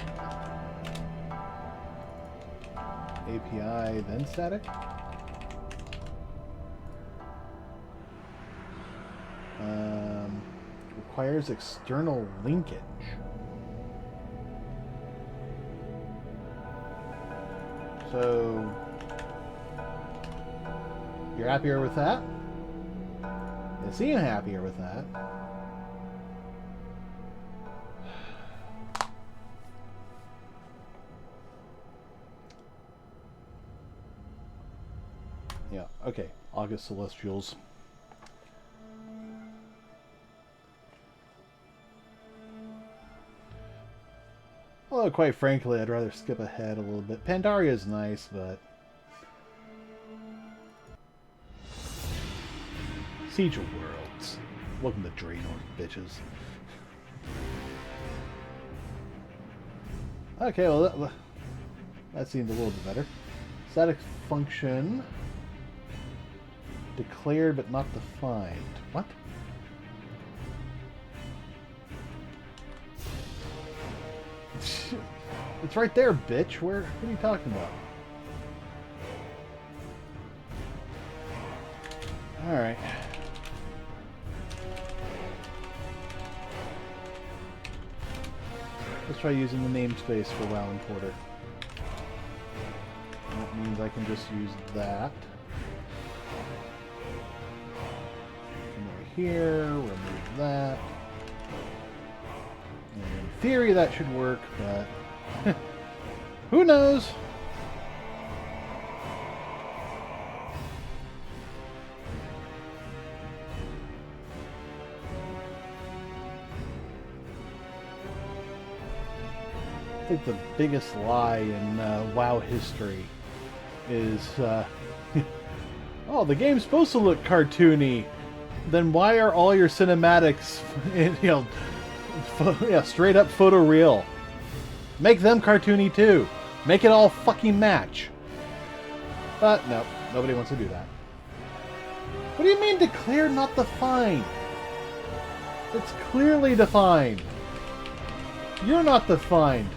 API, then static. Requires external linkage. So you're happier with that? You seem happier with that. Yeah, okay. August Celestials. Although, quite frankly, I'd rather skip ahead a little bit. Pandaria is nice, but... Siege of Worlds. Welcome to Draenor, bitches. Okay, well, that seemed a little bit better. Static function. Declared but not defined. What? It's right there, bitch. What are you talking about? Alright. Let's try using the namespace for WoW Importer. means I can just use that. Come over here, remove that. And in theory that should work, but who knows? I think the biggest lie in WoW history is, oh, the game's supposed to look cartoony. Then why are all your cinematics, straight up photoreal? Make them cartoony too. Make it all fucking match. But no, nobody wants to do that. What do you mean declare not defined? It's clearly defined. You're not defined.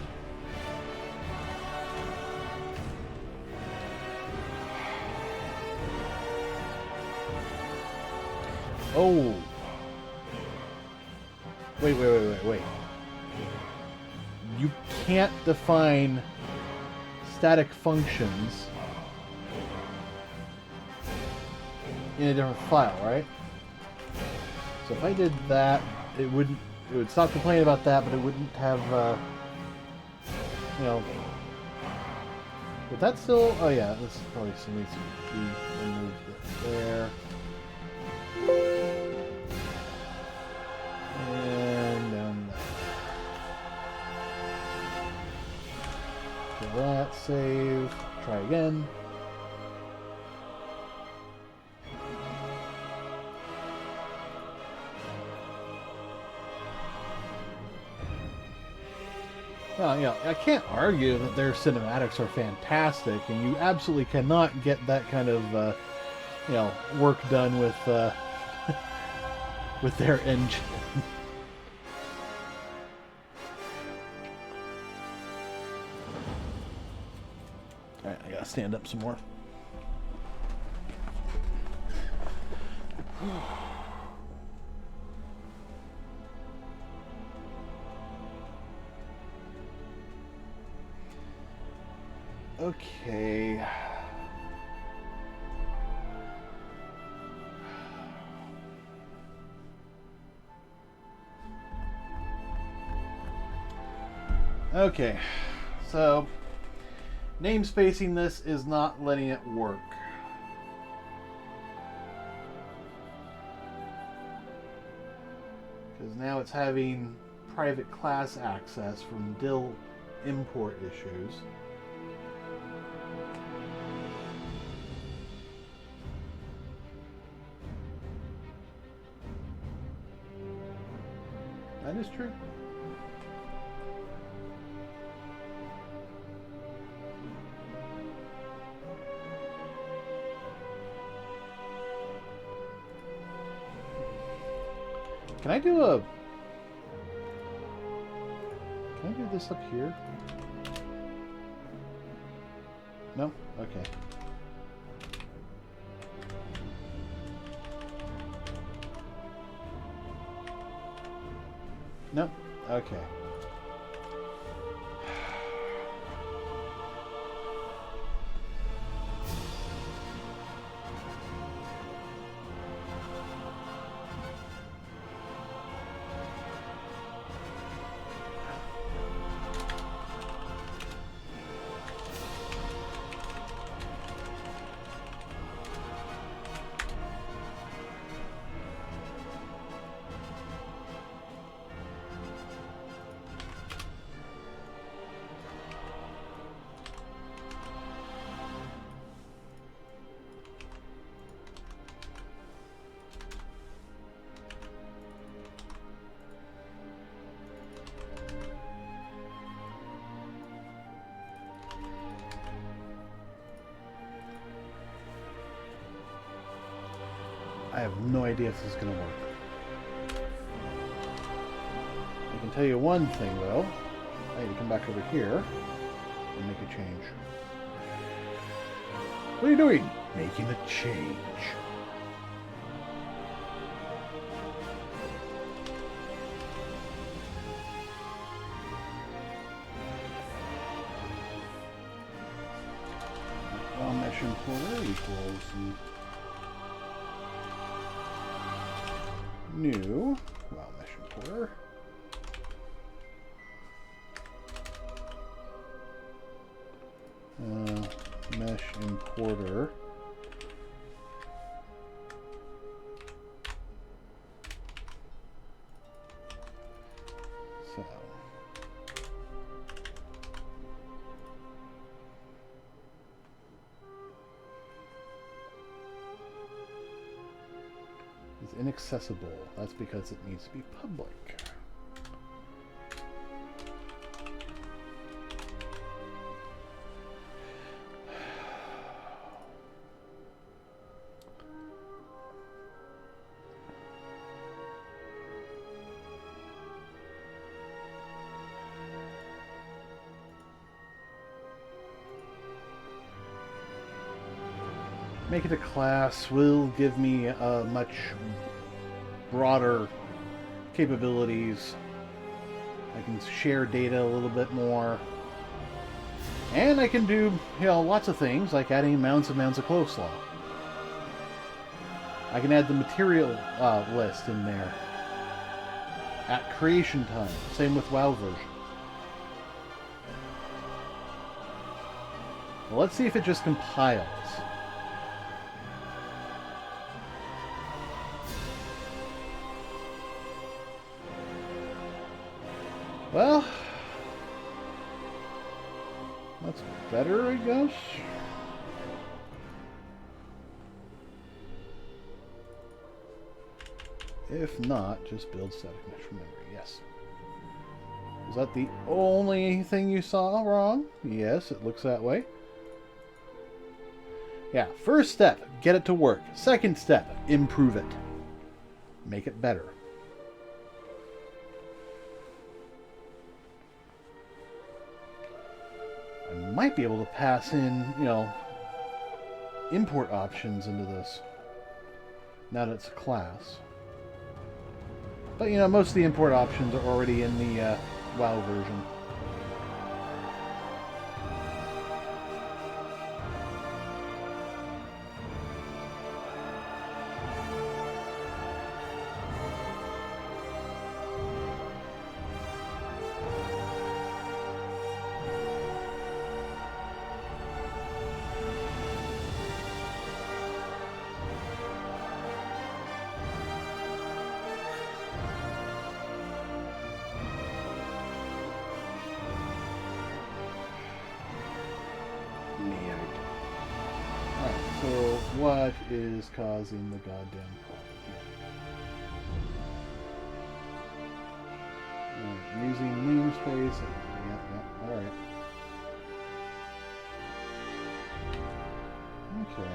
Oh. Wait. You can't define static functions in a different file, right? So if I did that, it would stop complaining about that, but it wouldn't have, but that's still, oh yeah, this probably still needs to be removed there. And down there. Kill that, save, try again. Well, I can't argue that their cinematics are fantastic, and you absolutely cannot get that kind of, work done with, with their engine. Alright, I gotta stand up some more. Okay. Okay, so namespacing this is not letting it work. Because now it's having private class access from DIL import issues. That is true. Can I do this up here? No? Okay. No? Okay. I have no idea if this is going to work. I can tell you one thing, though. I need to come back over here and make a change. What are you doing? Making a change. WoW mesh importer equals new WoW mesh importer. Mesh importer. So it's inaccessible. That's because it needs to be public. Make it a class will give me much broader capabilities. I can share data a little bit more. And I can do, lots of things, like adding mounds and mounds of coleslaw. I can add the material list in there at creation time. Same with WoW version. Well, let's see if it just compiles. Well, that's better, I guess. If not, just build static mesh from memory. Yes. Is that the only thing you saw wrong? Yes, it looks that way. Yeah, first step, get it to work. Second step, improve it. Make it better. I might be able to pass in, import options into this. Now that it's a class. But, most of the import options are already in the WoW version. What is causing the goddamn problem here? Right, using namespace. Yeah, alright. Okay.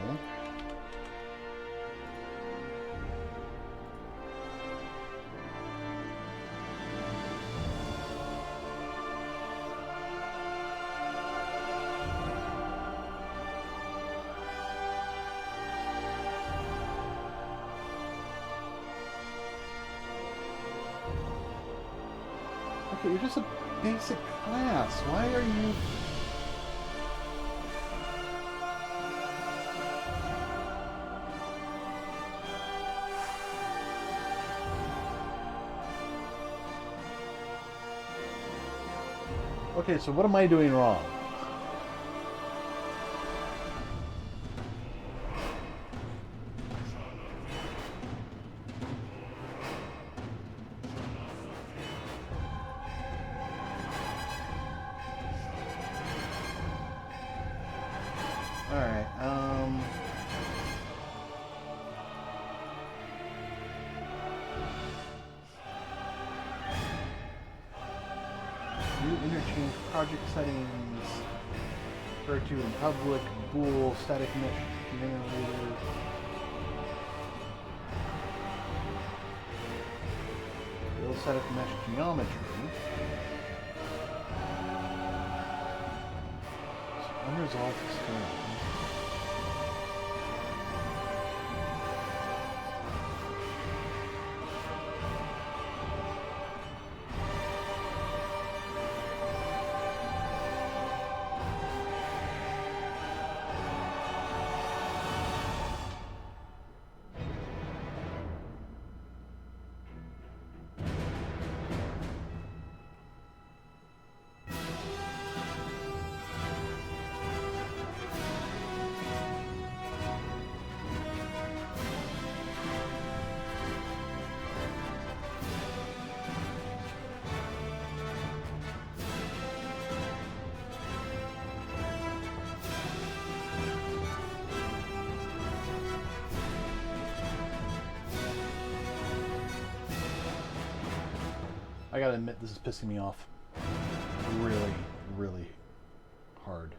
Okay, you're just a basic class. Why are you... Okay, so what am I doing wrong? Alright, new interchange project settings. Refer to in public, bool, static mesh generator. Build static mesh geometry. Unresolved experiment. I gotta admit, this is pissing me off. Really, really hard.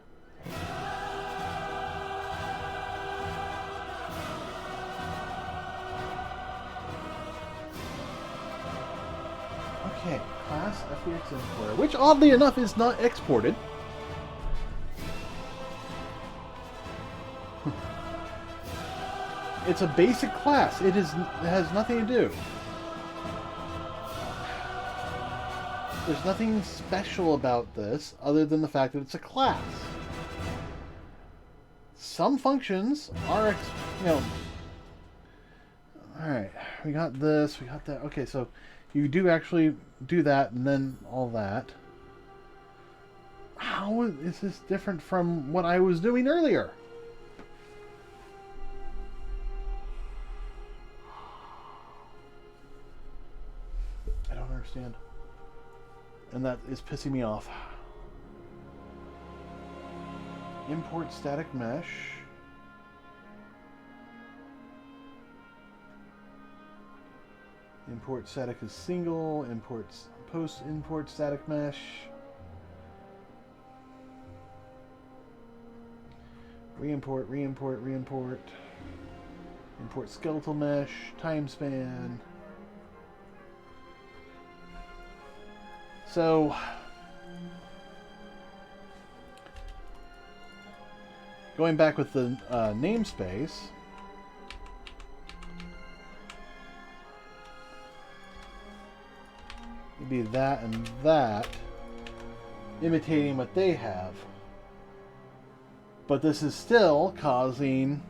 Okay, class FBX importer, which oddly enough is not exported. It's a basic class. It has nothing to do. There's nothing special about this other than the fact that it's a class. Some functions are, you know. Alright, we got this, we got that. Okay, so you do actually do that and then all that. How is this different from what I was doing earlier? I don't understand. And that is pissing me off. Import static mesh. Import static is single. Imports post import static mesh. Reimport, reimport, reimport. Import skeletal mesh. Time span. So, going back with the namespace, it'd be that and that, imitating what they have. But this is still causing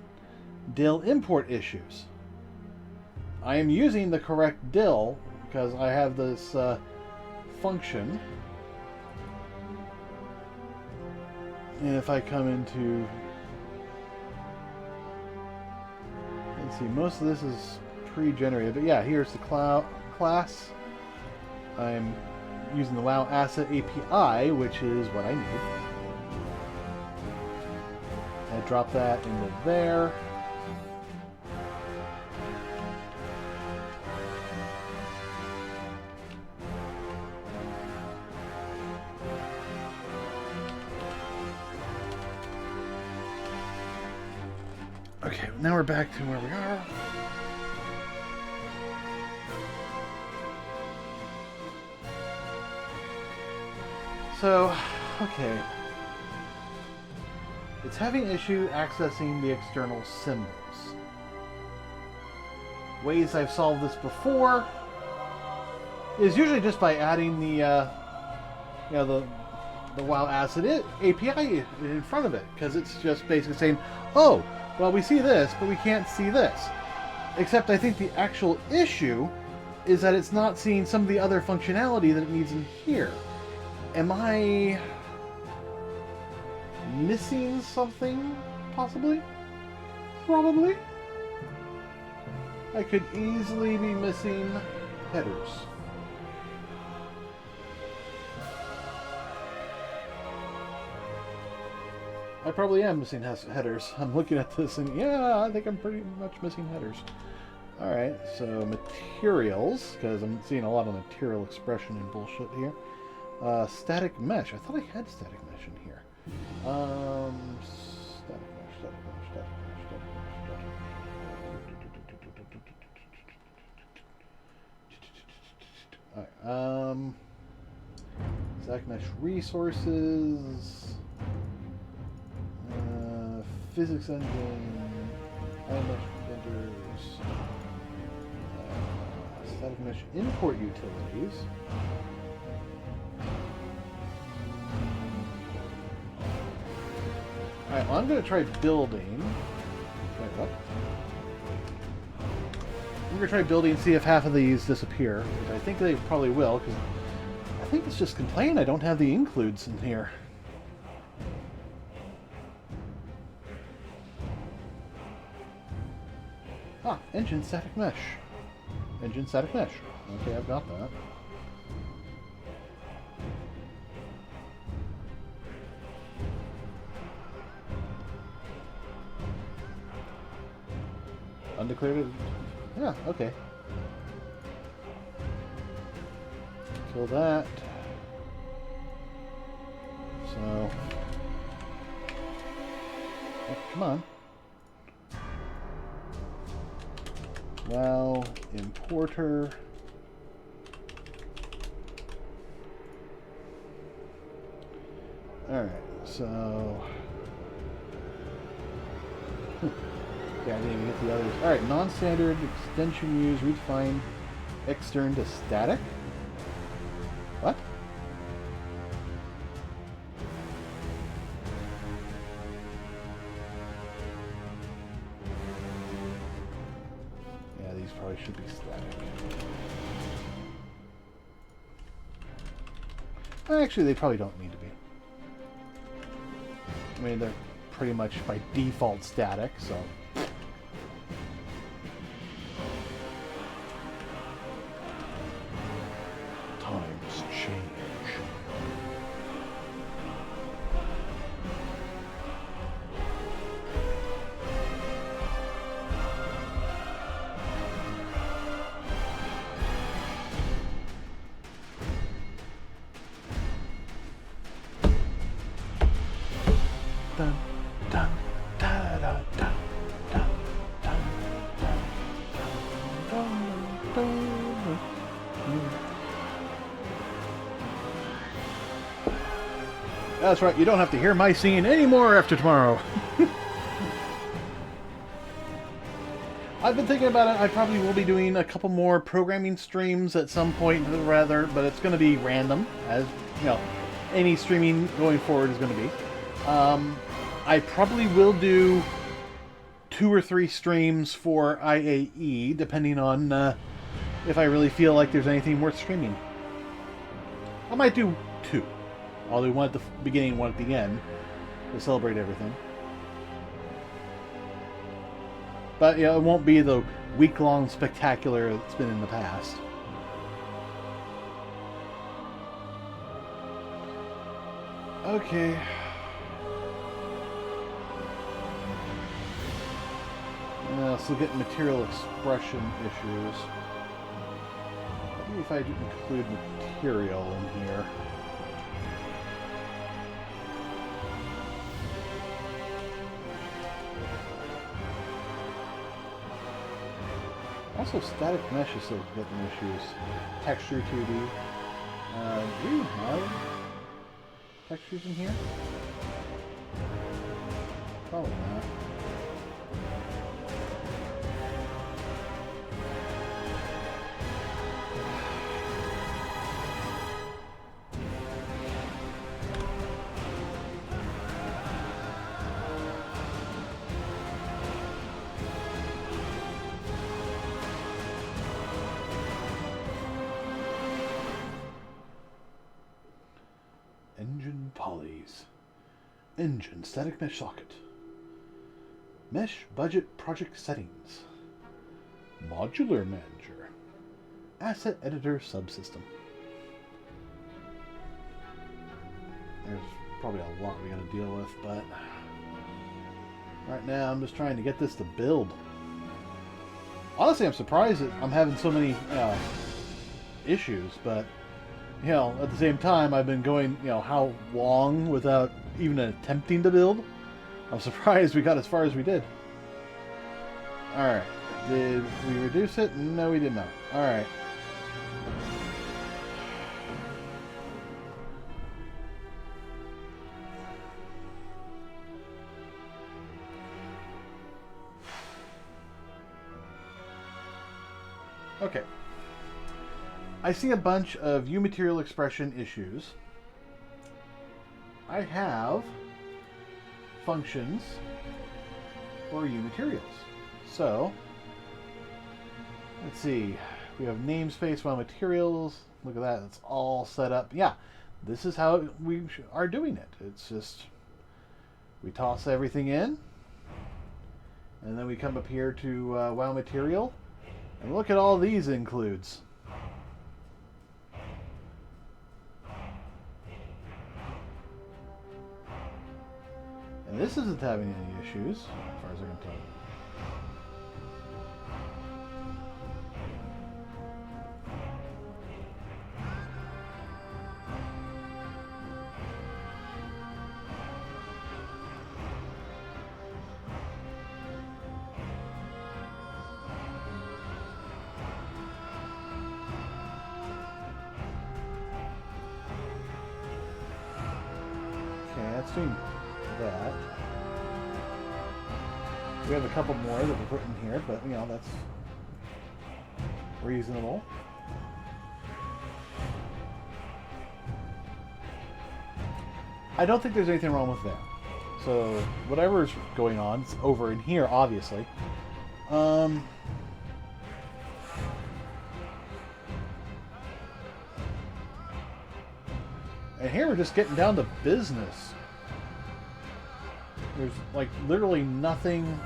dill import issues. I am using the correct dill because I have this function, and if I come into, let's see, most of this is pre-generated, but yeah, here's the class. I'm using the WoW Asset API, which is what I need. I drop that into there. Okay, now we're back to where we are. So, okay. It's having issue accessing the external symbols. Ways I've solved this before is usually just by adding the, the WoW Asset API in front of it, because it's just basically saying, oh, well, we see this, but we can't see this. Except I think the actual issue is that it's not seeing some of the other functionality that it needs in here. Am I missing something, possibly? Probably. I could easily be missing headers. I probably am missing headers. I'm looking at this and yeah, I think I'm pretty much missing headers. Alright, so materials, because I'm seeing a lot of material expression and bullshit here. Static mesh. I thought I had static mesh in here. Static mesh, static mesh, static mesh, static mesh. Alright, static mesh resources. Physics engine, iMesh vendors, static mesh import utilities. Alright, well, I'm going to try building. I'm going to try building and see if half of these disappear, which I think they probably will, because I think it's just complaining I don't have the includes in here. Ah, engine static mesh. Engine static mesh. Okay, I've got that. Undeclared. Yeah, okay. Kill that. So... oh, come on. WoW importer. Alright, so... yeah, I didn't even get the others. Alright, non-standard extension use, redefine extern to static. What? Yeah, these probably should be static. Actually, they probably don't need to be. I mean, they're pretty much by default static, so... times change. Dun, dun, da, da, dun, dun, dun, dun, dun, dun, dun. That's right, you don't have to hear my singing anymore after tomorrow. I've been thinking about it. I probably will be doing a couple more programming streams at some point, rather, but it's going to be random, as you know, any streaming going forward is going to be. I probably will do 2 or 3 streams for IAE, depending on if I really feel like there's anything worth streaming. I might do 2. I'll do one at the beginning, one at the end, to celebrate everything. But yeah, it won't be the week-long spectacular it's been in the past. Okay. Still getting material expression issues. Maybe if I do include material in here. Also, static mesh is still getting issues. Texture 2D. Do you have textures in here? Probably not. Engine polys. Engine static mesh socket. Mesh budget project settings. Modular manager. Asset editor subsystem. There's probably a lot we gotta deal with, but right now I'm just trying to get this to build. Honestly, I'm surprised that I'm having so many issues, but you know, at the same time, I've been going, you know, how long without even attempting to build? I'm surprised we got as far as we did. Alright. Did we reduce it? No, we did not. Alright. Okay. I see a bunch of U material expression issues. I have functions for U materials. So, let's see. We have namespace while materials. Look at that. It's all set up. Yeah, this is how we are doing it. It's just, we toss everything in. And then we come up here to WoW material. And look at all these includes. And this isn't having any issues, as far as I can tell. fixing that. We have a couple more that we're putting here, but you know, that's reasonable. I don't think there's anything wrong with that. So whatever's going on, it's over in here, obviously. And here we're just getting down to business. There's like literally nothing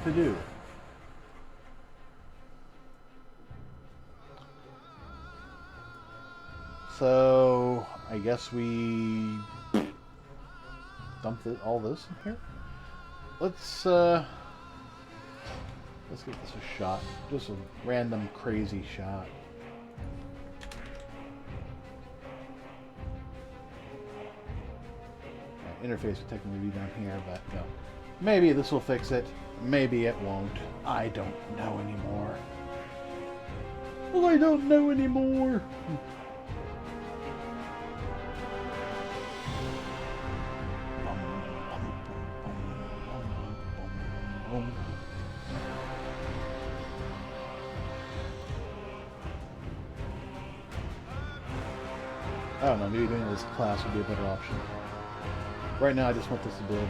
to do. So I guess we dump all this in here. Let's get this a shot. Just a random crazy shot. Interface would technically be down here, but no. Maybe this will fix it. Maybe it won't. I don't know anymore. Well, I don't know anymore. I don't know, maybe doing this class would be a better option. Right now I just want this to build.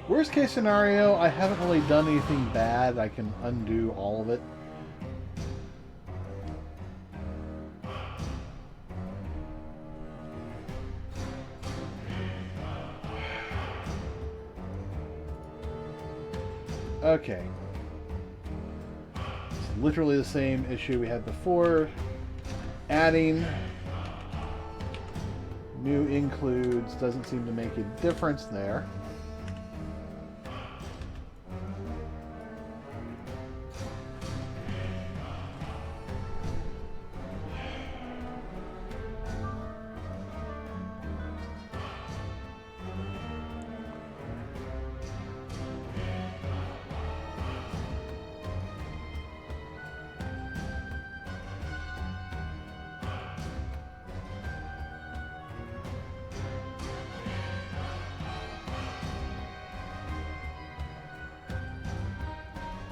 Worst case scenario, I haven't really done anything bad. I can undo all of it. Okay. It's literally the same issue we had before. Adding new includes doesn't seem to make a difference there.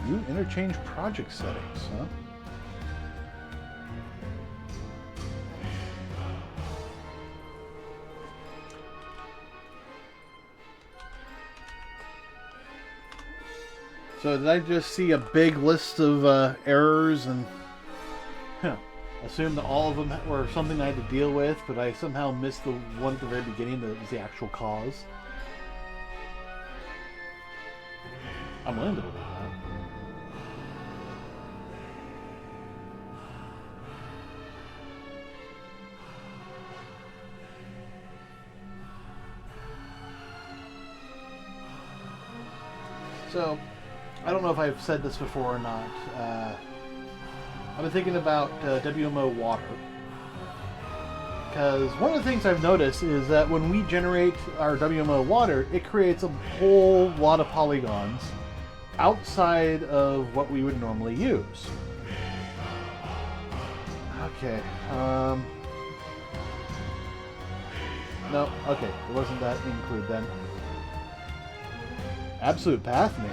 You interchange project settings, huh? So did I just see a big list of errors and assume that all of them were something I had to deal with, but I somehow missed the one at the very beginning that was the actual cause? I'm willing to believe that. So, I don't know if I've said this before or not. I've been thinking about WMO water. Because one of the things I've noticed is that when we generate our WMO water, it creates a whole lot of polygons outside of what we would normally use. Okay. No, okay. It wasn't that include then. Absolute path name.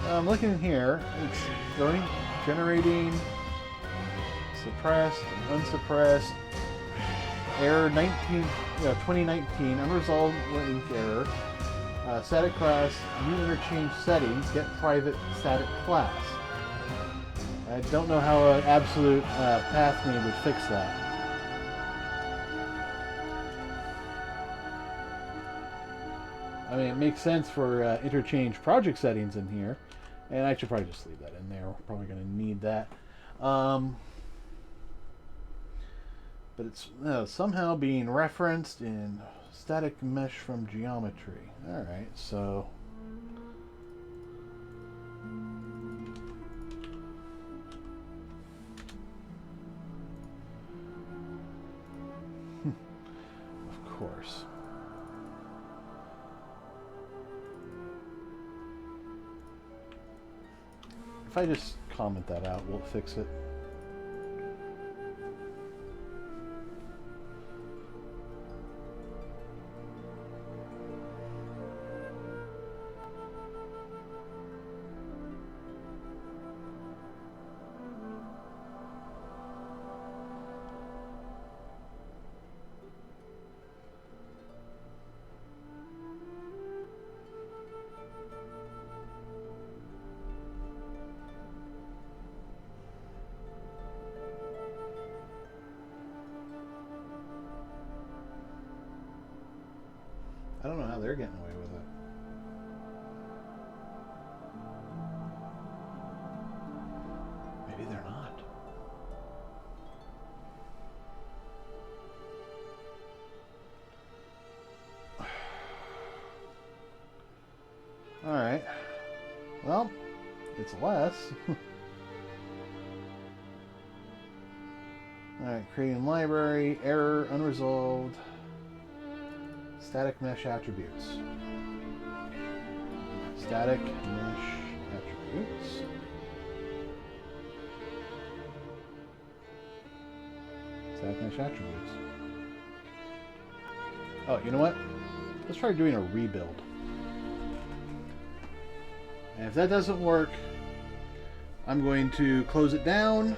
I'm looking here. It's generating suppressed and unsuppressed. Error 2019 unresolved link error. Static class new interchange settings. Get private static class. I don't know how an absolute path name would fix that. I mean, it makes sense for interchange project settings in here, and I should probably just leave that in there. We're probably going to need that. But it's somehow being referenced in static mesh from geometry. All right, so of course. I just comment that out, will it fix it? I don't know how they're getting away with it. Maybe they're not. Alright. Well, it's less. Alright, creating library, error, unresolved. Static mesh attributes. Static mesh attributes. Static mesh attributes. Oh, you know what? Let's try doing a rebuild. And if that doesn't work, I'm going to close it down,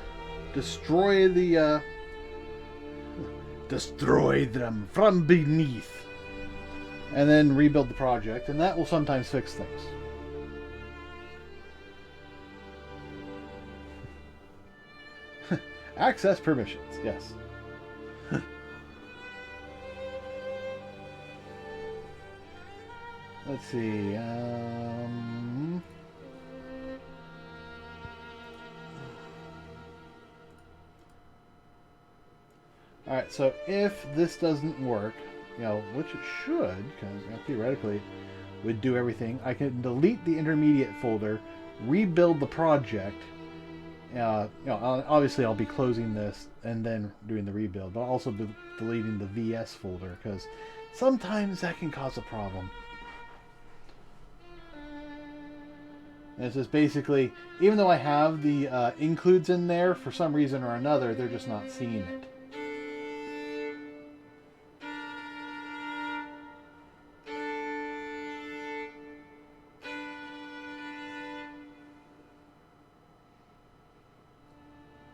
destroy the destroy them from beneath. And then rebuild the project, and that will sometimes fix things. Access permissions, yes. Let's see. Alright, so if this doesn't work, you know, which it should, because theoretically it would do everything. I can delete the intermediate folder, rebuild the project. You know, obviously I'll be closing this and then doing the rebuild, but I'll also be deleting the VS folder because sometimes that can cause a problem. And it's just basically, even though I have the includes in there, for some reason or another, they're just not seeing it.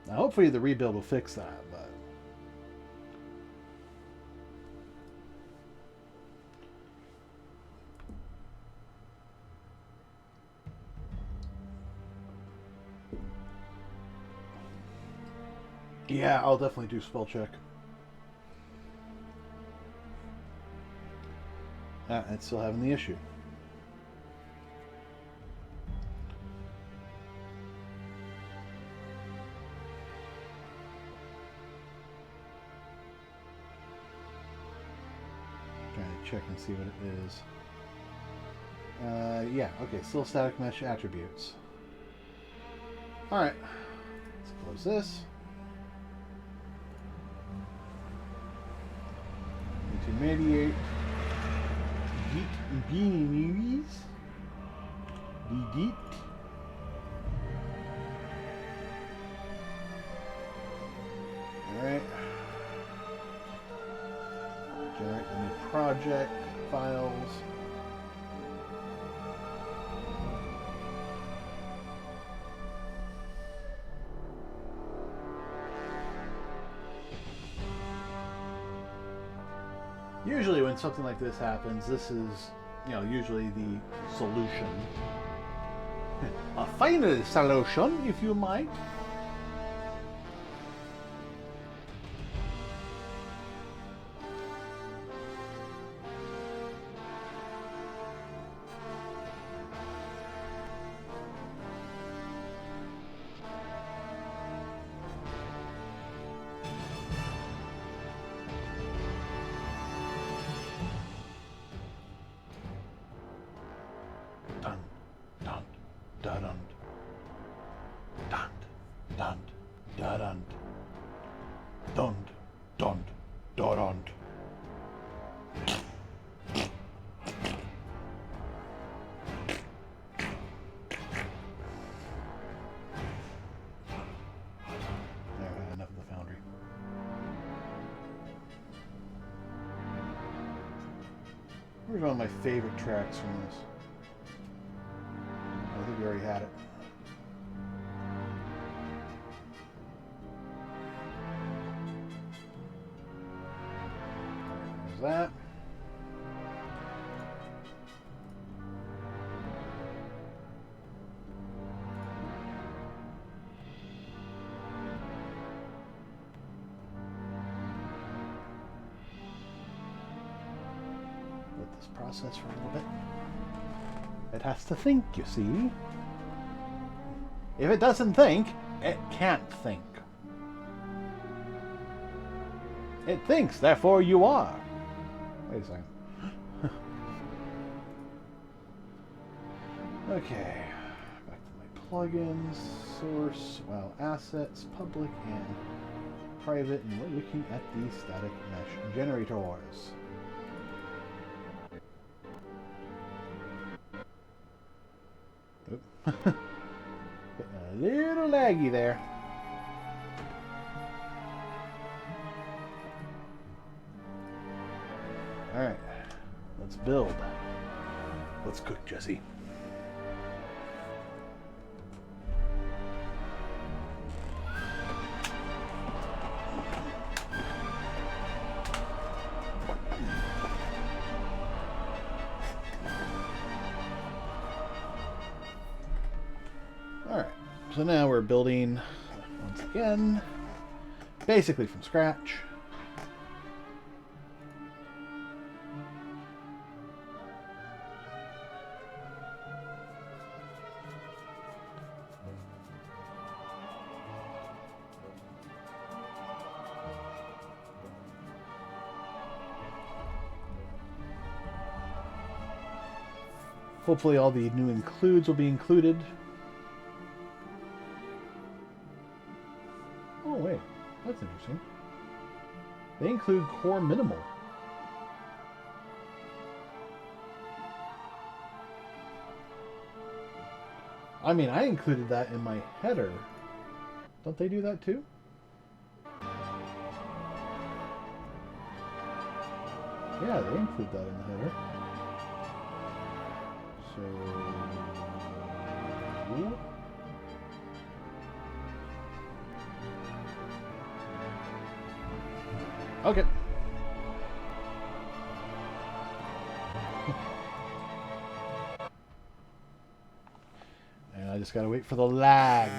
Now, hopefully the rebuild will fix that, but... yeah, I'll definitely do spell check. It's still having the issue. Check and see what it is. Yeah, okay, still static mesh attributes. Alright, let's close this. Intermediate. Beanies. Delete. Alright. Generate a new project, files. Usually when something like this happens, this is, you know, usually the solution. A final solution, if you might. Dun, dun, dun, dun, dun. Here's one of my favorite tracks from this. I think we already had it. There's that. Let this process for a little bit. It has to think, you see. If it doesn't think, it can't think. It thinks, therefore you are. Wait a second. Okay. Back to my plugins, source, WoW assets, public and private, and we're looking at the static mesh generators. Oop. Getting a little laggy there. Alright, let's build. Let's cook, Jesse. Alright, so now we're building, once again, basically from scratch. Hopefully all the new includes will be included. Oh wait, that's interesting. They include core minimal. I mean, I included that in my header. Don't they do that too? Yeah, they include that in the header. So... okay. And I just gotta wait for the lag.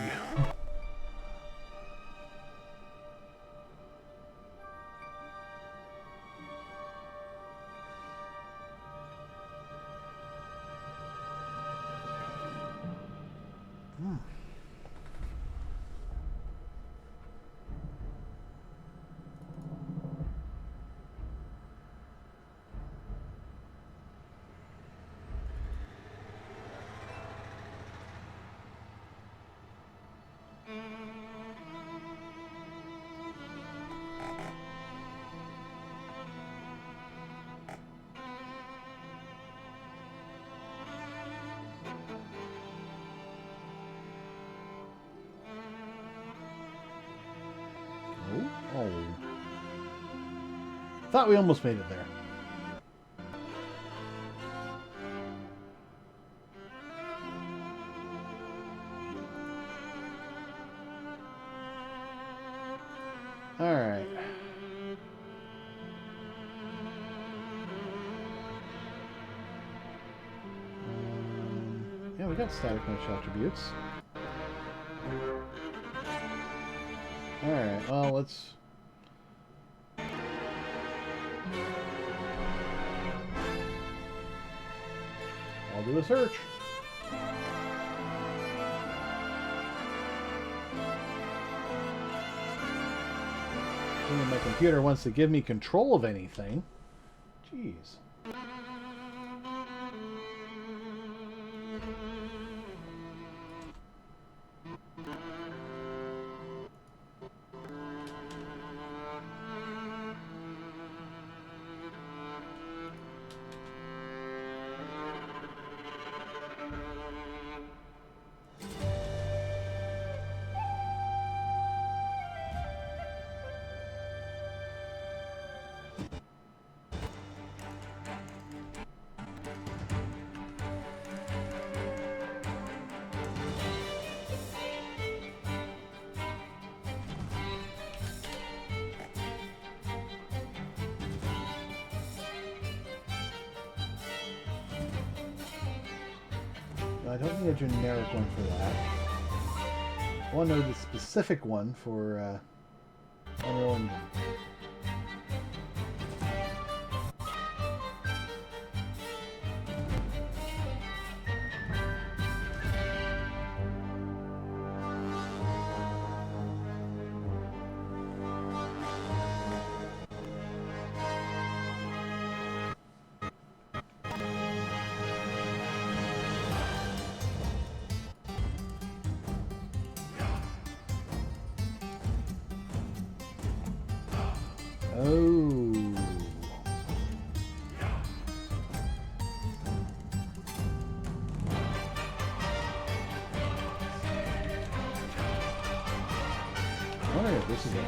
Oh. Thought we almost made it there. Alright. Yeah, we got static mesh attributes. Alright, well, let's... I'll do a search. Assuming my computer wants to give me control of anything. Jeez. don't need a generic one for that. I want to know the specific one for Unreal Engine. Oh. I wonder if this is it.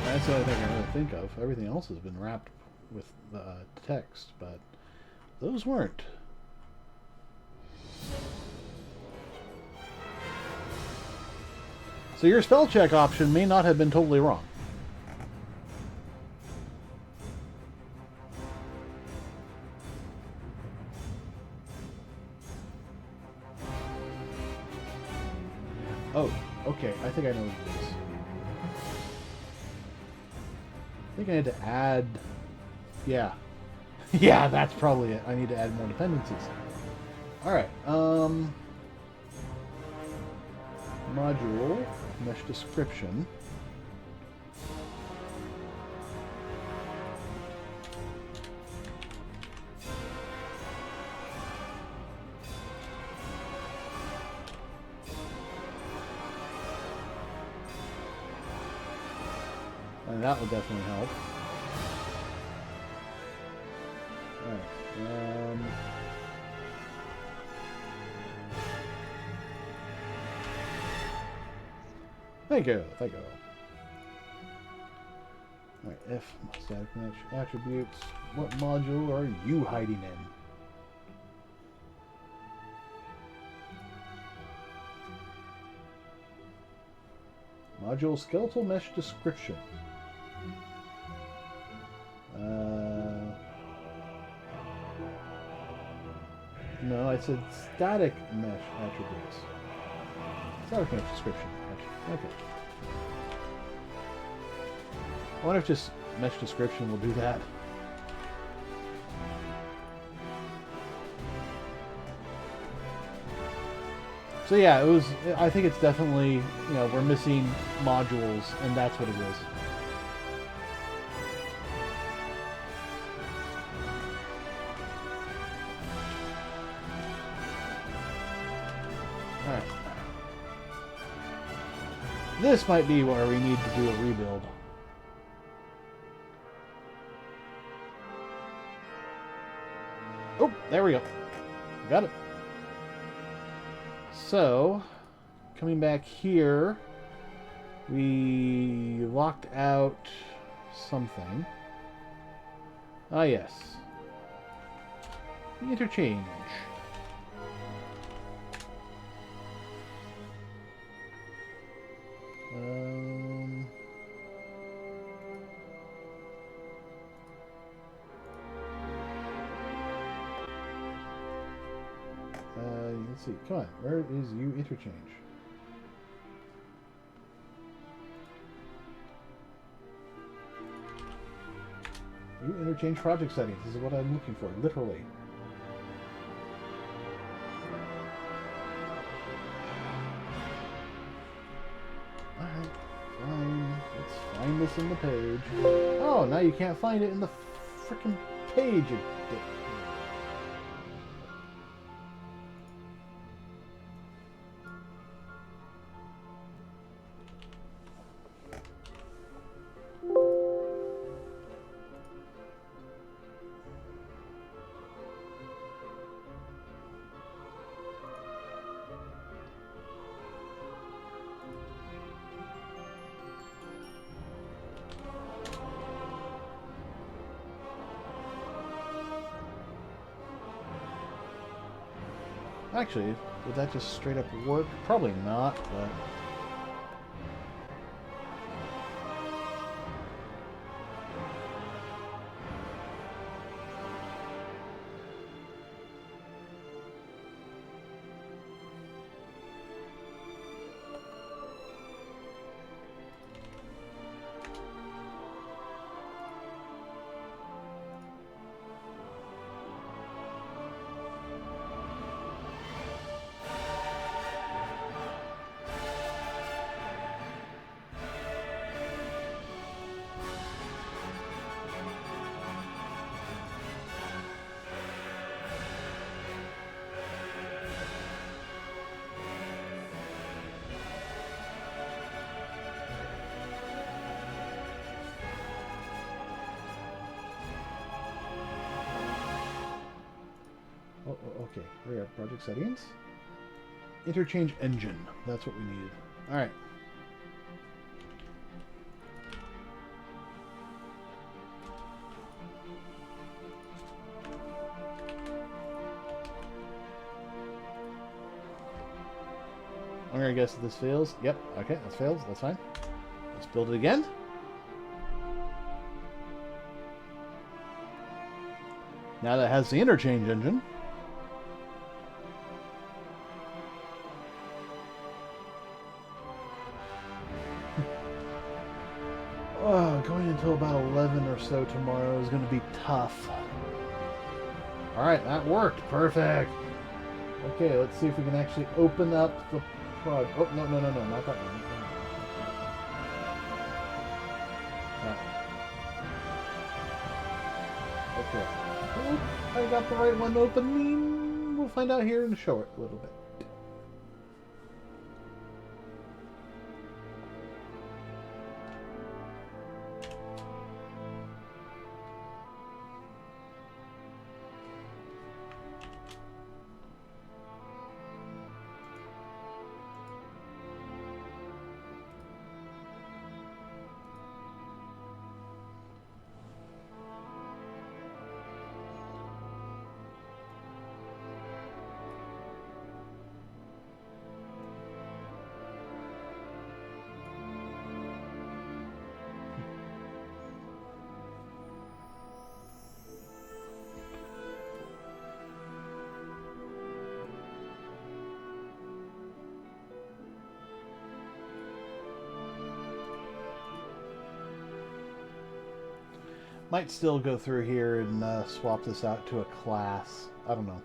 That's the only thing I really think of. Everything else has been wrapped with text, but those weren't. So your spell check option may not have been totally wrong. Oh, okay. I think I know what it is. I think I need to add... Yeah. Yeah, that's probably it. I need to add more dependencies. Alright, module, mesh description. And that would definitely help. Alright, Thank you. Alright, if static mesh attributes, what module are you hiding in? Module skeletal mesh description. No, I said static mesh attributes. Static mesh description. Okay. I wonder if just mesh description will do that. So yeah, it was. I think it's definitely, you know, we're missing modules, and that's what it is. All right. This might be where we need to do a rebuild. Oh, there we go. Got it. So, coming back here, we locked out something. Ah, yes. The interchange. Let's see. Come on. Where is U interchange? U interchange project settings. This is what I'm looking for, literally. Alright, fine. Let's find this in the page. Oh, now you can't find it in the frickin' page. Actually, would that just straight up work? Probably not, but... Okay, here we are. Project settings. Interchange engine. That's what we needed. Alright. I'm gonna guess that this fails. Yep, okay, this fails. That's fine. Let's build it again. Now that it has the interchange engine. Oh, going until about 11 or so tomorrow is going to be tough. Alright, that worked. Perfect. Okay, let's see if we can actually open up the plug. Oh, no, not that one. Okay. Oh, I got the right one open. We'll find out here in a short a little bit. Might still go through here and swap this out to a class. I don't know.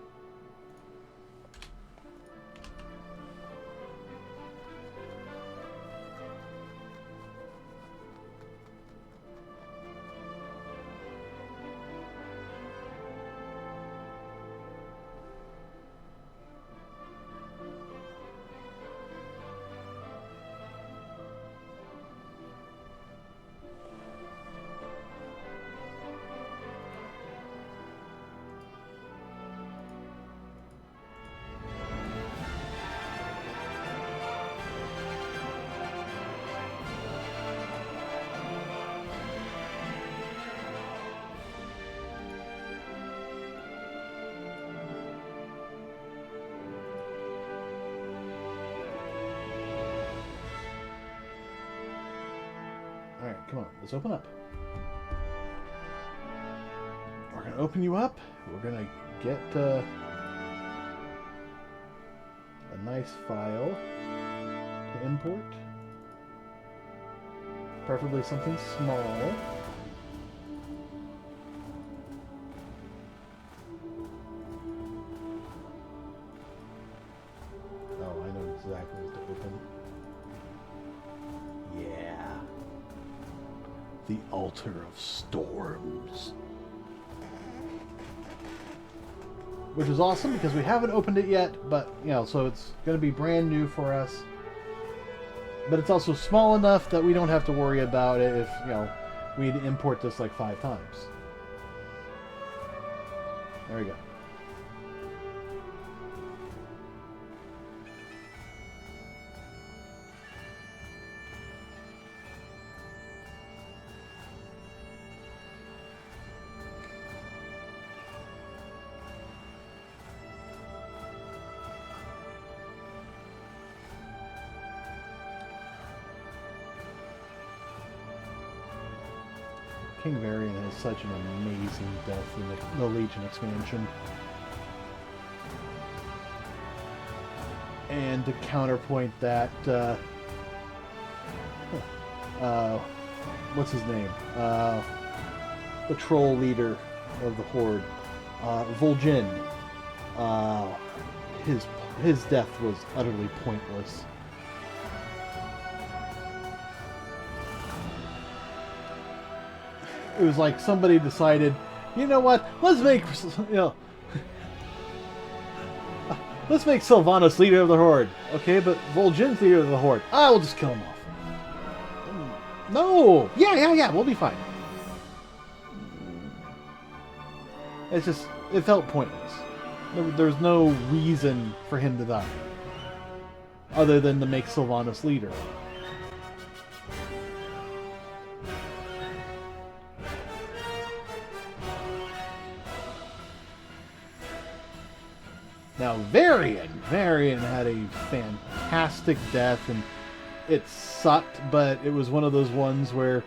Alright, come on, let's open up. We're going to open you up. We're going to get a nice file to import. Preferably something small. Oh, I know exactly what to open. Yeah. The Altar of Storms. Which is awesome because we haven't opened it yet, but, you know, so it's going to be brand new for us. But it's also small enough that we don't have to worry about it if, you know, we'd import this like 5 times. There we go. King Varian has such an amazing death in the Legion expansion. And to counterpoint that, what's his name? The troll leader of the Horde, Vol'jin. His death was utterly pointless. It was like somebody decided, you know what? Let's make let's make Sylvanas leader of the Horde. Okay, but Vol'jin's leader of the Horde. We'll just kill him off. No! Yeah, we'll be fine. It's just, it felt pointless. There's no reason for him to die. Other than to make Sylvanas leader. Now, Varian had a fantastic death, and it sucked, but it was one of those ones where,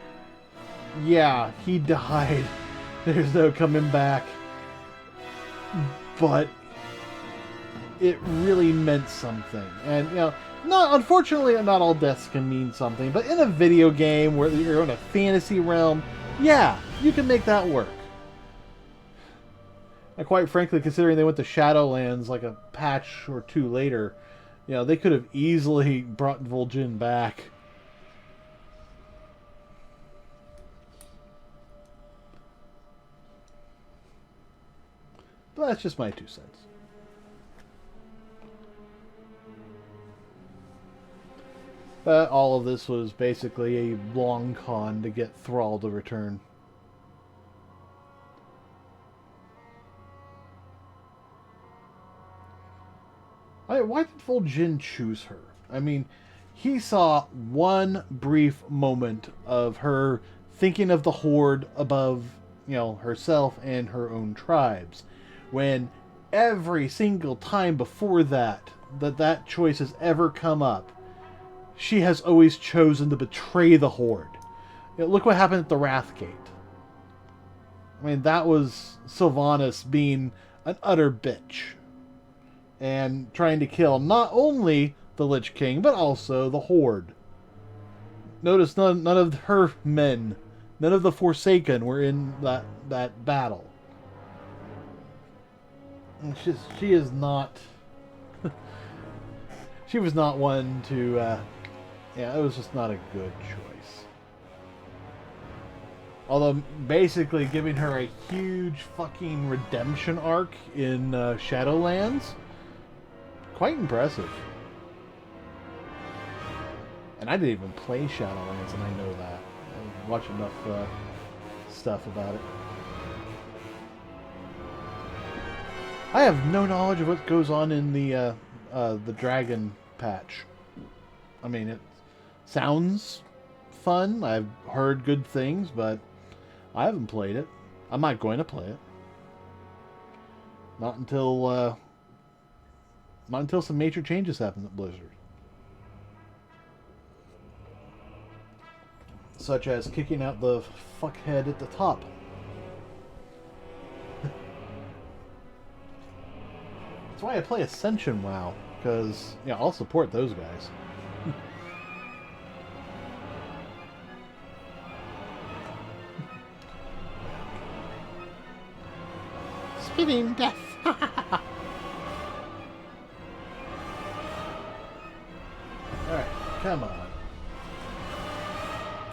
yeah, he died. There's no coming back. But it really meant something. And, you know, unfortunately, not all deaths can mean something, but in a video game where you're in a fantasy realm, yeah, you can make that work. And quite frankly, considering they went to Shadowlands like a patch or two later, you know, they could have easily brought Vol'jin back. But that's just my 2 cents. But all of this was basically a long con to get Thrall to return. Why did Vol'jin choose her? I mean, he saw one brief moment of her thinking of the Horde above, you know, herself and her own tribes. When every single time before that that choice has ever come up, she has always chosen to betray the Horde. You know, look what happened at the Wrathgate. I mean, that was Sylvanas being an utter bitch. And trying to kill not only the Lich King, but also the Horde. Notice none of her men, none of the Forsaken were in that battle. She is not... she was not one to... yeah, it was just not a good choice. Although, basically giving her a huge fucking redemption arc in Shadowlands... quite impressive. And I didn't even play Shadowlands, and I know that. I watch enough stuff about it. I have no knowledge of what goes on in the dragon patch. I mean, it sounds fun. I've heard good things, but I haven't played it. I'm not going to play it. Not until some major changes happen at Blizzard. Such as kicking out the fuckhead at the top. That's why I play Ascension WoW, because, yeah, I'll support those guys. Spitting death! Alright, come on.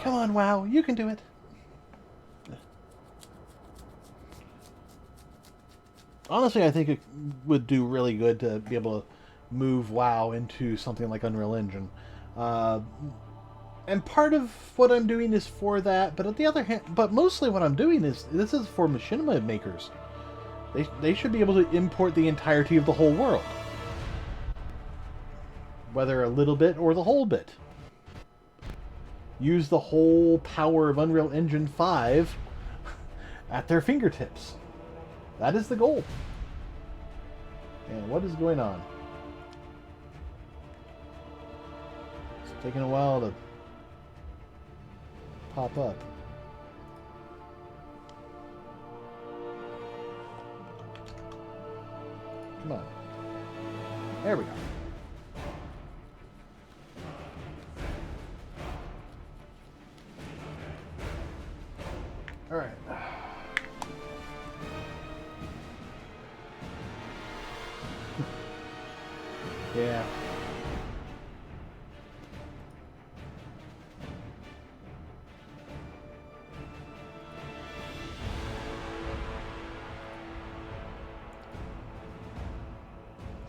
Come on, WoW, you can do it. Honestly, I think it would do really good to be able to move WoW into something like Unreal Engine. And part of what I'm doing is for that, but on the other hand, but mostly what I'm doing is, this is for machinima makers. They should be able to import the entirety of the whole world. Whether a little bit or the whole bit. Use the whole power of Unreal Engine 5 at their fingertips. That is the goal. And what is going on? It's taking a while to pop up. Come on. There we go. All right. Yeah.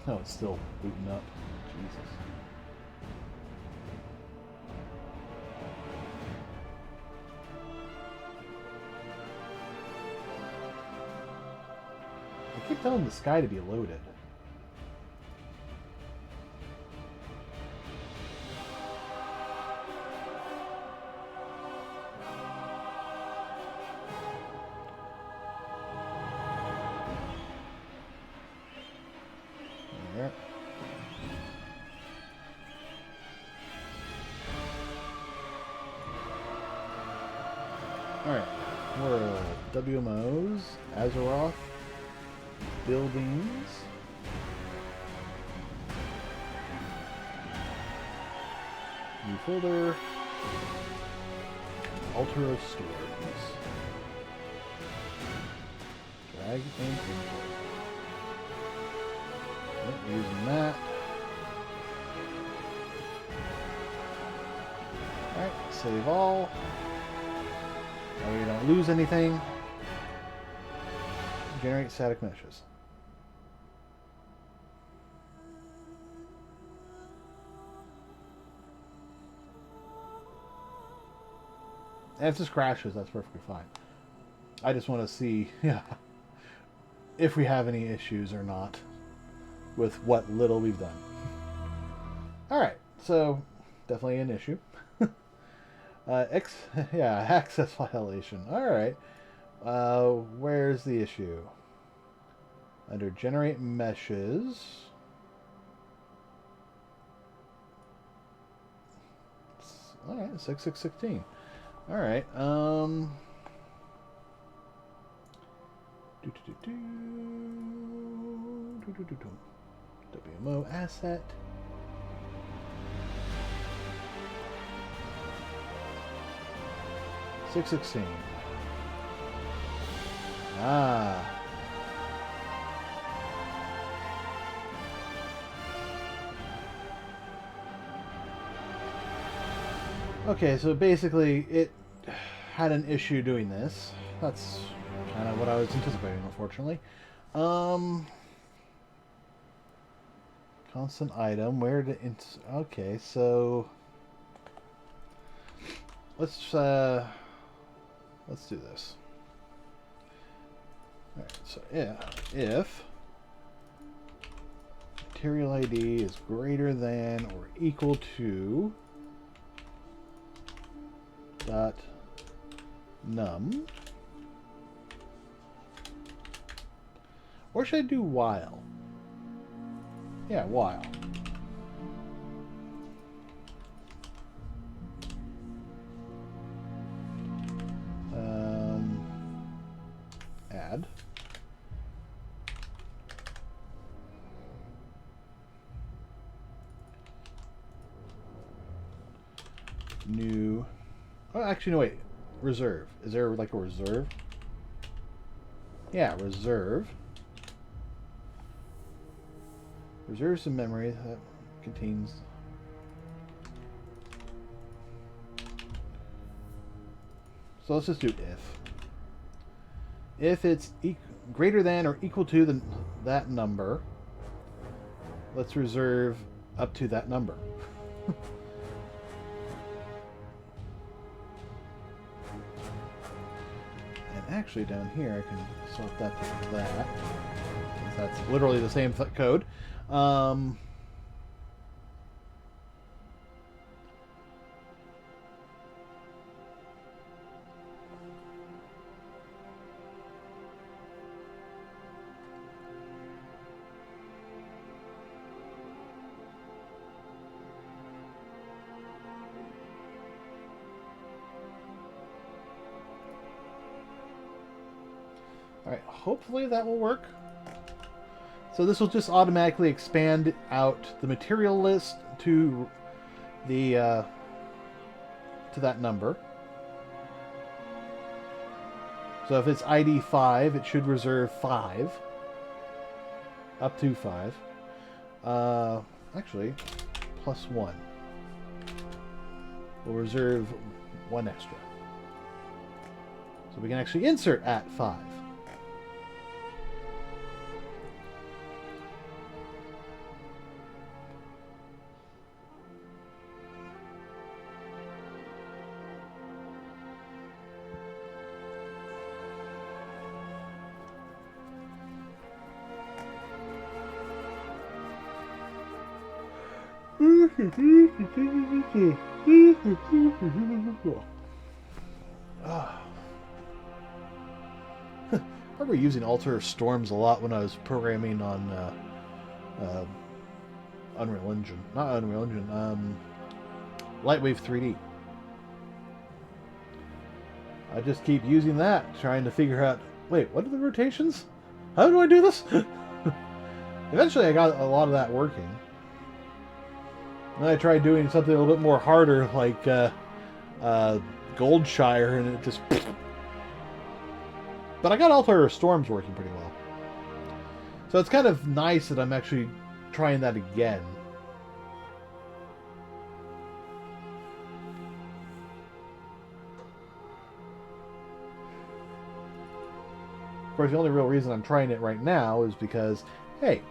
No, it's still booting up. Jesus. keep telling the sky to be loaded. There. Alright. World. WMOs. Azeroth. Buildings. New folder. Altar of Storms. Drag and import. Yep, using that. Alright, save all. That way you don't lose anything. Generate static meshes. And if this crashes, that's perfectly fine. I just want to see, yeah, if we have any issues or not with what little we've done. Alright, so definitely an issue. Yeah, access violation. Alright. Where's the issue? Under generate meshes. Alright, 6616. Alright, WMO asset. $616. Ah. Okay, so basically it had an issue doing this. That's kind of what I was anticipating, unfortunately. Constant item. Where to... Okay, so... Let's do this. Alright, so yeah, if material ID is greater than or equal to dot num, or should I do while? Yeah, while. Add. New. Oh, actually, no, wait. Reserve. Is there like a reserve? Yeah, reserve. Reserves some memory that contains. So let's just do if. If it's greater than or equal to that number, let's reserve up to that number. And actually down here I can swap that to that. Since that's literally the same code. Alright, hopefully that will work. So this will just automatically expand out the material list to the to that number. So if it's ID 5, it should reserve 5. Up to 5. Actually, plus 1. We'll reserve 1 extra. So we can actually insert at 5. I remember using Alter Storms a lot when I was programming on Unreal Engine. Not Unreal Engine, Lightwave 3D. I just keep using that, trying to figure out, wait, what are the rotations? How do I do this? Eventually I got a lot of that working. Then I tried doing something a little bit more harder, like Goldshire, and it just... But I got Alter Storms working pretty well. So it's kind of nice that I'm actually trying that again. Of course, the only real reason I'm trying it right now is because, hey,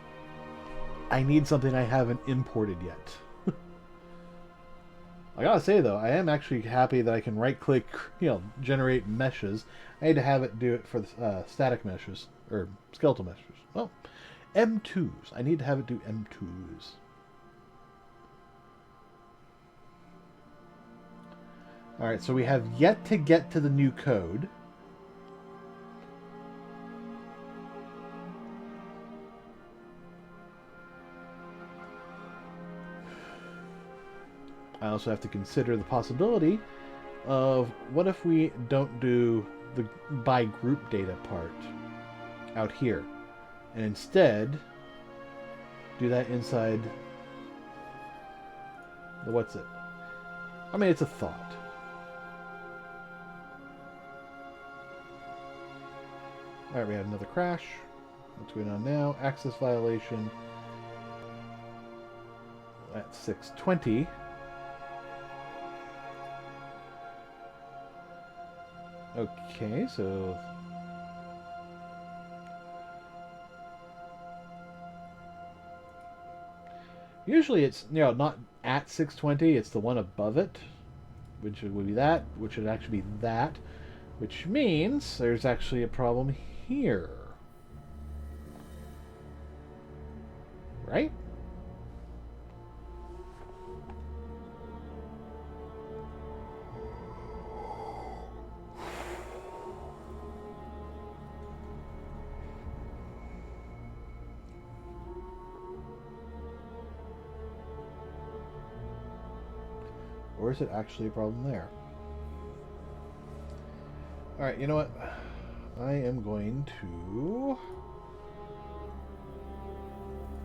I need something I haven't imported yet. I gotta say, though, I am actually happy that I can right-click, generate meshes. I need to have it do it for the static meshes, or skeletal meshes. Well, M2s. I need to have it do M2s. Alright, so we have yet to get to the new code. I also have to consider the possibility of what if we don't do the by group data part out here, and instead do that inside the what's it? I mean, it's a thought. Alright, we have another crash. What's going on now? Access violation at 6:20. Okay, so usually it's not at 6:20, it's the one above it, which would be that, which would actually be that, which means there's actually a problem here. Right? Or is it actually a problem there? Alright, you know what? I am going to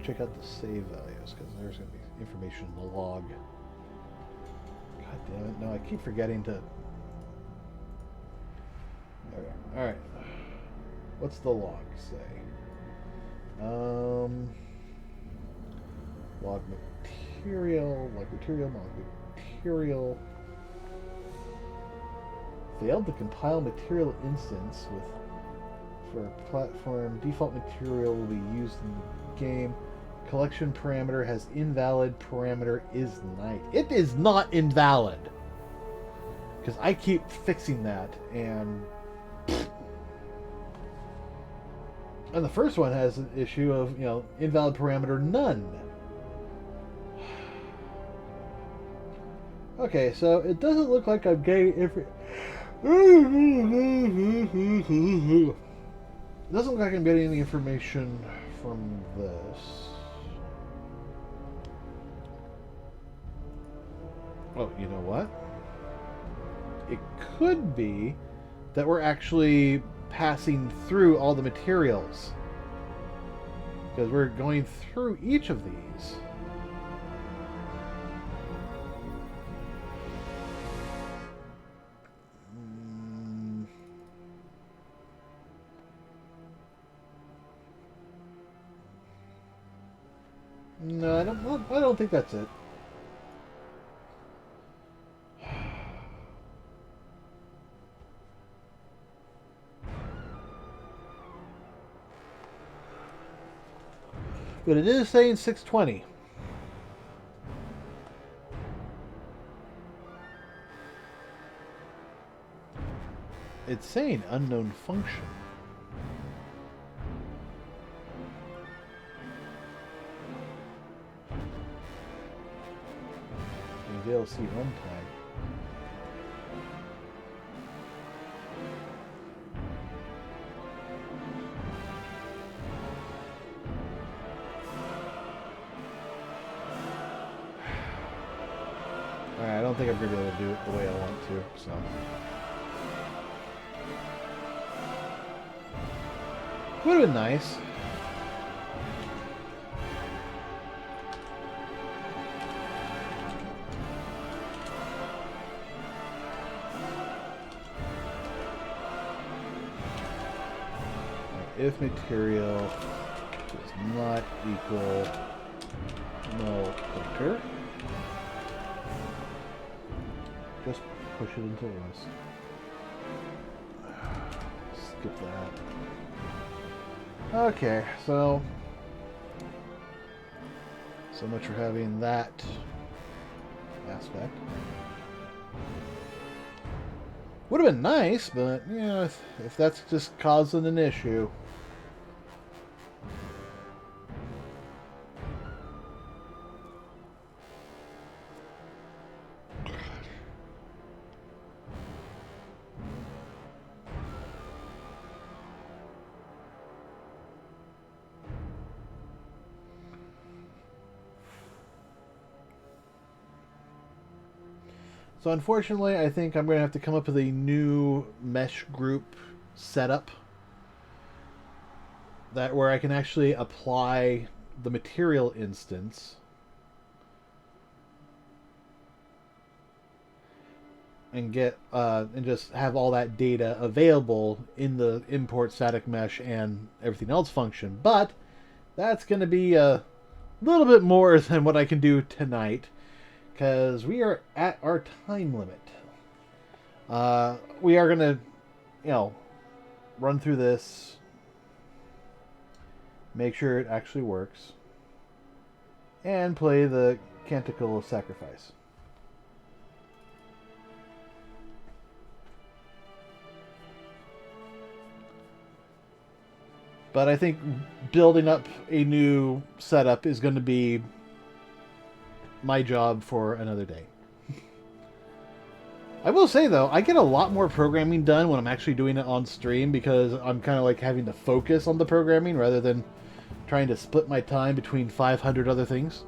check out the save values, because there's going to be information in the log. God damn it. No, I keep forgetting to... There we are. Alright. What's the log say? Log material, material. Failed to compile material instance for a platform. Default material will be used in the game. Collection parameter has invalid parameter is night. It is not invalid. Because I keep fixing that, and the first one has an issue of, invalid parameter none. Okay, so it doesn't look like I'm getting every... It doesn't look like I'm getting any information from this. Oh, you know what? It could be that we're actually passing through all the materials, because we're going through each of these. No, I don't think that's it. But it is saying 620. It's saying unknown function. DLC runtime. Alright, I don't think I'm going to be able to do it the way I want to, so... Would have been nice. If material does not equal null pointer, just push it until it was. Skip that. Okay, so much for having that aspect. Would have been nice, but you know, if that's just causing an issue. So unfortunately, I think I'm going to have to come up with a new mesh group setup that where I can actually apply the material instance and get and just have all that data available in the import static mesh and everything else function. But that's going to be a little bit more than what I can do tonight, because we are at our time limit. We are going to, you know, run through this, make sure it actually works, and play the Canticle of Sacrifice. But I think building up a new setup is going to be my job for another day. I will say, though, I get a lot more programming done when I'm actually doing it on stream, because I'm kind of like having to focus on the programming rather than trying to split my time between 500 other things.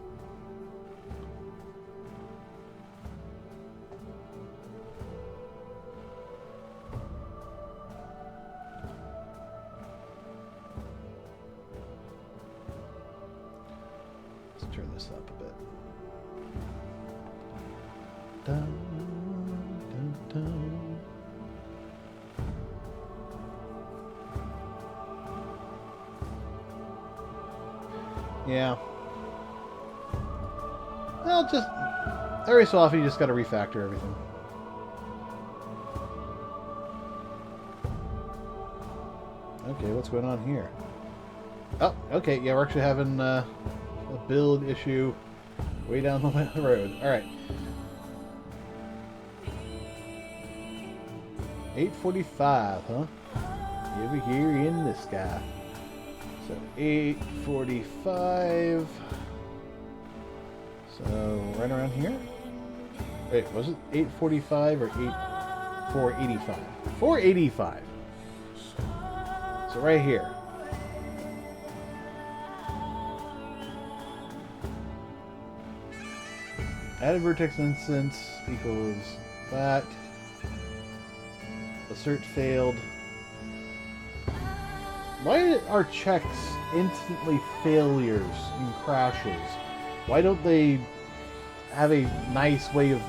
Let's turn this up a bit. Dun, dun, dun. Yeah. Well, just every so often you just got to refactor everything. Okay, what's going on here? Oh, okay, yeah, we're actually having a build issue way down the road. All right. 8:45, huh? Over here in the sky. So 8:45. So right around here. Wait, was it 8:45 or 4:85? 4:85. So right here. Added vertex instance equals that. Assert failed. Why are checks instantly failures and crashes? Why don't they have a nice way of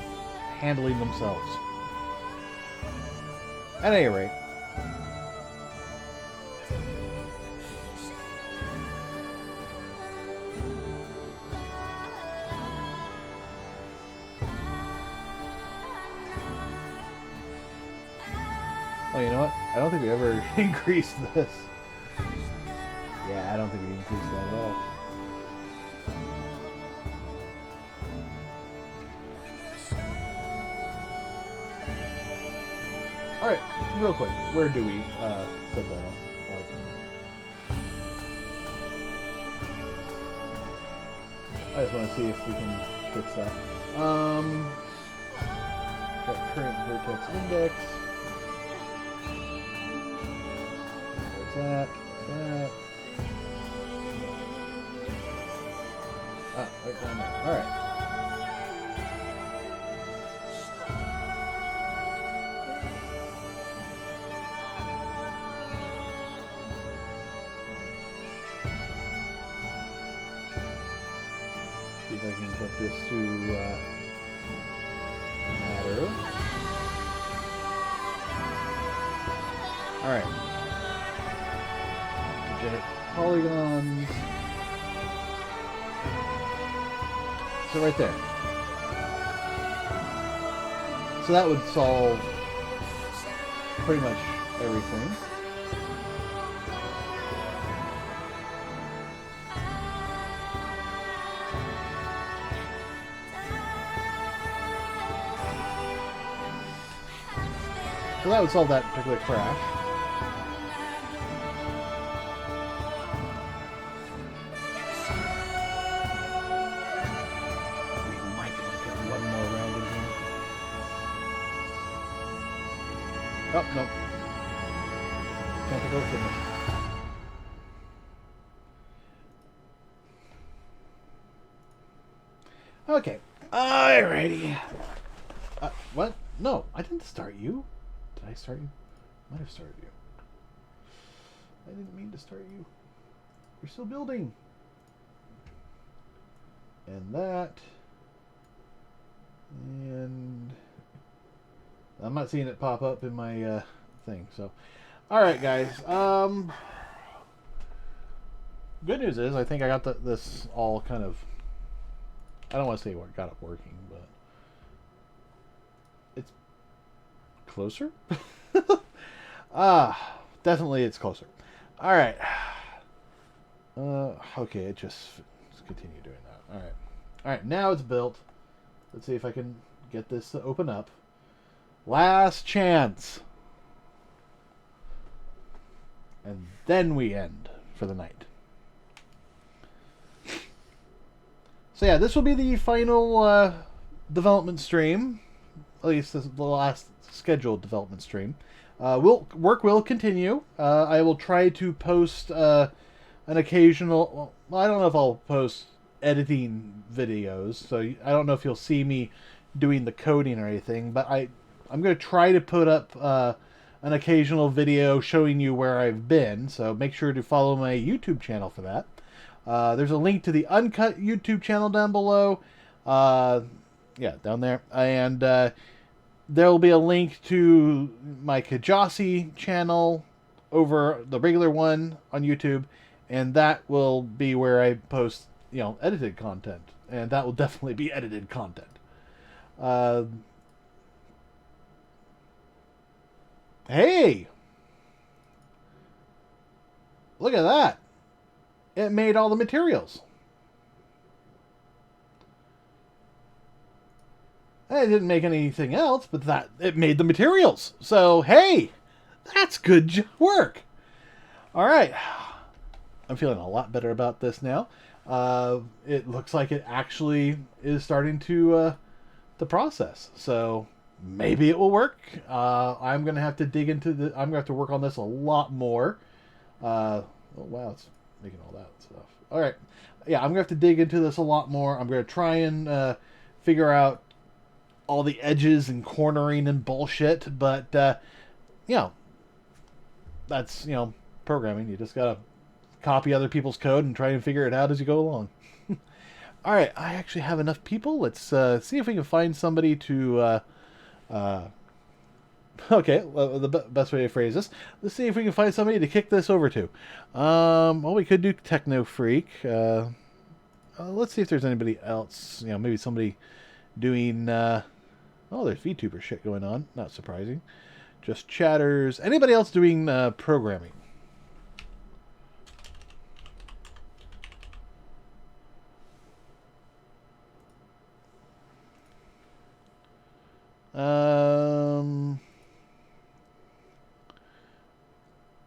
handling themselves? At any rate. Oh, you know what? I don't think we ever increased this. Yeah, I don't think we increased that at all. Alright, real quick, where do we set that up? I just want to see if we can fix that. Got current vertex index. There's that. That. Ah, right down there. All right. See if I can get this to matter. All right. Generate polygons. So right there. So that would solve pretty much everything. So that would solve that particular crash. We might get one more round in here. Oh, no. Can't go finish. Okay. Alrighty. What? No, I didn't start you. Did I start you? I might have started you. I didn't mean to start you. You're still building. And that. And I'm not seeing it pop up in my thing. So, all right, guys. Good news is I think I got this all kind of. I don't want to say what got it working, but it's closer. Definitely it's closer. All right. Okay, let's continue doing that. All right. All right, now it's built. Let's see if I can get this to open up. Last chance. And then we end for the night. So yeah, this will be the final development stream. At least this is the last scheduled development stream. Work will continue. I will try to post an occasional. Well, I don't know if I'll post editing videos, so I don't know if you'll see me doing the coding or anything. But I'm going to try to put up an occasional video showing you where I've been. So make sure to follow my YouTube channel for that. There's a link to the uncut YouTube channel down below. Yeah, down there. And there will be a link to my Kjasi channel over the regular one on YouTube. And that will be where I post, edited content. And that will definitely be edited content. Hey! Look at that. It made all the materials. It didn't make anything else, but it made the materials. So, hey, that's good work. All right. I'm feeling a lot better about this now. It looks like it actually is starting to process. So maybe it will work. I'm going to have to dig into I'm going to have to work on this a lot more. Oh, wow, it's making all that stuff. All right. Yeah, I'm going to have to dig into this a lot more. I'm going to try and figure out all the edges and cornering and bullshit. But, that's, programming. You just got to copy other people's code and try and figure it out as you go along. All right. I actually have enough people. Let's see if we can find somebody to... Okay, well, the best way to phrase this. Let's see if we can find somebody to kick this over to. Well, we could do Techno Freak. Let's see if there's anybody else. Maybe somebody doing... oh, there's VTuber shit going on. Not surprising. Just chatters. Anybody else doing programming?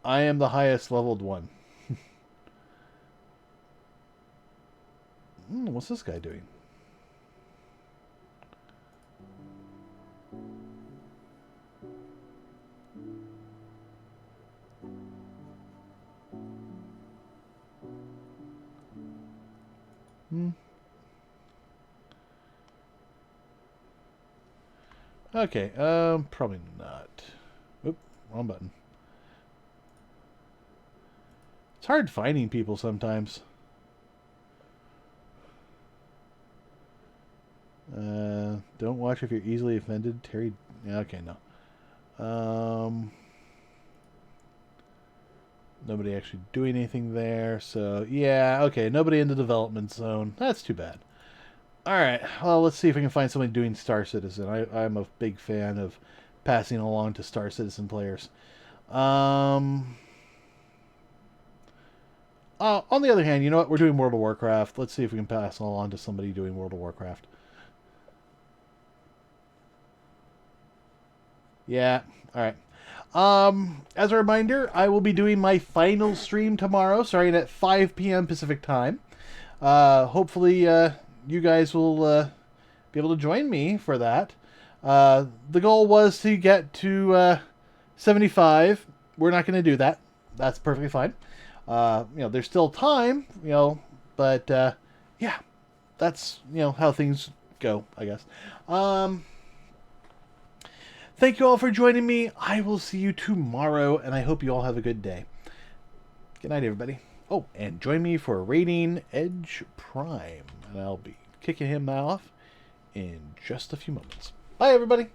I am the highest leveled one. What's this guy doing? Okay, probably not. Oop, wrong button. It's hard finding people sometimes. Don't watch if you're easily offended. Terry. Yeah, okay, no. Nobody actually doing anything there. So, yeah, okay. Nobody in the development zone. That's too bad. Alright, well, let's see if we can find somebody doing Star Citizen. I'm a big fan of passing along to Star Citizen players. On the other hand, you know what? We're doing World of Warcraft. Let's see if we can pass along to somebody doing World of Warcraft. Yeah, alright. As a reminder, I will be doing my final stream tomorrow, starting at 5 p.m. Pacific time. Hopefully, you guys will be able to join me for that. The goal was to get to 75. We're not going to do that. That's perfectly fine. There's still time, but yeah, that's, how things go, I guess. Thank you all for joining me. I will see you tomorrow, and I hope you all have a good day. Good night, everybody. Oh, and join me for raiding Edge Prime, and I'll be kicking him off in just a few moments. Bye, everybody.